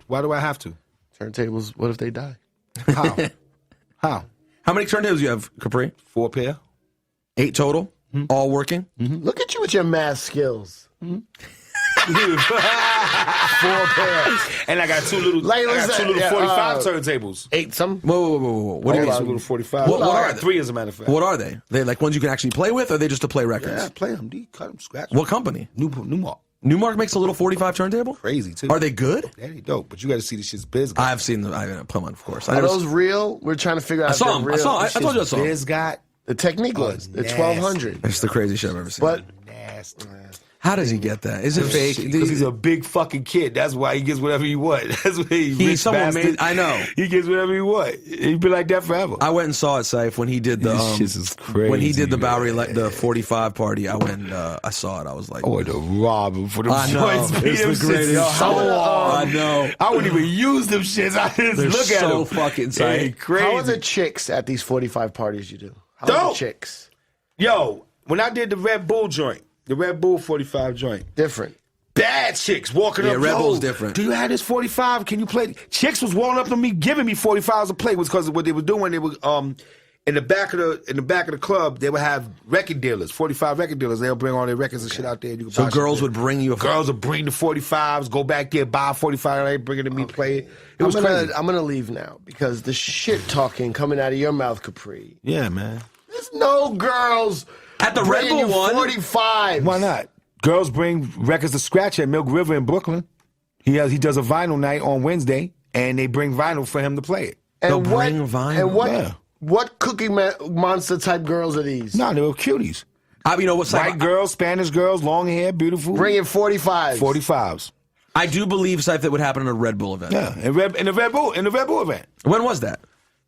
Why do I have to? Turntables. What if they die? How? How? How many turntables do you have, Capri? 4 pair. 8 total? All working? Look at you with your math skills. 4 pairs. And I got two little, Like, I got what's two that? little Yeah, 45 turntables. 8 some? Whoa. What do you Two mean? little 45. What are they? 3 as a matter of fact. What are they? They like ones you can actually play with, or are they just to play records? Yeah, play them. Cut them, scratch them. What company? Newmark. Newmark makes a little 45 turntable? Crazy, too. Are they good? Yeah, they dope. But you got to see this shit's biz. I've seen them. I put them on, of course. Are those real? We're trying to figure out I if saw they're them. real. I told you I saw them. Biz got The technique was. The nasty. 1200. It's the craziest shit I've ever seen. But nasty. How does he get that? Is it fake? Because he's a big fucking kid. That's why he gets whatever he want. That's why Someone made. I know. He gets whatever he want. He'd be like that forever. I went and saw it, Ciph, when he did the This shit is crazy, when he did the man. Bowery the 45 party. I went. I saw it. I was like, I would have robbed him for them I know. joints. It's Beat them the shits greatest. so hard. I know. I wouldn't even use them shits. I just They're look at so them. fucking tight. Hey, crazy. how are the chicks at these 45 parties you do? How are the Dope. chicks? Yo, when I did the Red Bull joint, the Red Bull 45 joint, Different. bad chicks walking Yeah, up. Red Yo, Bull's different. Do you have this 45? Can you play? Chicks was walking up to me, giving me 45s to play. Was because what they were doing. They were in the back of the club. They would have record dealers, 45 record dealers. They'll bring all their records and shit out there. And you can so buy girls shit would bring you a Girls would bring the 45s, go back there, buy a 45, they bring it to me, play it. It was crazy. I'm gonna leave now because the shit talking coming out of your mouth, Capri. Yeah, man. There's no girls At the Red bringing Bull you one? 45. Why not? Girls bring records to scratch at Milk River in Brooklyn. He does a vinyl night on Wednesday, and they bring vinyl for him to play it. And They'll what, bring vinyl? And what? Yeah. What Cookie Monster type girls are these? No, they were cuties. You know what's White girls, Spanish girls, long hair, beautiful. Bringing 45s. 45s. I do believe, Ciph, that would happen at a Red Bull event. Yeah, in the Red Bull event. When was that?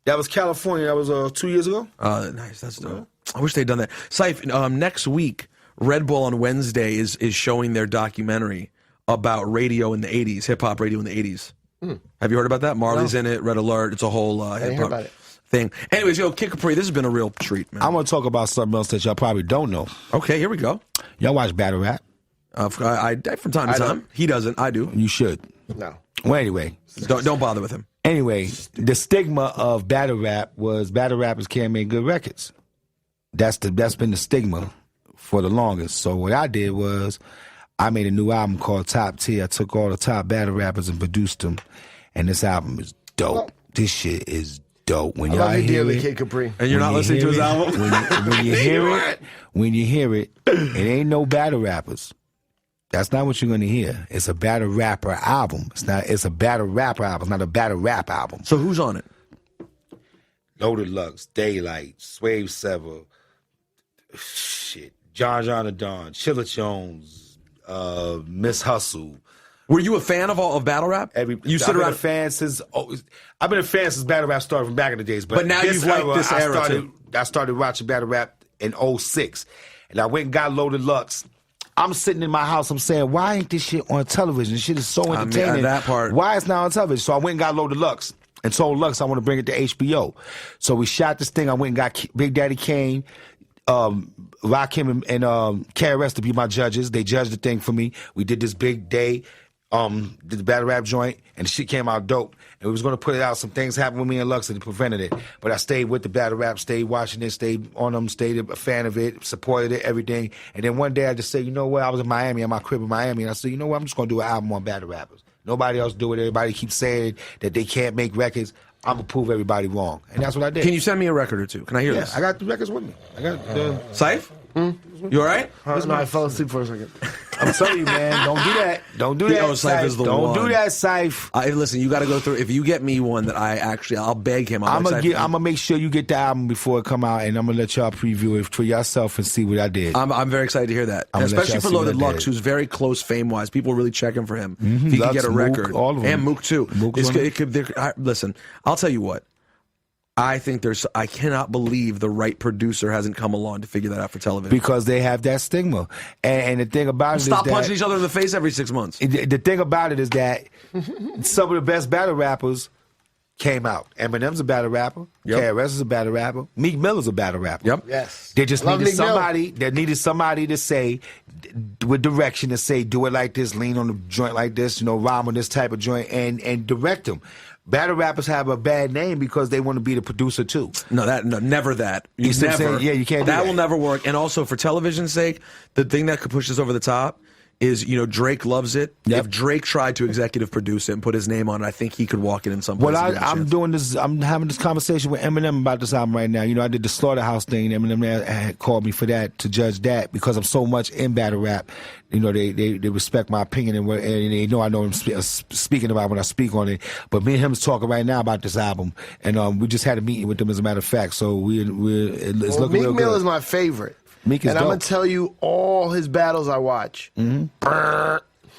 That was California. That was 2 years ago. Nice. That's dope. I wish they'd done that. Ciph, next week, Red Bull on Wednesday is showing their documentary about radio in the 80s, hip-hop radio in the 80s. Have you heard about that? Marley's in it, Red Alert. It's a whole didn't hear hip-hop about it. thing. Anyways, Kid Capri, this has been a real treat, man. I'm going to talk about something else that y'all probably don't know. Okay, here we go. Y'all watch battle rap? I from time to time. don't. He doesn't. I do. You should. No. Well, anyway. Don't bother with him. Anyway, the stigma of battle rap was battle rappers can't make good records. That's been the stigma for the longest. So what I did was I made a new album called Top Tier. I took all the top battle rappers and produced them, and this album is dope. This shit is dope. When I y'all love you hear dearly, it, Kid Capri. And you're when not you listening to hear his it- album? when you hear it, it ain't no battle rappers. That's not what you're gonna hear. It's a battle rapper album. It's a battle rapper album. It's not a battle rap album. So who's on it? Loaded Lux, Daylight, Swave Sever, shit, John the Don, Chilla Jones, Miss Hustle. Were you a fan of battle rap? You sit I've been around. a fan since battle rap started from back in the days. But now this you've liked era, this era, too. I started watching battle rap in 06, and I went and got Loaded Lux. I'm sitting in my house. I'm saying, why ain't this shit on television? This shit is so entertaining. that part. Why it's not on television? So I went and got Loaded Lux and told Lux I want to bring it to HBO. So we shot this thing. I went and got Big Daddy Kane, Rakim, and KRS to be my judges. They judged the thing for me. We did this big day, did the battle rap joint, and the shit came out dope. And we was going to put it out. Some things happened with me and Lux that prevented it. But I stayed with the battle rap, stayed watching it, stayed on them, stayed a fan of it, supported it, everything. And then one day I just said, you know what? I was in Miami, in my crib in Miami, and I said, you know what? I'm just going to do an album on battle rappers. Nobody else do it. Everybody keeps saying that they can't make records. I'm going to prove everybody wrong. And that's what I did. Can you send me a record or two? Can I hear Yeah, this? I got the records with me. I got the... Ciph? You all right? No, I fell asleep for a second. I'm telling you, man, don't do that. Don't do that, Yo, Ciph is the Don't one. do that, Ciph. Listen, you got to go through. If you get me one that I'll beg him. I'm gonna make sure you get the album before it come out, and I'm gonna let y'all preview it for yourself and see what I did. I'm very excited to hear that, I'm gonna let especially y'all for see what Loaded I Lux, did. who's very close fame-wise. People are really checking for him. If he can Lux, get a Mook, record, all of them. and Mook too. Mook's on it. Listen, I'll tell you what. I think I cannot believe the right producer hasn't come along to figure that out for television. Because they have that stigma, and the thing about it is Stop that punching each other in the face every 6 months. the thing about it is that some of the best battle rappers came out. Eminem's a battle rapper. Yep. KRS is a battle rapper. Meek Miller's a battle rapper. Yep. Yes. They just Love needed Meek Mill. somebody. They needed somebody to say, with direction, to say, do it like this, lean on the joint like this, rhyme on this type of joint, and direct them. battle rappers have a bad name because they want to be the producer too. No, never that. You see what I'm never. saying? Yeah, you can't do that. That will never work. And also for television's sake, the thing that could push us over the top is, Drake loves it. Yep. If Drake tried to executive produce it and put his name on it, I think he could walk in some Well, places. I'm having this conversation with Eminem about this album right now. I did the Slaughterhouse thing. Eminem had called me for that, to judge that, because I'm so much in battle rap. They respect my opinion and they know I'm speaking about when I speak on it. But me and him is talking right now about this album, and we just had a meeting with them, as a matter of fact. So it's looking real good. Meek Mill is my favorite. Meek is and dope. I'm gonna tell you all his battles I watch. You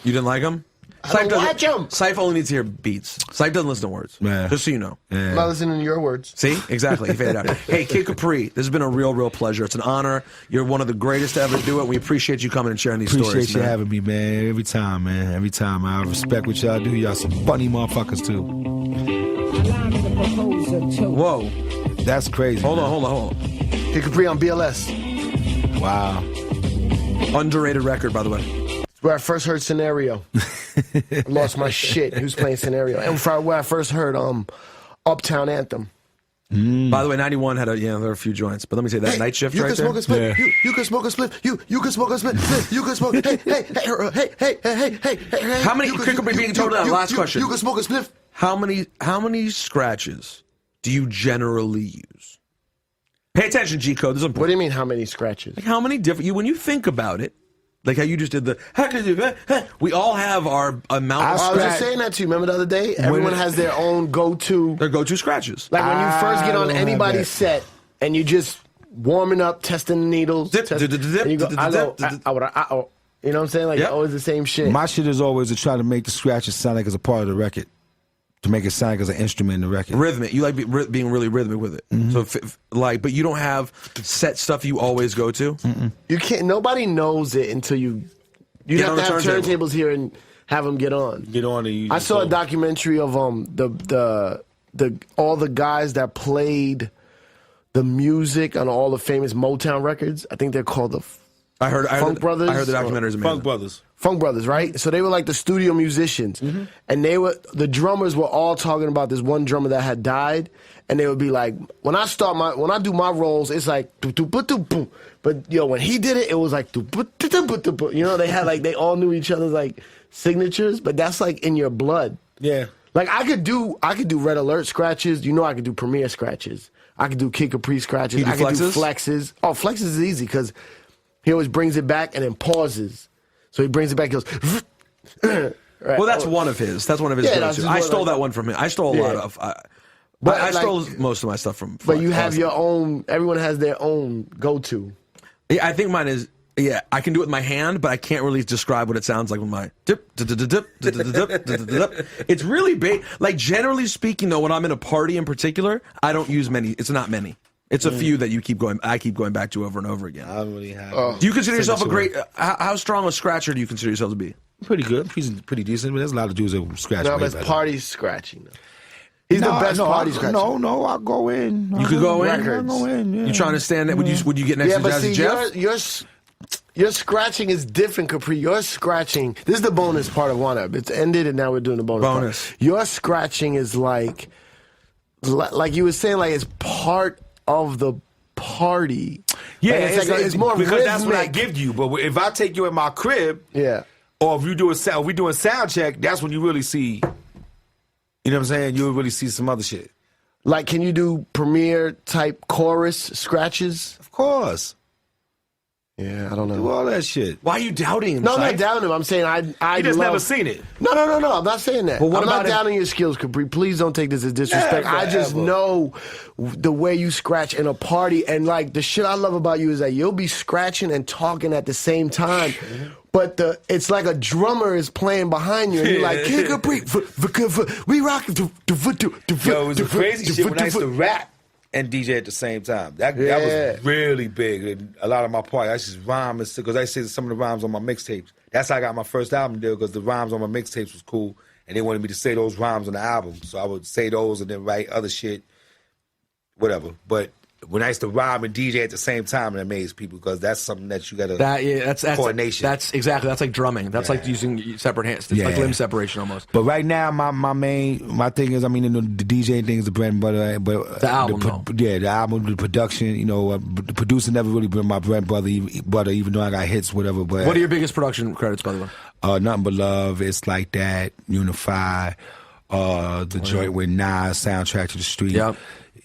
didn't like him? I don't watch him. Cipha only needs to hear beats. Cipha doesn't listen to words. Yeah. Just so you know. Yeah. I'm not listening to your words. See? Exactly. He faded out. Hey, Kid Capri, this has been a real pleasure. It's an honor. You're one of the greatest to ever do it. We appreciate you coming and sharing these stories. Appreciate you man. having me, man. Every time, man. Every time. I respect what y'all do. Y'all some funny motherfuckers, too. Whoa. That's crazy. Hold on. Kid Capri on BLS. Wow. Underrated record, by the way. Where I first heard Scenario. I lost my shit. He was playing Scenario. And where I first heard Uptown Anthem. By the way, 91 had there were a few joints. But let me say that Night Shift you right can there. smoke a split. Yeah. You can smoke a split. You can smoke a split. You can smoke. Hey. How many? Kid Capri being told that. Last question. You can smoke a split. How many scratches do you generally use? Pay attention, G Code. This is important. What do you mean? How many scratches? Like how many different? When you think about it, like how you just did we all have our amount. I of was just saying that to you. Remember the other day? Everyone has their own go-to. Their go-to scratches. Like when you first get on don't have anybody's that. set and you just warming up, testing the needles. Zip, and zip, zip, you go, zip, I go, zip, zip. you know what I'm saying? Like Yep. always the same shit. My shit is always to try to make the scratches sound like it's a part of the record. To make it sound like it's an instrument in the record. Rhythmic. You like being really rhythmic with it. So but you don't have set stuff you always go to. You can't. Nobody knows it until you Get have on to the have turntable. turntables here and have them get on. Get on it. I saw a documentary of the all the guys that played the music on all the famous Motown records. I think they're called the I heard Funk Brothers. I heard the documentary is amazing. Funk Brothers. Funk Brothers, right? So they were like the studio musicians, and the drummers were all talking about this one drummer that had died, and they would be like, when I do my rolls, it's like, but when he did it, it was like, they had like they all knew each other's like signatures, but that's like in your blood. Yeah. Like I could do Red Alert scratches. I could do Premiere scratches. I could do Kid Capri scratches. You do I could do flexes? flexes. Oh, flexes is easy because he always brings it back and then pauses. So he brings it back. He goes. Right. Well, that's one of his. That's one of his Yeah, that's go-to. just I one stole of- that one from him. I stole a lot of. But I like- stole most of my stuff from. But you have Austin. your own. Everyone has their own go-to. Yeah, I think mine is. Yeah, I can do it with my hand, but I can't really describe what it sounds like with my dip, dip, dip, dip, dip, dip, dip, dip, dip. It's really big. Like generally speaking, though, when I'm in a party in particular, I don't use many. It's not many. It's a few that I keep going back to over and over again. I don't really have. Do you consider yourself a great? How strong a scratcher do you consider yourself to be? Pretty good. He's pretty decent. But there's a lot of dudes that scratch. No, way but it's better. party scratching. He's the best party scratcher. No, I'll go in. You could go in. Records. I'll go in. Yeah. You trying to stand there? Would you get next Yeah, to but Jazzy see, Jeff? your scratching is different, Capri. Your scratching. This is the bonus part of One Up. It's ended, and now we're doing the bonus. Part. Your scratching is like you were saying, like it's part of the party. Yeah, Like, it's more because rhythmic. that's what I give you. But if I take you in my crib, Yeah. or if we doing sound check, that's when you really see. You know what I'm saying? You'll really see some other shit. Like, can you do Premiere type chorus scratches? Of course, Yeah, I don't do know. all that shit. Why are you doubting him? No, I'm Syph? not doubting him. I'm saying I You just love... never seen it. No. I'm not saying that. Well, what I'm not about if- doubting your skills, Capri. Please don't take this as disrespect. Never, I just ever. know the way you scratch in a party, and like the shit I love about you is that you'll be scratching and talking at the same time. But it's like a drummer is playing behind you, and you're like, Kid Capri, we rock. Yo, it was a crazy shit when I used to rap and DJ at the same time. That was really big. And a lot of my parties, I just rhyme because I said some of the rhymes on my mixtapes. That's how I got my first album deal, because the rhymes on my mixtapes was cool, and they wanted me to say those rhymes on the album. So I would say those and then write other shit, whatever. But when I used to rhyme and DJ at the same time, it amazed people because that's something that you got to that's coordination. That's exactly. That's like drumming. That's like using separate hands. It's like limb separation almost. But right now, my thing is, I mean, the DJ thing is the bread and butter. But the album, the album, the production. You know, the producer never really been my bread and butter, even though I got hits, whatever. But what are your biggest production credits, by the way? Nothing But Love. It's Like That. Unify. The joint with Nas, Soundtrack to the Street. Yep.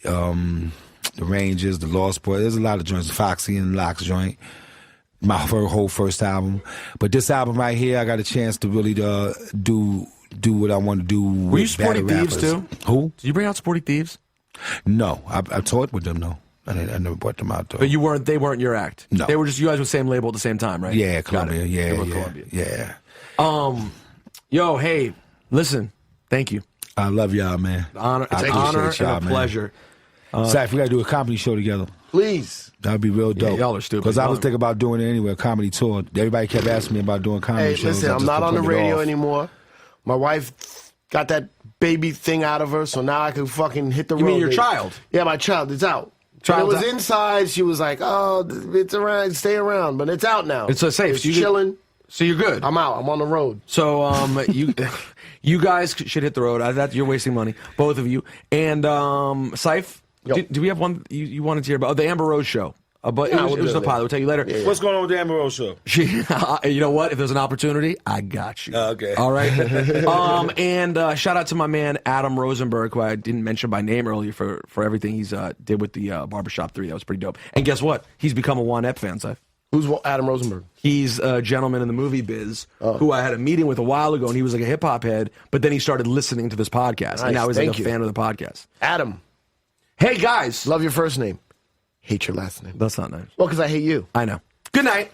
The Rangers, the Lost Boys. There's a lot of joints. Foxy and Locks joint. My whole first album. But this album right here, I got a chance to really do what I want to do. Were you Sporty Thieves too? Who? Did you bring out Sporty Thieves? No, I toured with them though. I never brought them out though. But you weren't. They weren't your act. No, they were just you guys with the same label at the same time, right? Yeah, Columbia. Yeah, Columbia. Yeah. Yo, hey, listen. Thank you. I love y'all, man. It's an honor and a pleasure. Zach, we gotta do a comedy show together. Please. That'd be real dope. Yeah, y'all are stupid. Because I was thinking about doing it anyway, a comedy tour. Everybody kept asking me about doing comedy shows. Listen, I'm not on the radio anymore. My wife got that baby thing out of her, so now I can fucking hit the road. You mean your baby. child? Yeah, my child. It's out. When it was inside, she was like, "Oh, it's around. Stay around." But it's out now. It's safe. It's chilling. So you're good. I'm out. I'm on the road. So you guys should hit the road. You're wasting money, both of you. And Ciph, do we have one you wanted to hear about? The Amber Rose show. But it was the pilot. We'll tell you later. Yeah. What's going on with the Amber Rose show? You know what? If there's an opportunity, I got you. Okay. All right. And shout out to my man Adam Rosenberg, who I didn't mention by name earlier for everything he's did with the Barbershop 3. That was pretty dope. And guess what? He's become a Juan Epstein fan, Ciph. Who's Adam Rosenberg? He's a gentleman in the movie biz who I had a meeting with a while ago, and he was like a hip hop head, but then he started listening to this podcast, Nice. and now he's like Thank a you. fan of the podcast. Adam. Hey guys, Love your first name. Hate your last name. That's not nice. Well, because I hate you. I know. Good night.